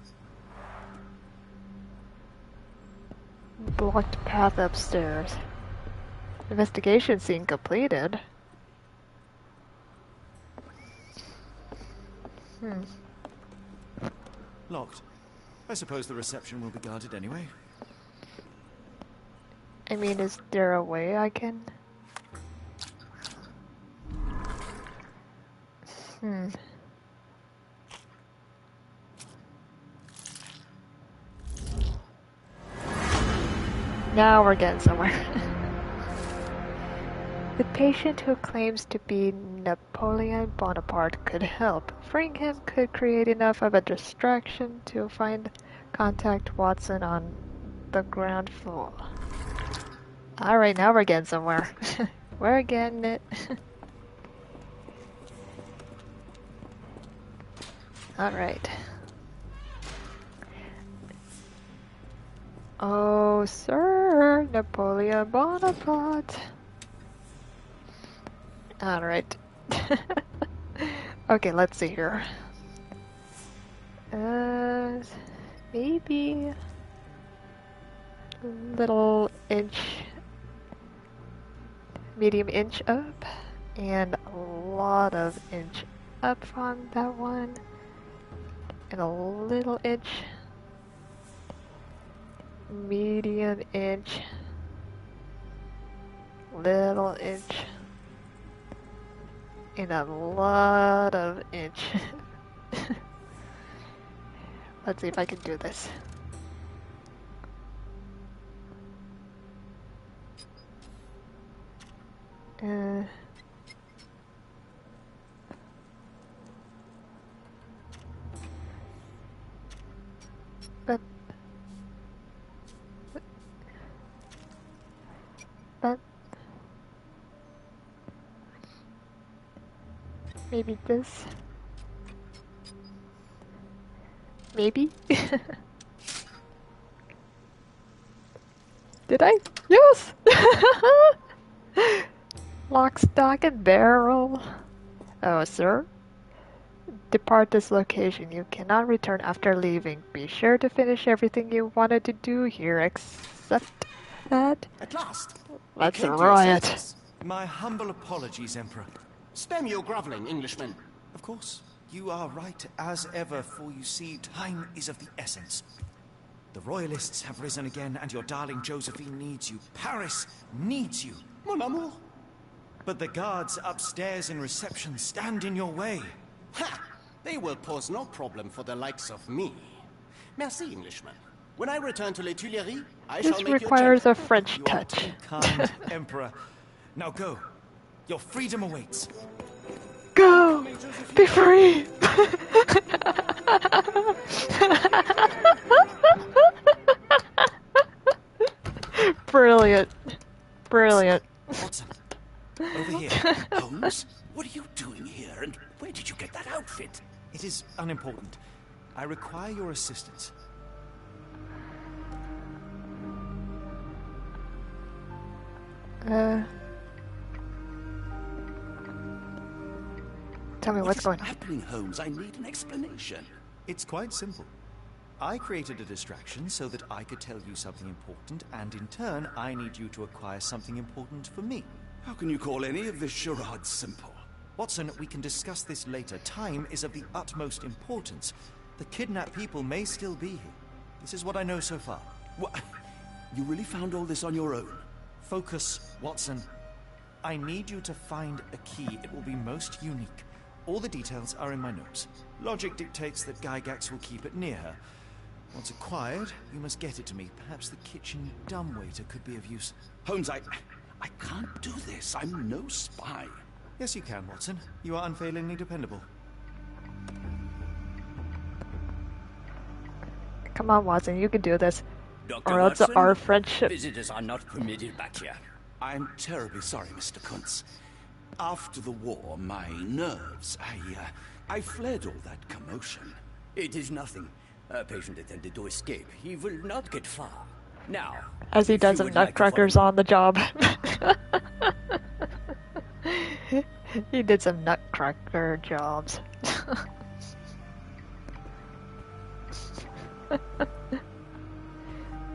Blocked path upstairs. Investigation scene completed. Locked. I suppose the reception will be guarded anyway. I mean, is there a way I can... Now we're getting somewhere. The patient who claims to be Napoleon Bonaparte could help. Freeing him could create enough of a distraction to contact Watson on the ground floor. Alright, now we're getting somewhere. We're getting it. Alright. Oh, Sir Napoleon Bonaparte. Alright. Okay, let's see here. Maybe a little inch, medium inch up, and a lot of inch up on that one, and a little inch, medium inch, little inch, and a lot of inch. Let's see if I can do this. But maybe this. Maybe? Did I? Yes! Lock, stock, and barrel. Oh, sir. Depart this location. You cannot return after leaving. Be sure to finish everything you wanted to do here, except that... At last! Let's You came to your riot. senses. My humble apologies, Emperor. Spare me your groveling, Englishman. Of course, you are right as ever, for you see, time is of the essence. The royalists have risen again, and your darling Josephine needs you. Paris needs you. Mon amour. But the guards upstairs in reception stand in your way. Ha! They will pose no problem for the likes of me. Merci, Englishman. When I return to Les Tuileries, I This shall make requires you a French You are touch. too kind, Emperor. Now go. Your freedom awaits. Go! Be free! Brilliant. Brilliant. Watson, over here. Holmes, what are you doing here, and where did you get that outfit? It is unimportant. I require your assistance. Tell me what's going on? Happening, Holmes? I need an explanation. It's quite simple. I created a distraction so that I could tell you something important, and in turn, I need you to acquire something important for me. How can you call any of this charade simple? Watson, we can discuss this later. Time is of the utmost importance. The kidnapped people may still be here. This is what I know so far. What? You really found all this on your own? Focus, Watson. I need you to find a key. It will be most unique. All the details are in my notes. Logic dictates that Gygax will keep it near her. Once acquired, you must get it to me. Perhaps the kitchen dumbwaiter could be of use. Holmes, I can't do this. I'm no spy. Yes, you can, Watson. You are unfailingly dependable. Come on, Watson, you can do this. Dr. Or else Watson, our friendship... visitors are not permitted back here. I'm terribly sorry, Mr. Kuntz. After the war, my nerves, I fled all that commotion. It is nothing. A patient attempted to escape. He will not get far. Now, As he does some nutcrackers on the job. He did some nutcracker jobs.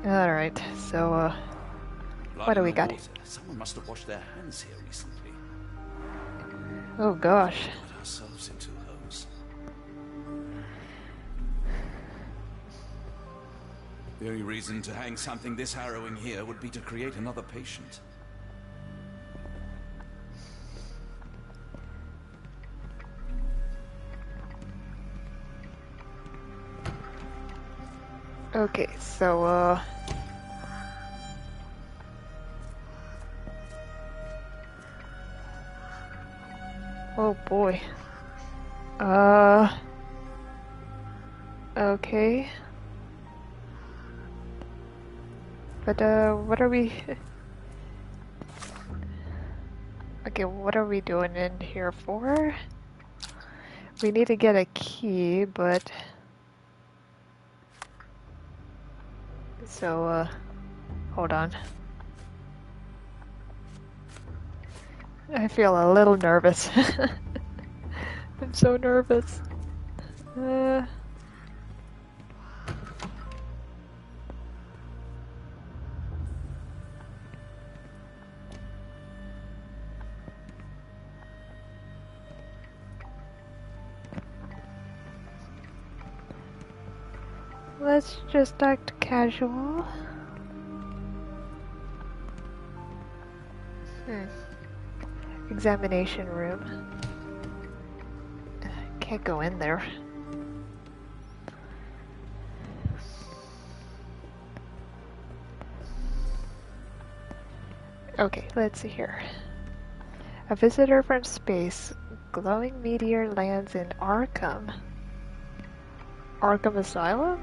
Alright, so, what do we got here? Someone must have washed their hands here recently. Oh gosh. Got ourselves into, Holmes. The only reason to hang something this harrowing here would be to create another patient. Okay, so, oh boy. Okay. But, what are we... Okay, what are we doing in here for? We need to get a key, but... So, hold on. I feel a little nervous. I'm so nervous. Let's just act casual. Examination room. Can't go in there. Okay, let's see here. A visitor from space. Glowing meteor lands in Arkham. Arkham Asylum?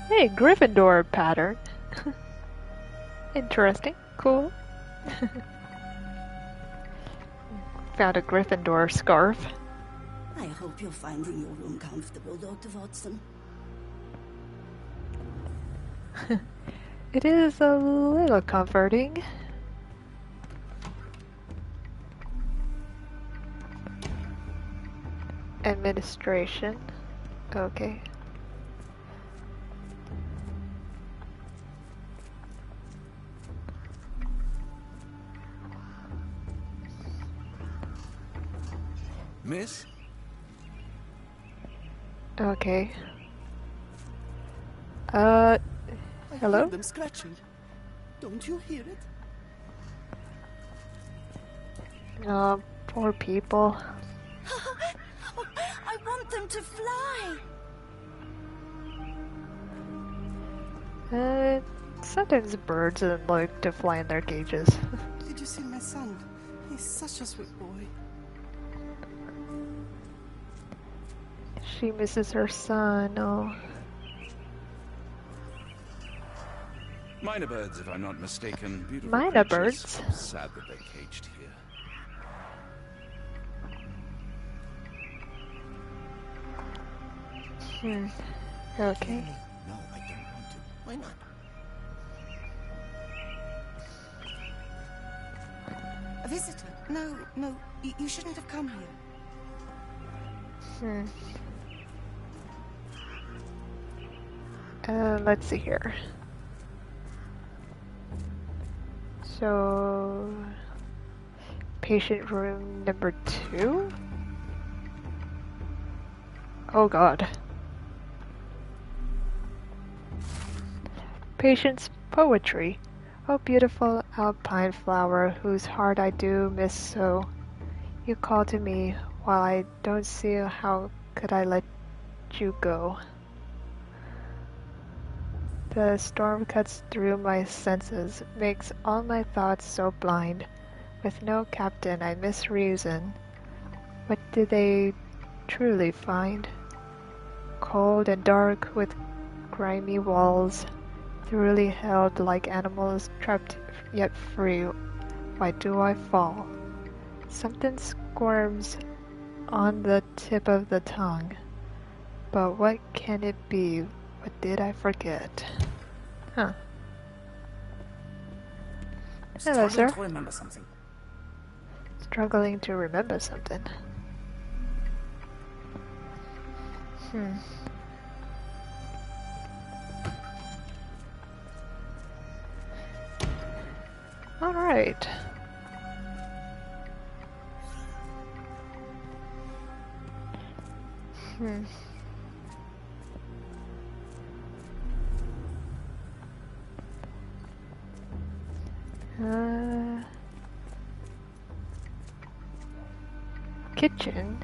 Hey, Gryffindor pattern. Interesting. Cool. Found a Gryffindor scarf. I hope you're finding your room comfortable, Dr. Watson. It is a little comforting. Administration. Okay. Miss? Okay. I Hello? hear them scratching. Don't you hear it? Oh, poor people. I want them to fly! Sometimes birds like to fly in their cages. Did you see my son? He's such a sweet boy. She misses her son. Oh. Minor birds, if I'm not mistaken. Beautiful Minor creatures. birds? Sad that they're caged here. Okay. No, I don't want to. Why not? A visitor? No, no, you shouldn't have come here. Let's see here. So, patient room number 2? Oh god. Patient's poetry. Oh beautiful alpine flower, whose heart I do miss so. You call to me, while I don't see how could I let you go. The storm cuts through my senses, makes all my thoughts so blind. With no captain I misreason. What did they truly find? Cold and dark with grimy walls, thoroughly held like animals trapped yet free. Why do I fall? Something squirms on the tip of the tongue. But what can it be? What did I forget? Huh. Hello, sir. To remember something. Struggling to remember something. Alright. kitchen.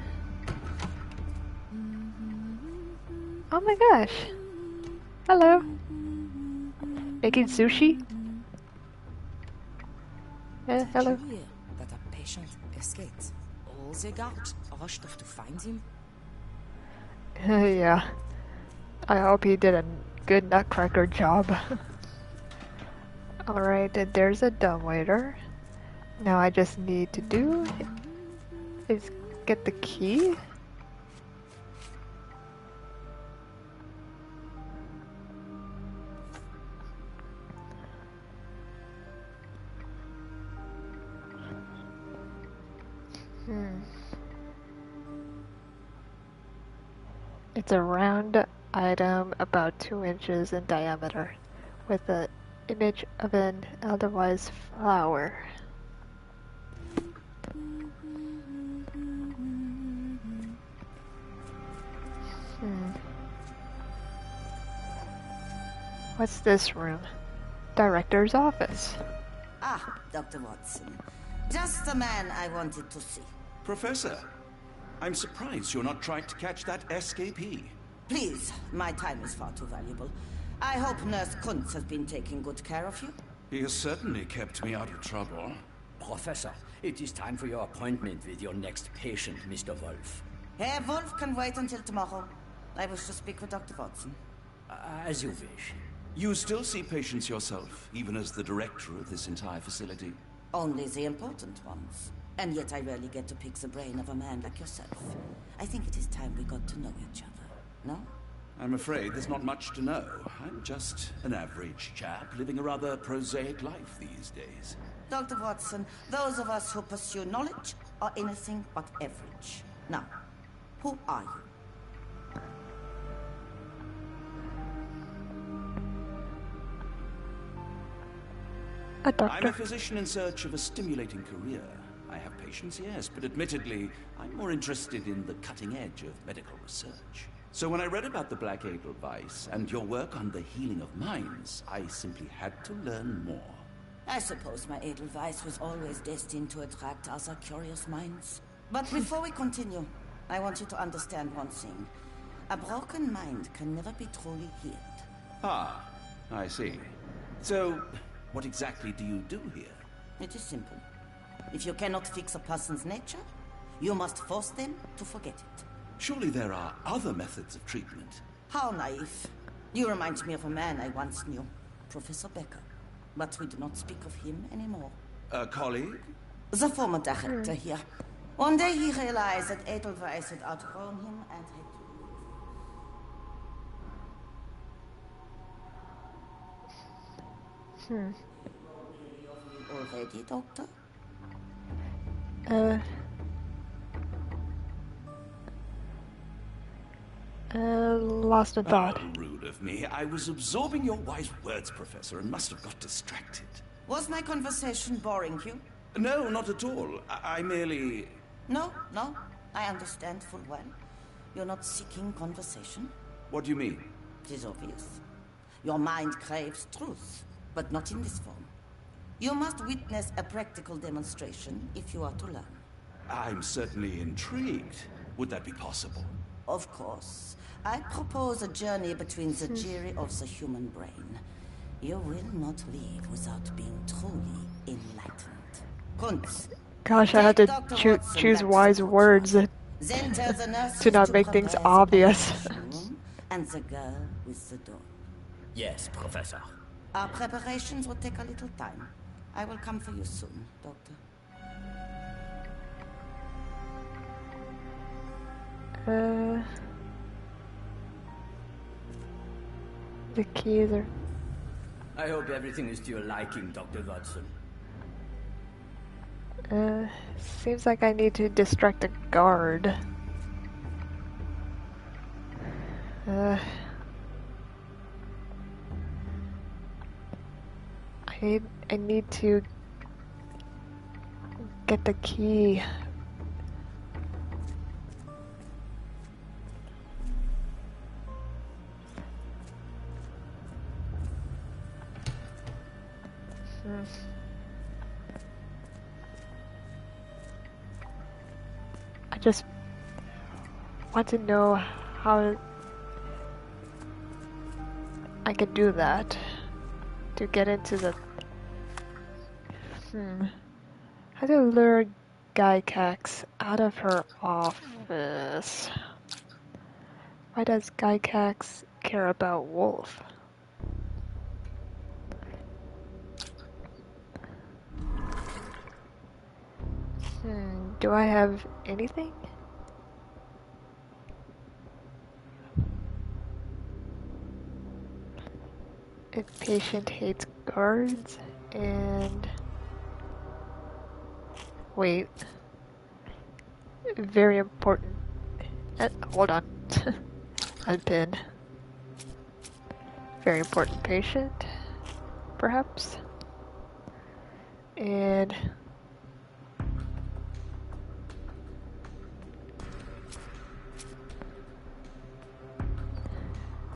Oh my gosh. Hello. Making sushi? Hello. Curious that a patient escaped. All the guards rushed off to find him. Yeah. I hope he did a good nutcracker job. Alright, and there's a dumbwaiter. Now I just need to do is get the key. It's a round item about 2 inches in diameter with an image of an otherwise flower. What's this room? Director's office. Ah, Dr. Watson. Just the man I wanted to see. Professor, I'm surprised you're not trying to catch that escapee. Please, my time is far too valuable. I hope Nurse Kuntz has been taking good care of you. He has certainly kept me out of trouble. Professor, it is time for your appointment with your next patient, Mr. Wolf. Herr Wolf can wait until tomorrow. I wish to speak with Dr. Watson. As you wish. You still see patients yourself, even as the director of this entire facility? Only the important ones. And yet I rarely get to pick the brain of a man like yourself. I think it is time we got to know each other, no? I'm afraid there's not much to know. I'm just an average chap living a rather prosaic life these days. Dr. Watson, those of us who pursue knowledge are anything but average. Now, who are you? A doctor. I'm a physician in search of a stimulating career. I have patients, yes, but admittedly, I'm more interested in the cutting edge of medical research. So when I read about the Black Edelweiss and your work on the healing of minds, I simply had to learn more. I suppose my Edelweiss was always destined to attract other curious minds. But before we continue, I want you to understand one thing. A broken mind can never be truly healed. Ah, I see. So, what exactly do you do here? It is simple. If you cannot fix a person's nature, you must force them to forget it. Surely there are other methods of treatment. How naive. You remind me of a man I once knew, Professor Becker. But we do not speak of him anymore. A colleague? The former director here. One day he realized that Edelweiss had outgrown him and had to leave. Already, Doctor? Lost in thought. How rude of me. I was absorbing your wise words, Professor, and must have got distracted. Was my conversation boring you? No, not at all. I merely... No, I understand full well. You're not seeking conversation. What do you mean? It is obvious. Your mind craves truth, but not in this form. You must witness a practical demonstration if you are to learn. I'm certainly intrigued. Would that be possible? Of course. I propose a journey between the jury of the human brain. You will not leave without being truly enlightened. Kuntz. Gosh, I had to choose wise words Then tell the nurses to not make things prepare the obvious. operation room and the girl with the doll. Yes, Professor. Our preparations will take a little time. I will come for you soon, Doctor. The keys are... I hope everything is to your liking, Dr. Watson. Seems like I need to distract a guard. I need to get the key. I just want to know how I can do that to get into the how to lure Gycax out of her office. Why does Gycax care about Wolf? Do I have anything? If patient hates guards and wait, very important. Hold on, unpin. Very important patient, perhaps, and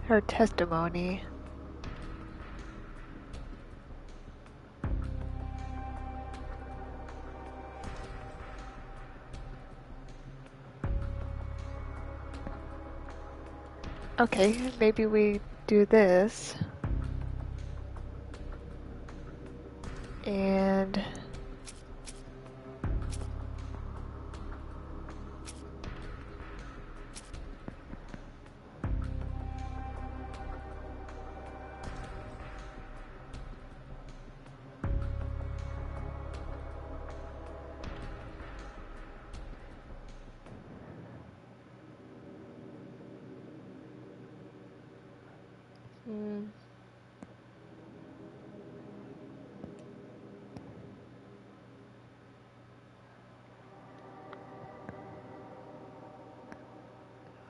her testimony. Okay, maybe we do this. And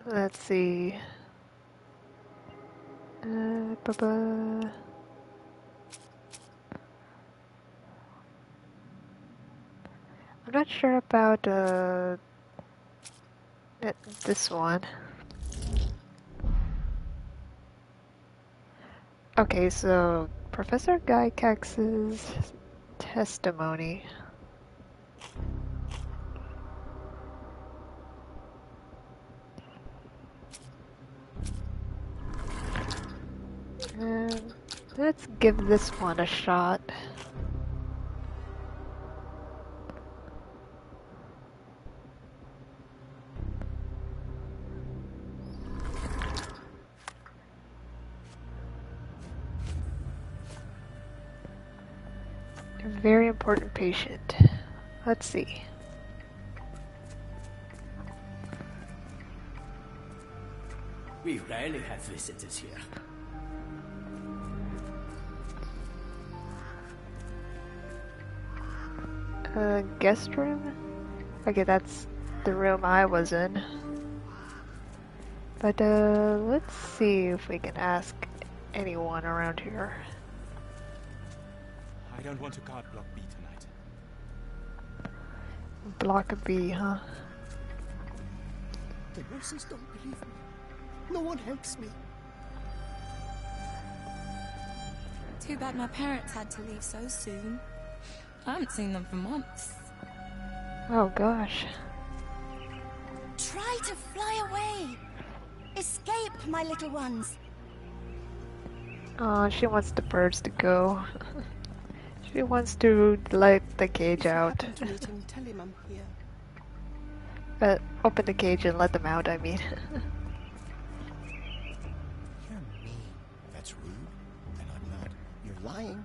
let's see. I'm not sure about this one. Okay, so Professor Gycax's testimony. Let's give this one a shot. A very important patient. Let's see. We rarely have visitors here. Guest room? Okay, that's the room I was in. But let's see if we can ask anyone around here. I don't want to guard Block B tonight. Block B, huh? The nurses don't believe me. No one helps me. Too bad my parents had to leave so soon. I haven't seen them for months. Oh gosh. Try to fly away. Escape, my little ones. Oh, she wants the birds to go. She wants to let the cage out. To meet him, tell him I'm here. Open the cage and let them out, I mean. You're mean. That's rude. And I'm not. You're lying.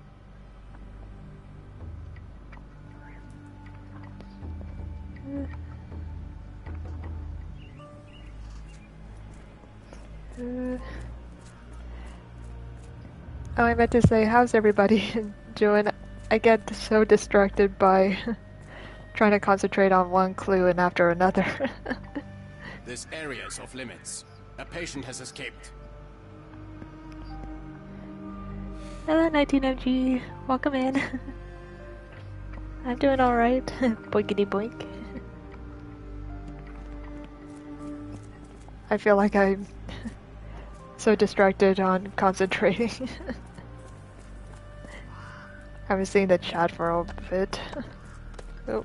Oh, I meant to say, how's everybody doing? I get so distracted by trying to concentrate on one clue and after another. This area is off limits. A patient has escaped. Hello, 19MG. Welcome in. I'm doing alright. Boinkity boink. I feel like I'm so distracted on concentrating. I haven't seen the chat for a bit. Oh.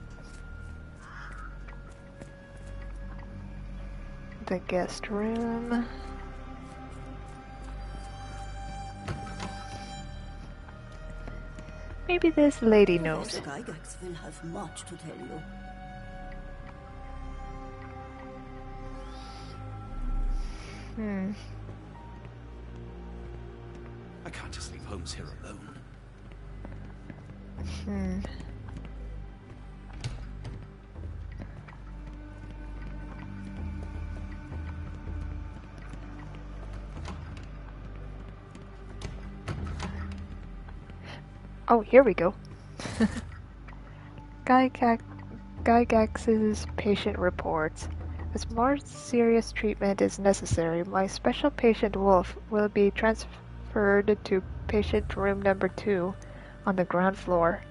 The guest room. Maybe this lady knows. Professor Gygax will have much to tell you. I can't just leave Holmes here alone. Oh, here we go. Gygax's patient reports. As more serious treatment is necessary, my special patient Wolf will be transferred to patient room number 2 on the ground floor.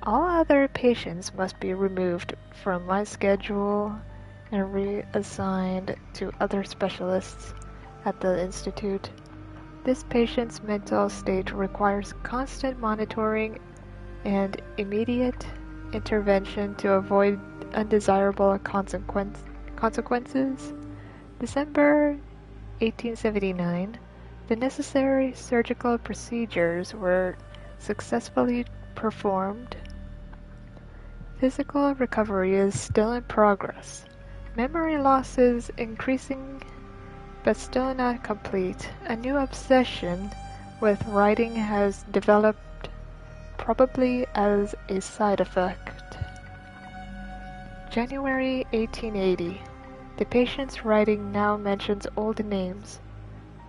All other patients must be removed from my schedule and reassigned to other specialists at the Institute. This patient's mental state requires constant monitoring and immediate intervention to avoid undesirable consequences. December 1879, the necessary surgical procedures were successfully performed. Physical recovery is still in progress. Memory loss is increasing but still not complete. A new obsession with writing has developed, probably as a side effect. January 1880. The patient's writing now mentions old names.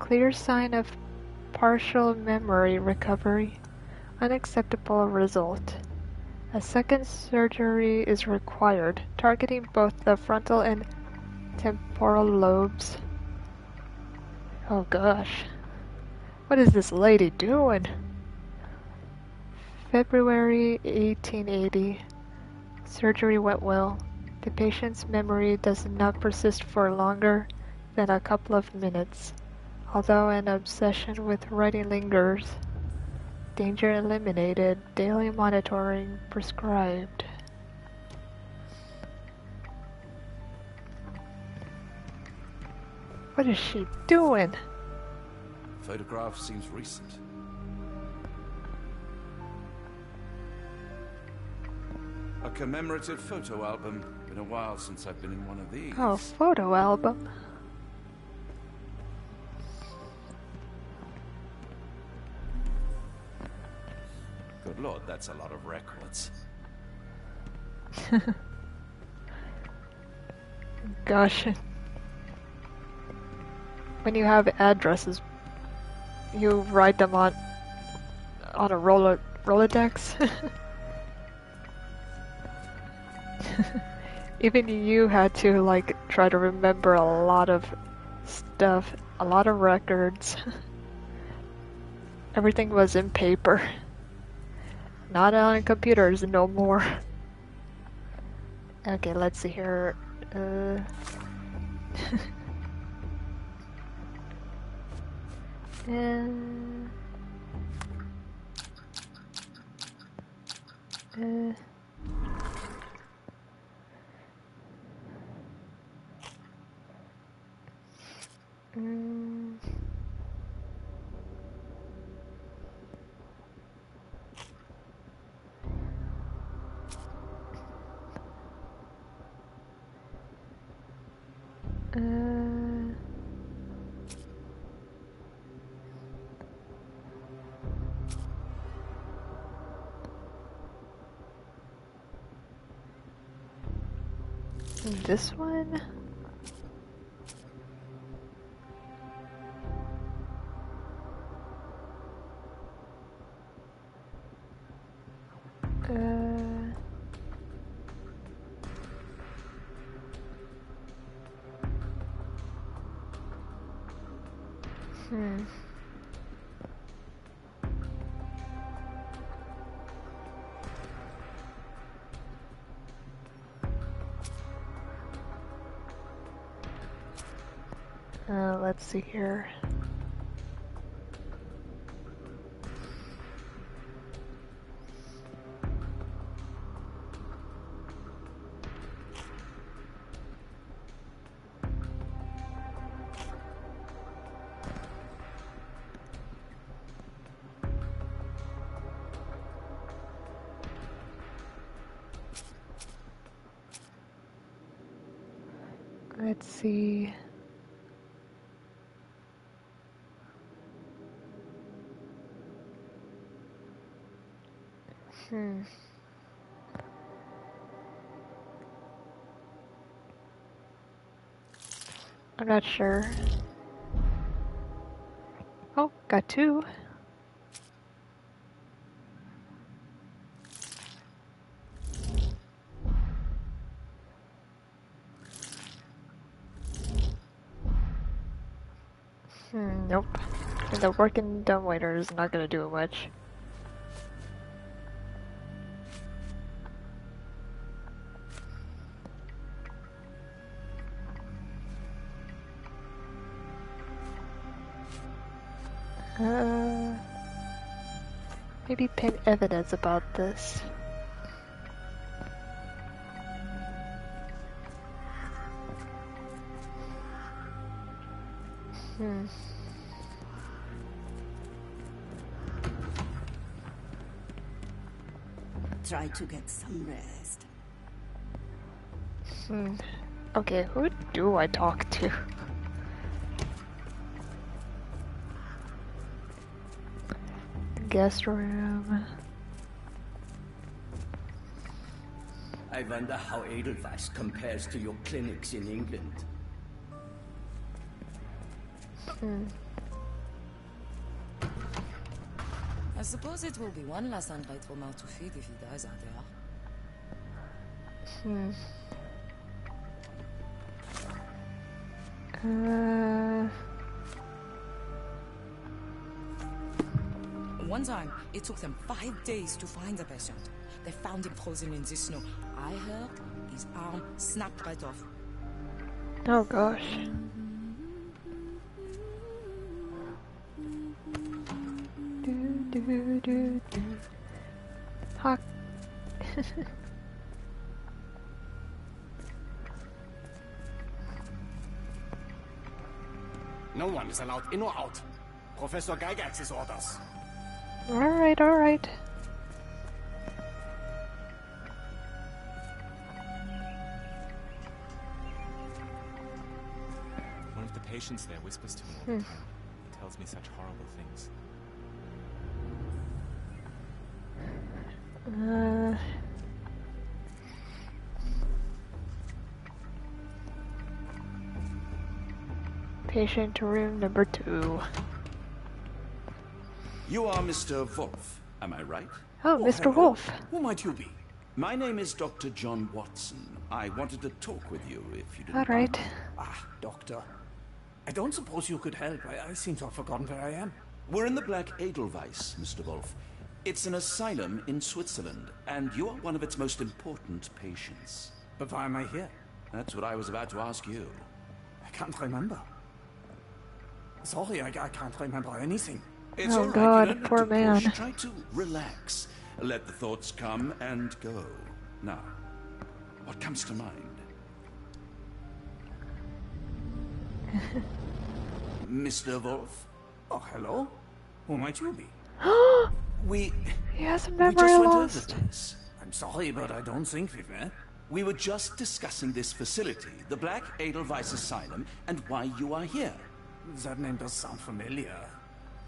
Clear sign of partial memory recovery. Unacceptable result. A second surgery is required, targeting both the frontal and temporal lobes. Oh gosh. What is this lady doing? February 1880. Surgery went well. The patient's memory does not persist for longer than a couple of minutes, although an obsession with writing lingers. Danger eliminated. Daily monitoring prescribed. What is she doing? Photograph seems recent. A commemorative photo album. Been a while since I've been in one of these. Oh, photo album. Good lord, that's a lot of records. Gosh. When you have addresses, you write them on a Rolodex. Even you had to like try to remember a lot of stuff, a lot of records. Everything was in paper. Not on computers no more. Okay, let's see here. This one? Let's see here. Let's see. Hmm. I'm not sure. Oh, got two. Nope. And the working dumbwaiter is not gonna do much. Maybe pin evidence about this. Try to get some rest. Okay, who do I talk to? Guest room. I wonder how Edelweiss compares to your clinics in England. I suppose it will be one less ungrateful mouth to feed if he dies out there. One time, it took them 5 days to find the patient. They found him frozen in the snow. I heard his arm snapped right off. Oh gosh. Hawk. No one is allowed in or out. Professor Gygax's orders. Alright, alright. One of the patients there whispers to me all the time. He tells me such horrible things. Patient to room number 2. You are Mr. Wolf, am I right? Oh, Mr. Wolf. Who might you be? My name is Dr. John Watson. I wanted to talk with you if you didn't All right. mind. Ah, Doctor. I don't suppose you could help. I seem to have forgotten where I am. We're in the Black Edelweiss, Mr. Wolf. It's an asylum in Switzerland, and you are one of its most important patients. But why am I here? That's what I was about to ask you. I can't remember. Sorry, I can't remember anything. It's Oh, all right, God, you don't poor have to man. push. Try to relax. Let the thoughts come and go. Now, what comes to mind? Mr. Wolf? Oh, hello? Who might you be? We He has a just memory went lost. over this. I'm sorry, but I don't think we've met. We were just discussing this facility, the Black Edelweiss Asylum, and why you are here. That name does sound familiar.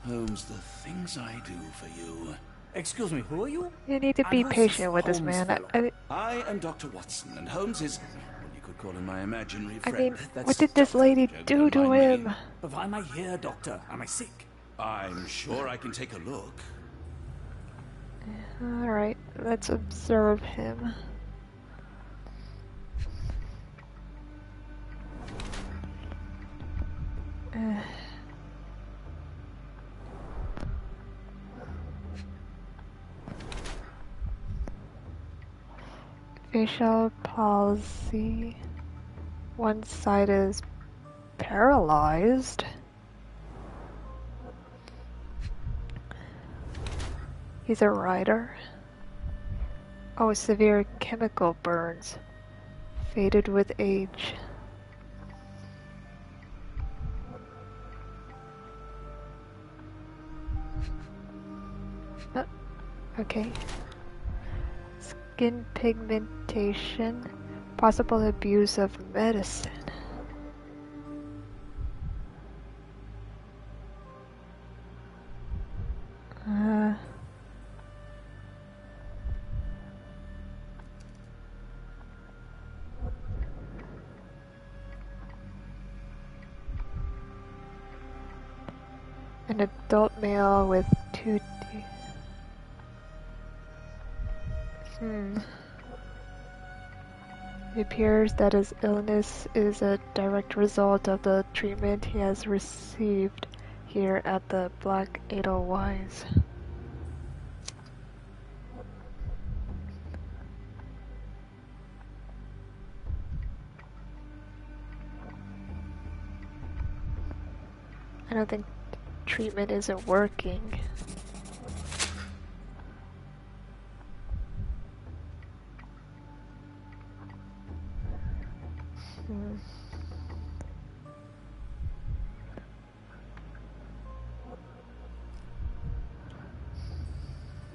Holmes, the things I do for you. Excuse me, who are you? You need to And be who's patient with this Holmes man. fellow? I am Dr. Watson, and Holmes is, well, you could call him my imaginary I friend. mean, That's what did this Dr. lady Joe, do don't to mind me. him? But why am I here, Doctor? Am I sick? I'm sure I can take a look. Alright, let's observe him. Facial palsy. One side is paralyzed. He's a writer. Oh, severe chemical burns. Faded with age. Okay. Skin pigmentation. Possible abuse of medicine. An adult male with 2D. It appears that his illness is a direct result of the treatment he has received here at the Black Edelweiss. I don't think treatment isn't working.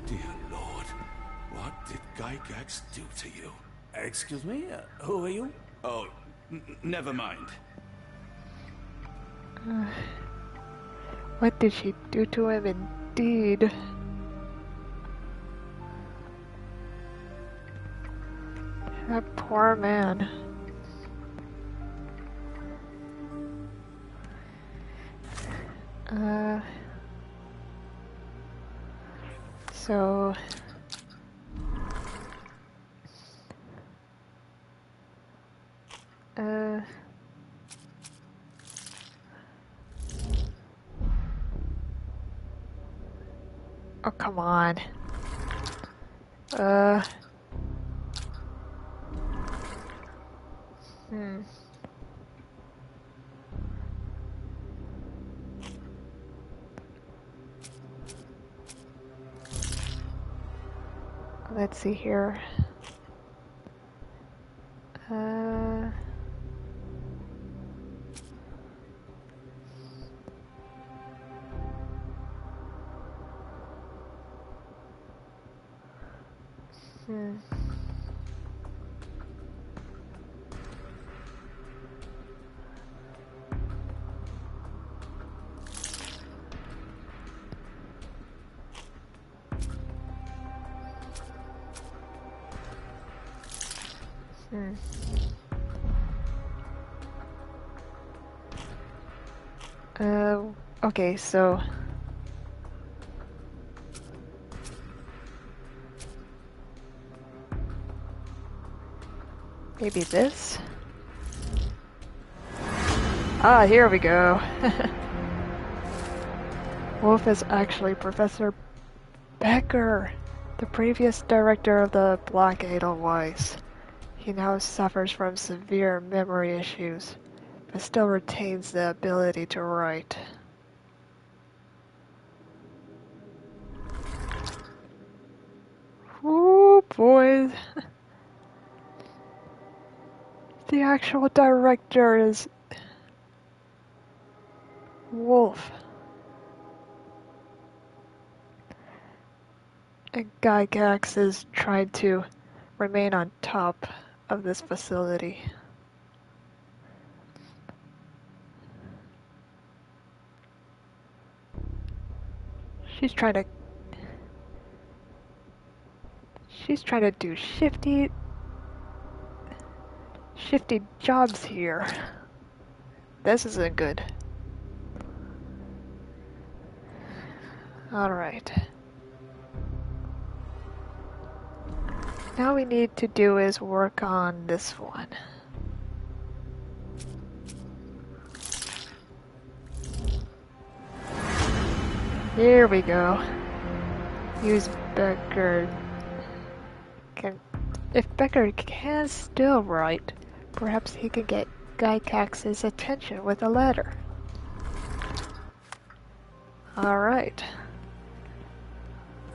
Dear Lord, what did Gygax do to you? Excuse me? Who are you? Oh, never mind. What did she do to him indeed? That poor man. So... Oh, come on. Let's see here. Okay, so... Maybe this? Ah, here we go. Wolf is actually Professor Becker, the previous director of the Black Edelweiss. He now suffers from severe memory issues, but still retains the ability to write. Ooh, boys. The actual director is Wolf. And Gygax is trying to remain on top of this facility. She's trying to do shifty jobs here. This isn't good. Alright. Now we need to do is work on this one. Here we go. Use Becker. If Becker can still write, perhaps he can get Gygax's attention with a letter. Alright.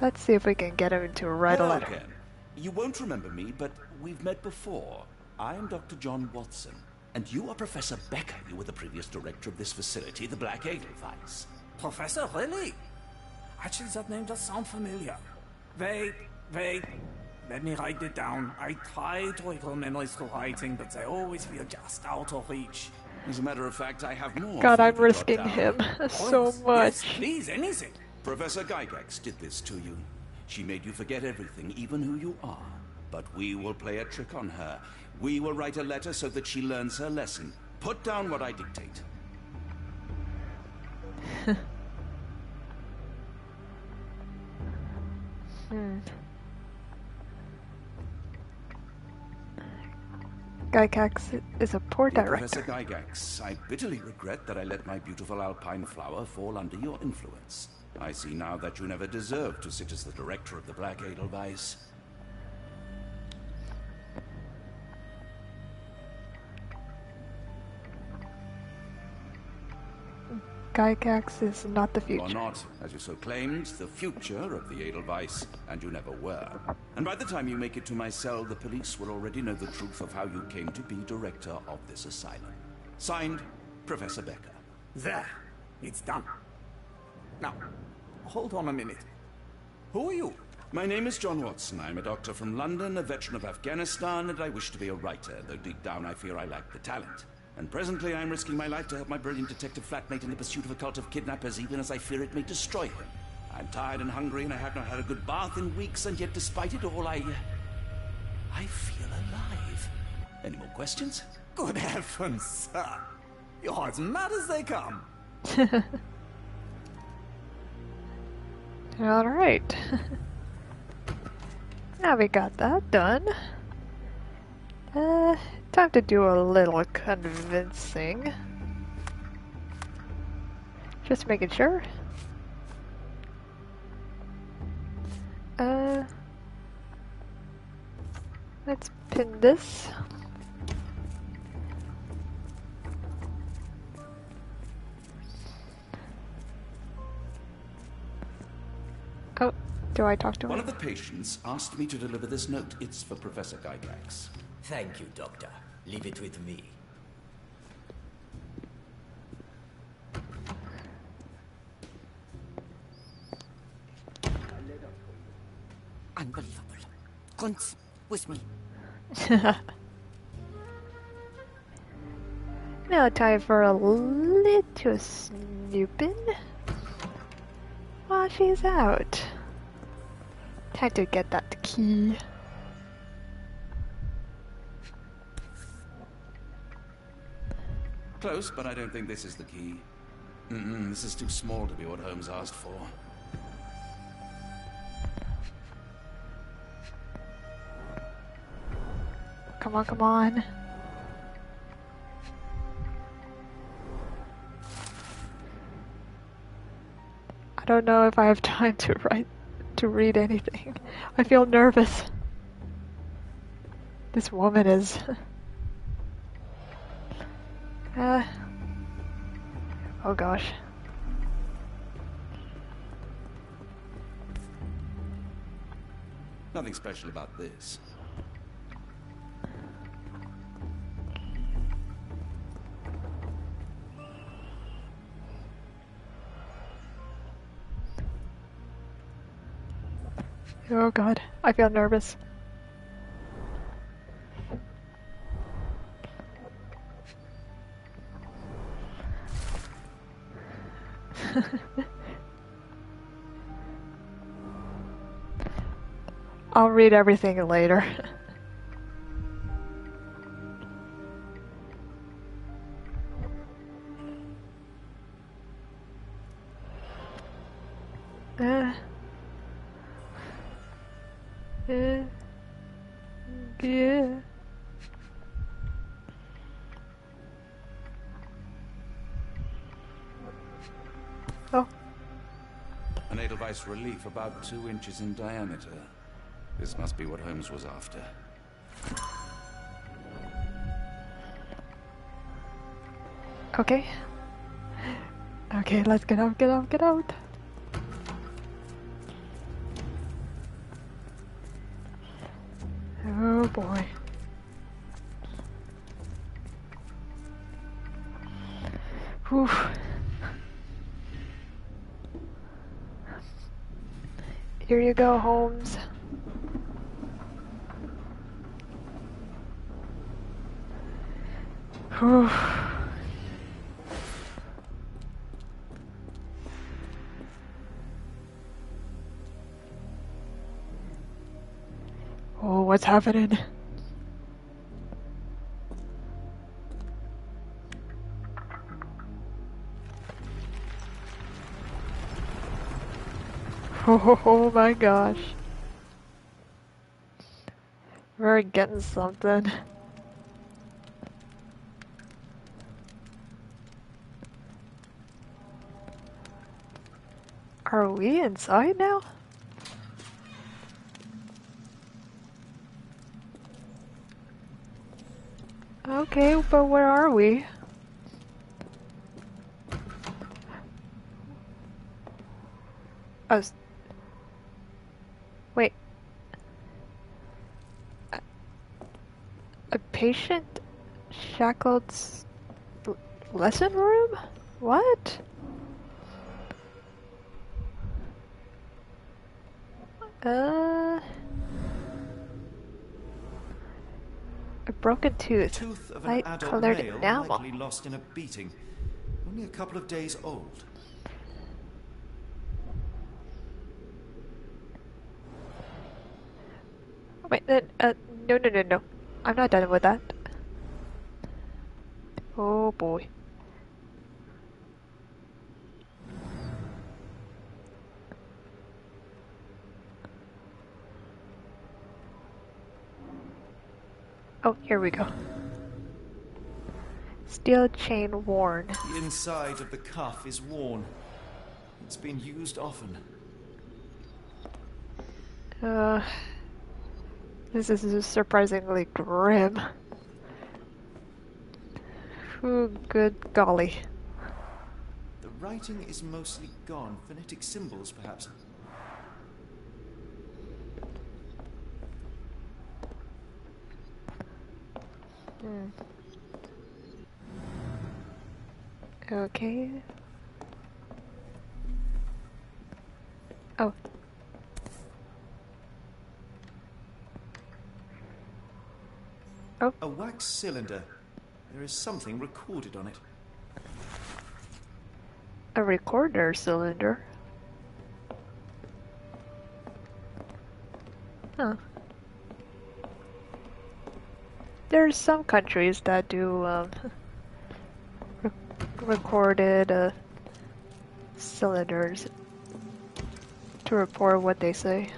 Let's see if we can get him to write a letter. Again. You won't remember me, but we've met before. I'm Dr. John Watson, and you are Professor Becker. You were the previous director of this facility, the Black Edelweiss. Professor, really? Actually, that name does sound familiar. Wait. Let me write it down. I try to recall memories through writing, but they always feel just out of reach. As a matter of fact, I have more. God, I'm risking him so much. Yes, please, anything. Professor Gygax did this to you. She made you forget everything, even who you are. But we will play a trick on her. We will write a letter so that she learns her lesson. Put down what I dictate. Gygax is a poor Dear director. Professor Gygax, I bitterly regret that I let my beautiful alpine flower fall under your influence. I see now that you never deserved to sit as the director of the Black Edelweiss. Gygax is not the You are future. not, as you so claimed, the future of the Edelweiss, and you never were. And by the time you make it to my cell, the police will already know the truth of how you came to be director of this asylum. Signed, Professor Becker. There. It's done. Now, hold on a minute. Who are you? My name is John Watson. I'm a doctor from London, a veteran of Afghanistan, and I wish to be a writer, though deep down I fear I lack the talent. And presently I'm risking my life to help my brilliant detective flatmate in the pursuit of a cult of kidnappers, even as I fear it may destroy him. I'm tired and hungry, and I have not had a good bath in weeks, and yet despite it all, I feel alive. Any more questions? Good heavens, sir. You're as mad as they come. Alright. Now we got that done. Time to do a little convincing. Just making sure. Let's pin this. Oh, do I talk to him? One of the patients asked me to deliver this note. It's for Professor Gygax. Thank you, Doctor. Leave it with me. Unbelievable. Kunz, with me. Now time for a little snooping while she's out. Time to get that key. Close, but I don't think this is the key. This is too small to be what Holmes asked for. Come on, come on. I don't know if I have time to read anything. I feel nervous. This woman is... oh gosh. Nothing special about this. Oh god, I feel nervous. I'll read everything later. Yeah. Oh. An Edelweiss relief about 2 inches in diameter. This must be what Holmes was after. Okay. Okay, let's get out, get out, get out. Oh boy. Whew. Here you go, Holmes. Whew. Oh, what's happening? Oh my gosh. we're getting something. Are we inside now? Okay, but where are we? Oh, wait. A patient shackled lesson room? What? A broken tooth. Tooth of an Light adult colored male, enamel. likely lost in a beating. Only a couple of days old. Wait, no. I'm not done with that. Oh boy. Oh, here we go. Steel chain worn. The inside of the cuff is worn. It's been used often. This is surprisingly grim. Ooh, good golly. The writing is mostly gone. Phonetic symbols, perhaps. Okay. Oh. Oh. A wax cylinder. There is something recorded on it. A recorder cylinder. Huh. There's some countries that do recorded cylinders to report what they say.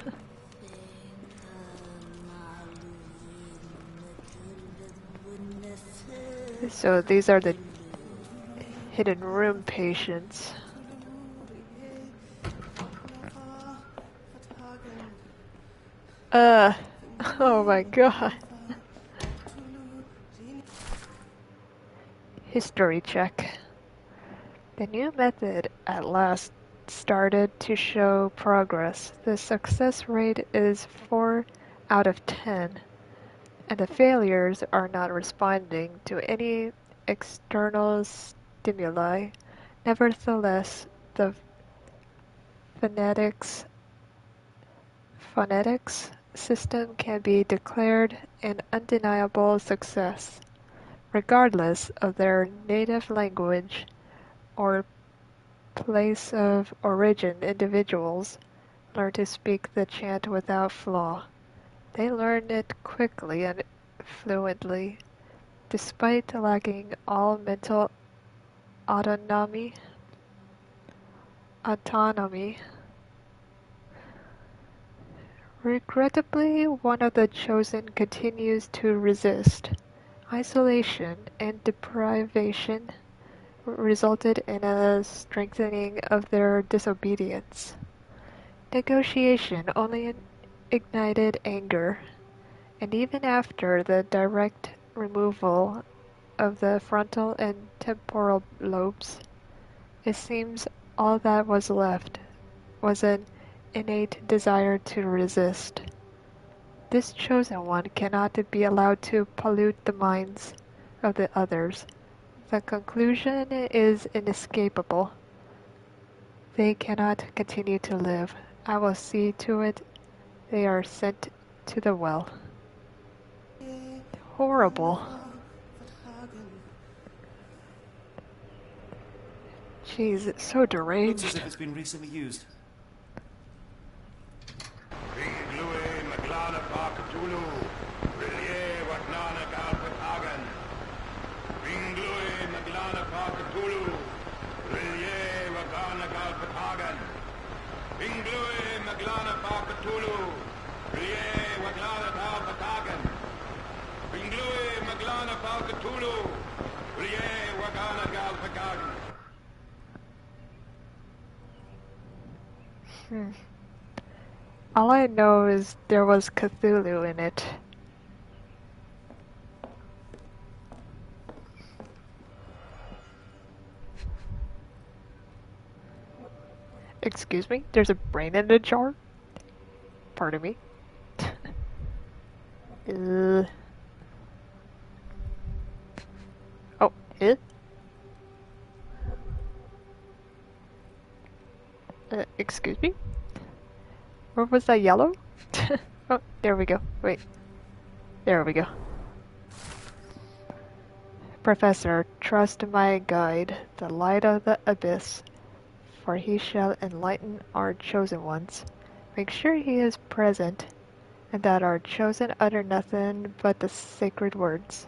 So these are the hidden room patients. Oh my god. History check. The new method at last started to show progress. The success rate is 4 out of 10, and the failures are not responding to any external stimuli. Nevertheless, the phonetics system can be declared an undeniable success, regardless of their native language or place of origin. Individuals learn to speak the chant without flaw. They learn it quickly and fluently, despite lacking all mental autonomy. Regrettably, one of the chosen continues to resist. Isolation and deprivation resulted in a strengthening of their disobedience. Negotiation only ignited anger, and even after the direct removal of the frontal and temporal lobes, it seems all that was left was an innate desire to resist. This chosen one cannot be allowed to pollute the minds of the others. The conclusion is inescapable. They cannot continue to live. I will see to it they are sent to the well. Horrible. Jeez, it's so deranged. Looks as if it's been recently used. Hmm. All I know is there was Cthulhu in it. Excuse me? There's a brain in the jar? Pardon me? Oh, it? Excuse me? Or was that yellow? Oh, there we go. Wait. There we go. Professor, trust my guide, the light of the abyss, for he shall enlighten our chosen ones. Make sure he is present, and that our chosen utter nothing but the sacred words.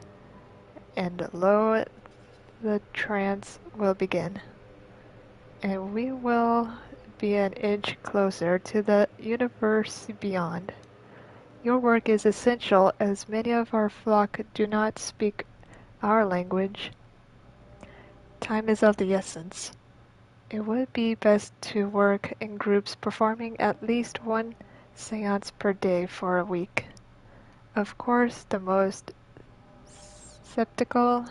And lo, the trance will begin, and we will be an inch closer to the universe beyond. Your work is essential, as many of our flock do not speak our language. Time is of the essence. It would be best to work in groups, performing at least one seance per day for a week. Of course, the most skeptical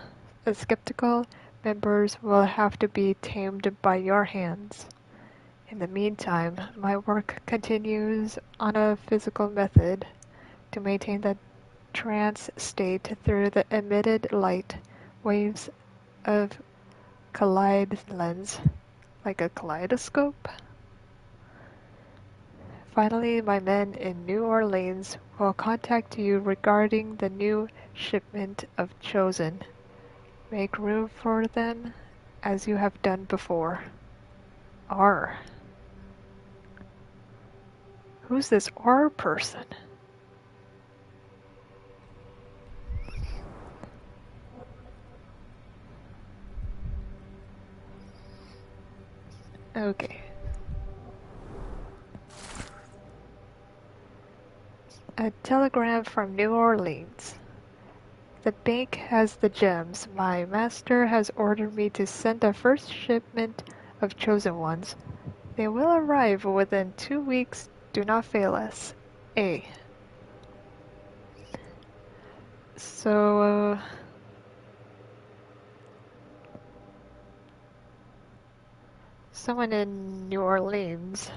members will have to be tamed by your hands. In the meantime, my work continues on a physical method to maintain the trance state through the emitted light waves of collide lens, like a kaleidoscope. Finally, my men in New Orleans will contact you regarding the new shipment of Chosen. Make room for them as you have done before. R. Who's this R person? Okay. A telegram from New Orleans. The bank has the gems. My master has ordered me to send the first shipment of chosen ones. They will arrive within 2 weeks. Do not fail us. A. So, someone in New Orleans.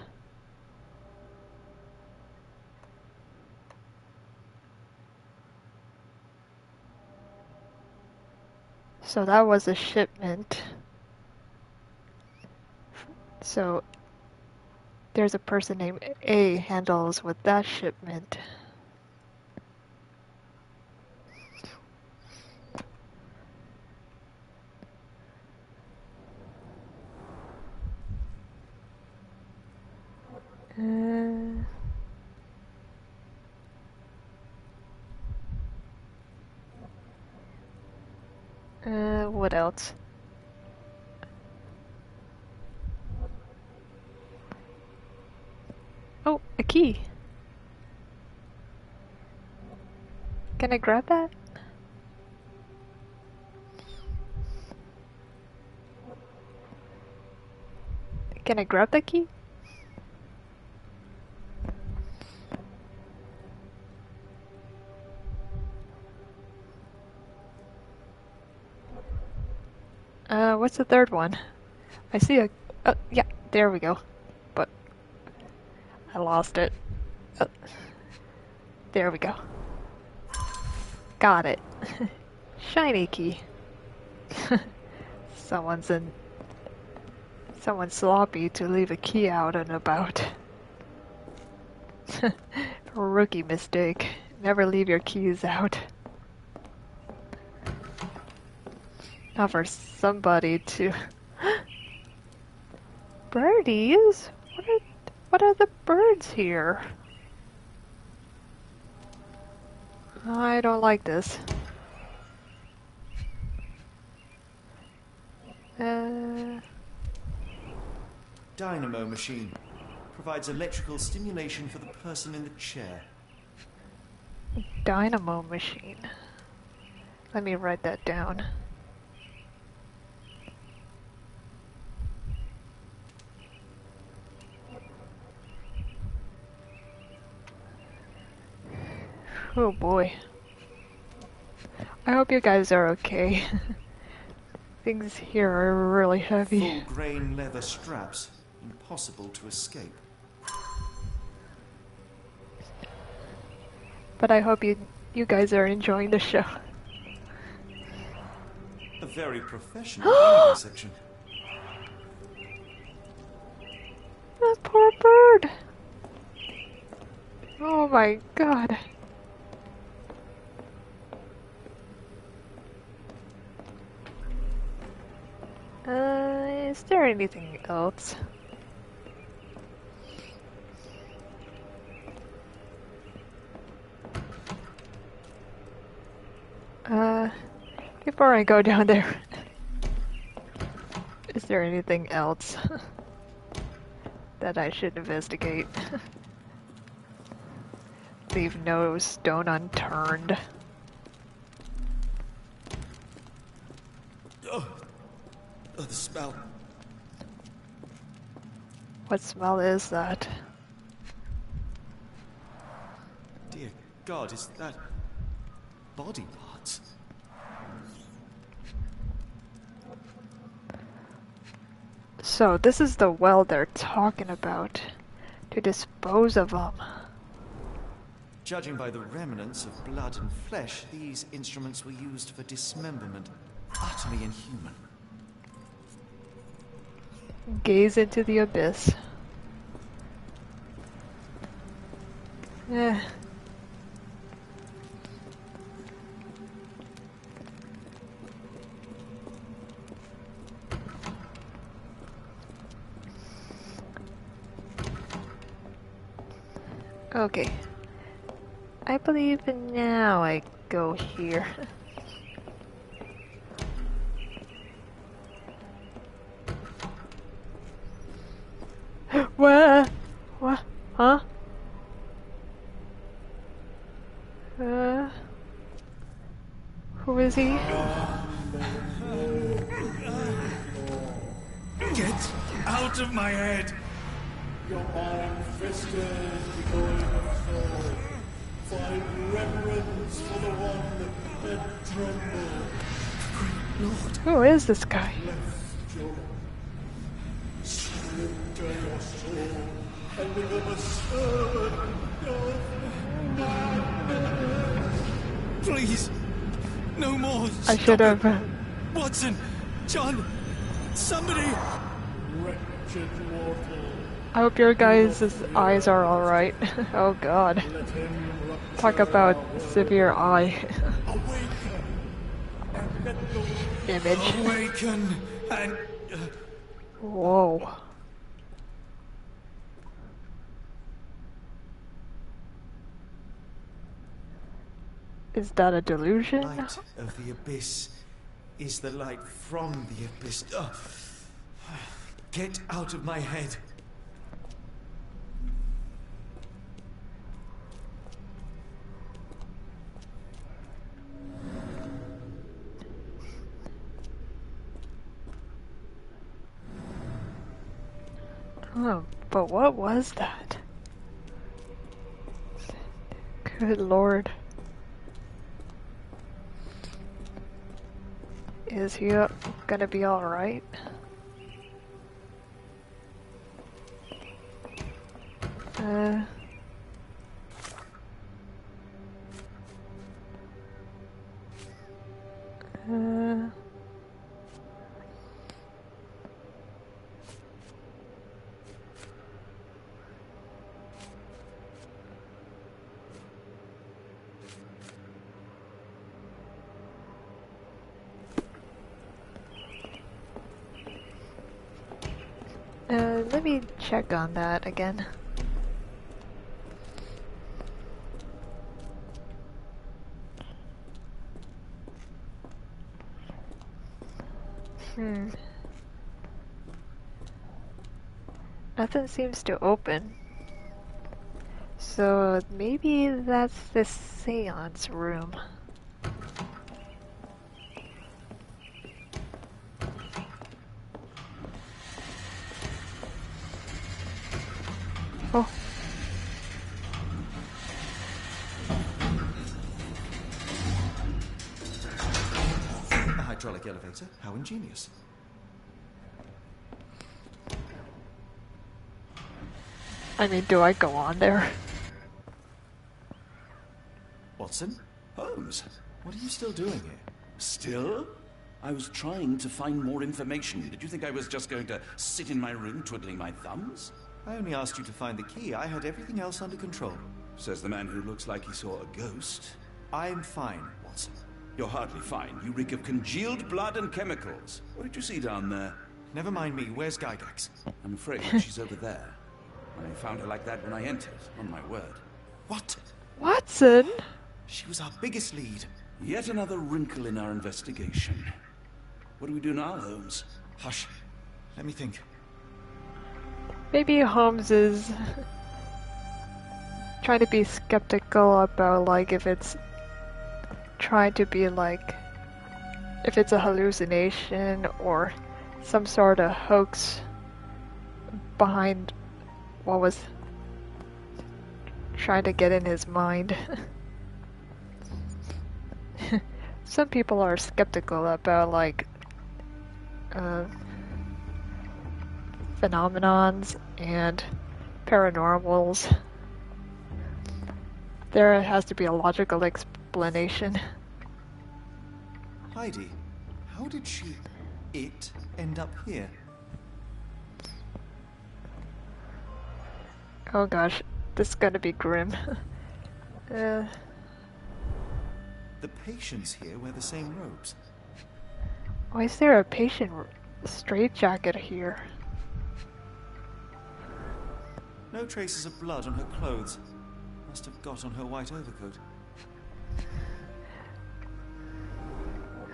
So that was a shipment. So there's a person named A handles with that shipment. What else? Oh, a key. Can I grab that? Can I grab that key? What's the third one? I see a... yeah, there we go. But I lost it. There we go. Got it. Shiny key. Someone's sloppy to leave a key out and about. Rookie mistake. Never leave your keys out. Not for somebody to... Birdies? What are the birds here? I don't like this. Dynamo machine. Provides electrical stimulation for the person in the chair. Dynamo machine. Let me write that down. Oh boy. I hope you guys are okay. Things here are really heavy. Full grain leather straps. Impossible to escape. But I hope you guys are enjoying the show. A very professional reading section. That poor bird. Oh my god. Is there anything else? Before I go down there, is there anything else that I should investigate? Leave no stone unturned. Oh, the smell. What smell is that? Dear God, is that body parts? So this is the well they're talking about, to dispose of them. Judging by the remnants of blood and flesh, these instruments were used for dismemberment. Utterly inhuman. Gaze into the abyss. Eh. Okay. I believe now I go here. What? What? Huh? Who is he? Get out of my head! Your iron-fisted, devoid of soul. Find reverence for the one that trembled. Lord. Who is this guy? Left your splinter your soul and become a servant of madness. Please, no more. I should have. Watson, John, somebody. Wretched mortal. I hope your guys' eyes are alright. Oh god. Talk about severe eye image. Awaken and. Whoa. Is that a delusion? Light of the abyss is the light from the abyss. Get out of my head. Oh, but what was that? Good lord. Is he gonna be alright? Let me check on that again. Nothing seems to open. So maybe that's the seance room. hydraulic elevator. How ingenious. I mean, do I go on there? Watson? Holmes, What are you still doing here? still? I was trying to find more information. Did you think I was just going to sit in my room twiddling my thumbs? I only asked you to find the key. I had everything else under control. Says the man who looks like he saw a ghost. I'm fine, Watson. You're hardly fine. You reek of congealed blood and chemicals. What did you see down there? Never mind me. Where's Gygax? I'm afraid she's over there. I found her like that when I entered, on my word. What? Watson? She was our biggest lead. Yet another wrinkle in our investigation. What do we do now, Holmes? Hush. Let me think. Maybe Holmes is trying to be skeptical about, like, if it's trying to be, like, if it's a hallucination or some sort of hoax behind what was trying to get in his mind. Some people are skeptical about, like, phenomenons and paranormals. There has to be a logical explanation. Heidi, how did it end up here? Oh gosh, this is gonna be grim. The patients here wear the same robes. Why is there a patient straitjacket here? No traces of blood on her clothes. Must have got on her white overcoat.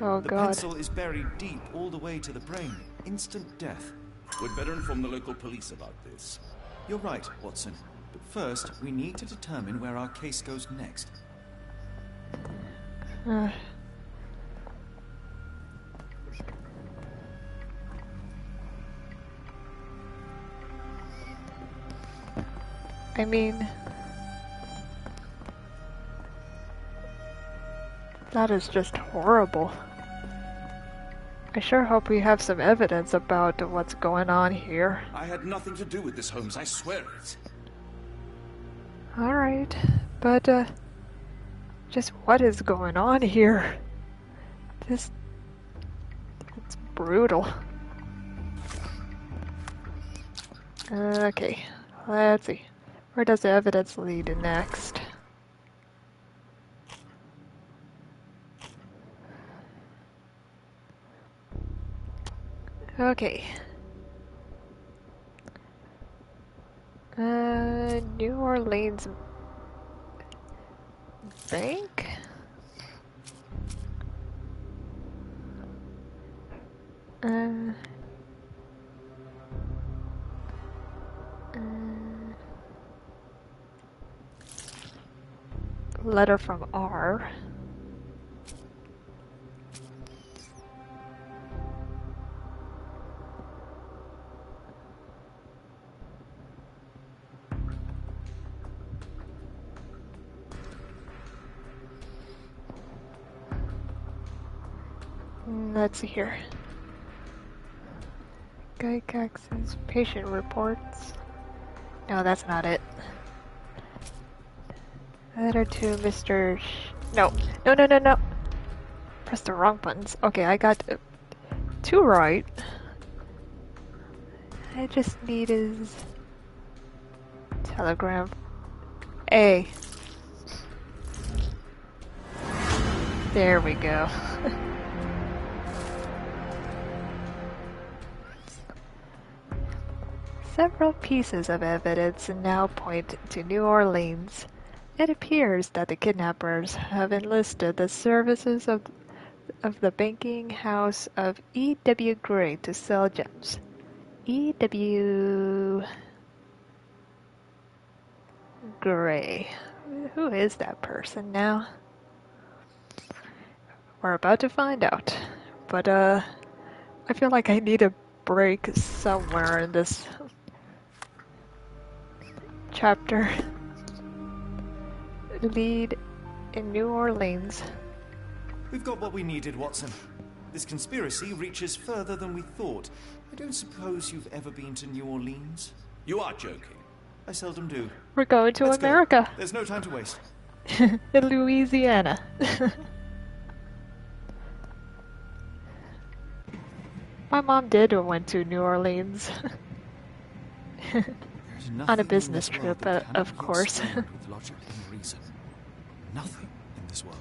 Oh The god. pencil is buried deep all the way to the brain. Instant death. We'd better inform the local police about this. You're right, Watson. But first, we need to determine where our case goes next. I mean, that is just horrible. I sure hope we have some evidence about what's going on here. I had nothing to do with this, Holmes, I swear it. Alright, but, just what is going on here? It's brutal. Okay, let's see. Where does the evidence lead next? Okay. New Orleans Bank? Letter from R. Let's see here. Gygax's patient reports. No, that's not it. Letter to Mr. No. No. Press the wrong buttons. Okay, I got two right. I just need his telegram. A. There we go. Several pieces of evidence now point to New Orleans. It appears that the kidnappers have enlisted the services of the banking house of E.W. Gray to sell gems. E.W. Gray. Who is that person now? We're about to find out. But, I feel like I need a break somewhere in this chapter. Lead in New Orleans. We've got what we needed, Watson. This conspiracy reaches further than we thought. I don't suppose you've ever been to New Orleans? You are joking. I seldom do. We're going to Let's America. Go. There's no time to waste. In Louisiana. My mom did went to New Orleans. On a business trip, of course. With logic and reason. Nothing in this world.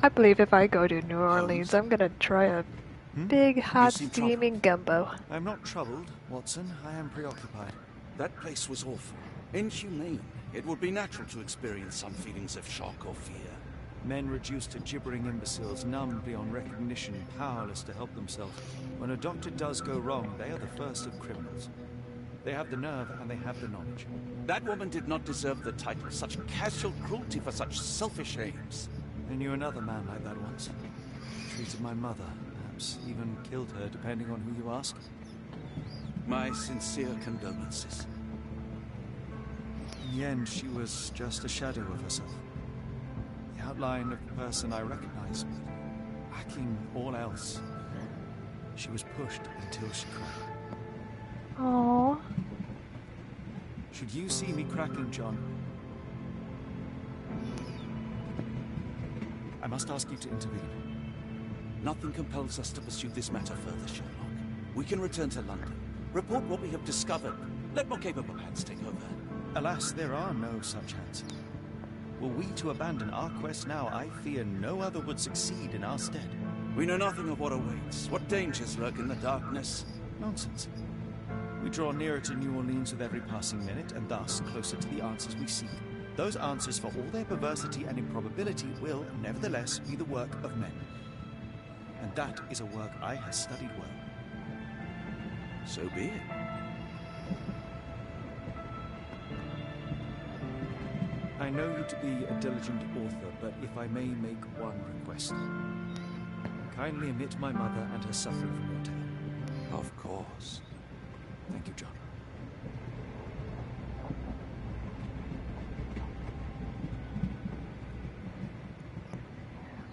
I believe if I go to New Orleans, I'm gonna try a big, hot, steaming gumbo. I'm not troubled, Watson. I am preoccupied. That place was awful. Inhumane. It would be natural to experience some feelings of shock or fear. Men reduced to gibbering imbeciles, numb beyond recognition, powerless to help themselves. When a doctor does go wrong, they are the first of criminals. They have the nerve and they have the knowledge. That woman did not deserve the title. Such casual cruelty for such selfish aims. I knew another man like that once. Treated my mother, perhaps even killed her, depending on who you ask. My sincere condolences. In the end, she was just a shadow of herself. The outline of the person I recognized, but lacking all else. She was pushed until she cracked. Aww. Should you see me cracking, John, I must ask you to intervene. Nothing compels us to pursue this matter further, Sherlock. We can return to London, report what we have discovered. Let more capable hands take over. Alas, there are no such hands. Were we to abandon our quest now, I fear no other would succeed in our stead. We know nothing of what awaits, what dangers lurk in the darkness. Nonsense. We draw nearer to New Orleans with every passing minute, and thus closer to the answers we seek. Those answers, for all their perversity and improbability, will, nevertheless, be the work of men. And that is a work I have studied well. So be it. I know you to be a diligent author, but if I may make one request. Kindly omit my mother and her suffering from your tale. Of course. Thank you, John.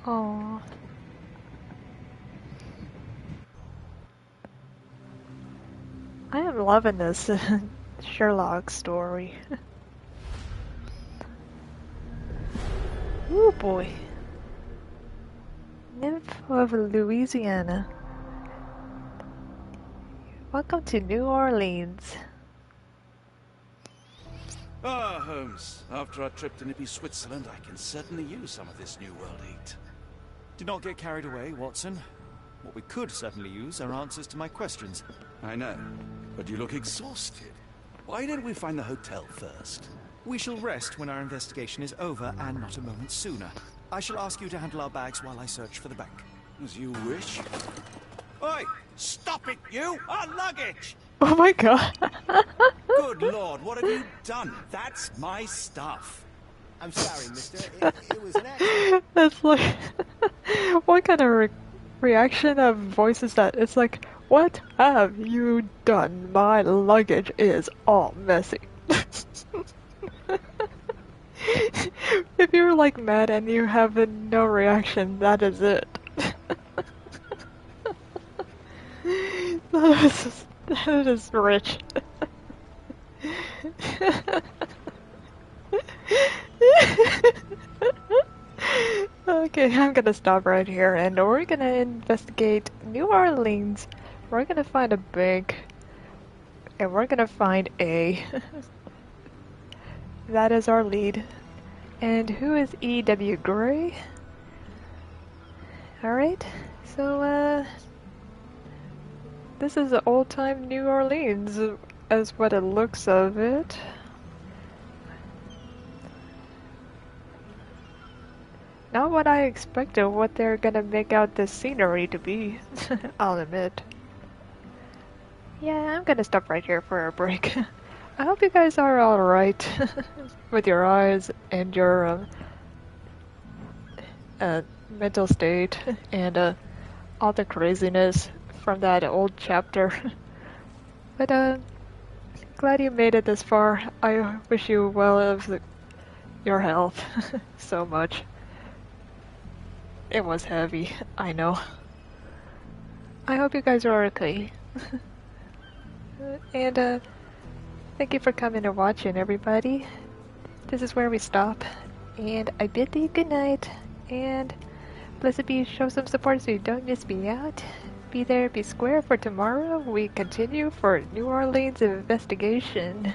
Aww. I am loving this Sherlock story. Oh boy. Nymph of Louisiana. Welcome to New Orleans. Ah, Holmes. After our trip to nippy Switzerland, I can certainly use some of this New World heat. Do not get carried away, Watson. What we could certainly use are answers to my questions. I know, but you look exhausted. Why didn't we find the hotel first? We shall rest when our investigation is over, and not a moment sooner. I shall ask you to handle our bags while I search for the bank. As you wish. Oi! Stop it, you! Our luggage! Oh my god. Good lord, what have you done? That's my stuff. I'm sorry, mister. It was an accident. That's like... what kind of reaction of voice is that? It's like, what have you done? My luggage is all messy. If you're like mad and you have no reaction, that is it. That is rich. Okay, I'm gonna stop right here and we're gonna investigate New Orleans. We're gonna find a bank and we're gonna find A. That is our lead. And who is E.W. Gray? Alright, so this is old-time New Orleans as what it looks of it. Not what I expected, what they're gonna make out the scenery to be, I'll admit. Yeah, I'm gonna stop right here for a break. I hope you guys are alright with your eyes and your mental state and all the craziness from that old chapter. But glad you made it this far. I wish you well of your health so much. It was heavy, I know. I hope you guys are okay. And thank you for coming and watching, everybody. This is where we stop. And I bid thee good night. And blessed be, show some support so you don't miss me out. Be there, be square, for tomorrow we continue for New Orleans investigation.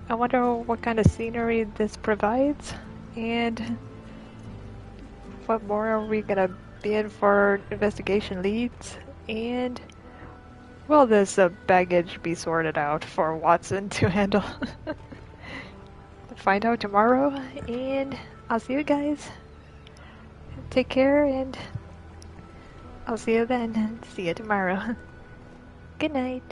I wonder what kind of scenery this provides, and what more are we gonna be in for investigation leads, and will this baggage be sorted out for Watson to handle? Find out tomorrow, and I'll see you guys. Take care, and I'll see you then. See you tomorrow. Good night.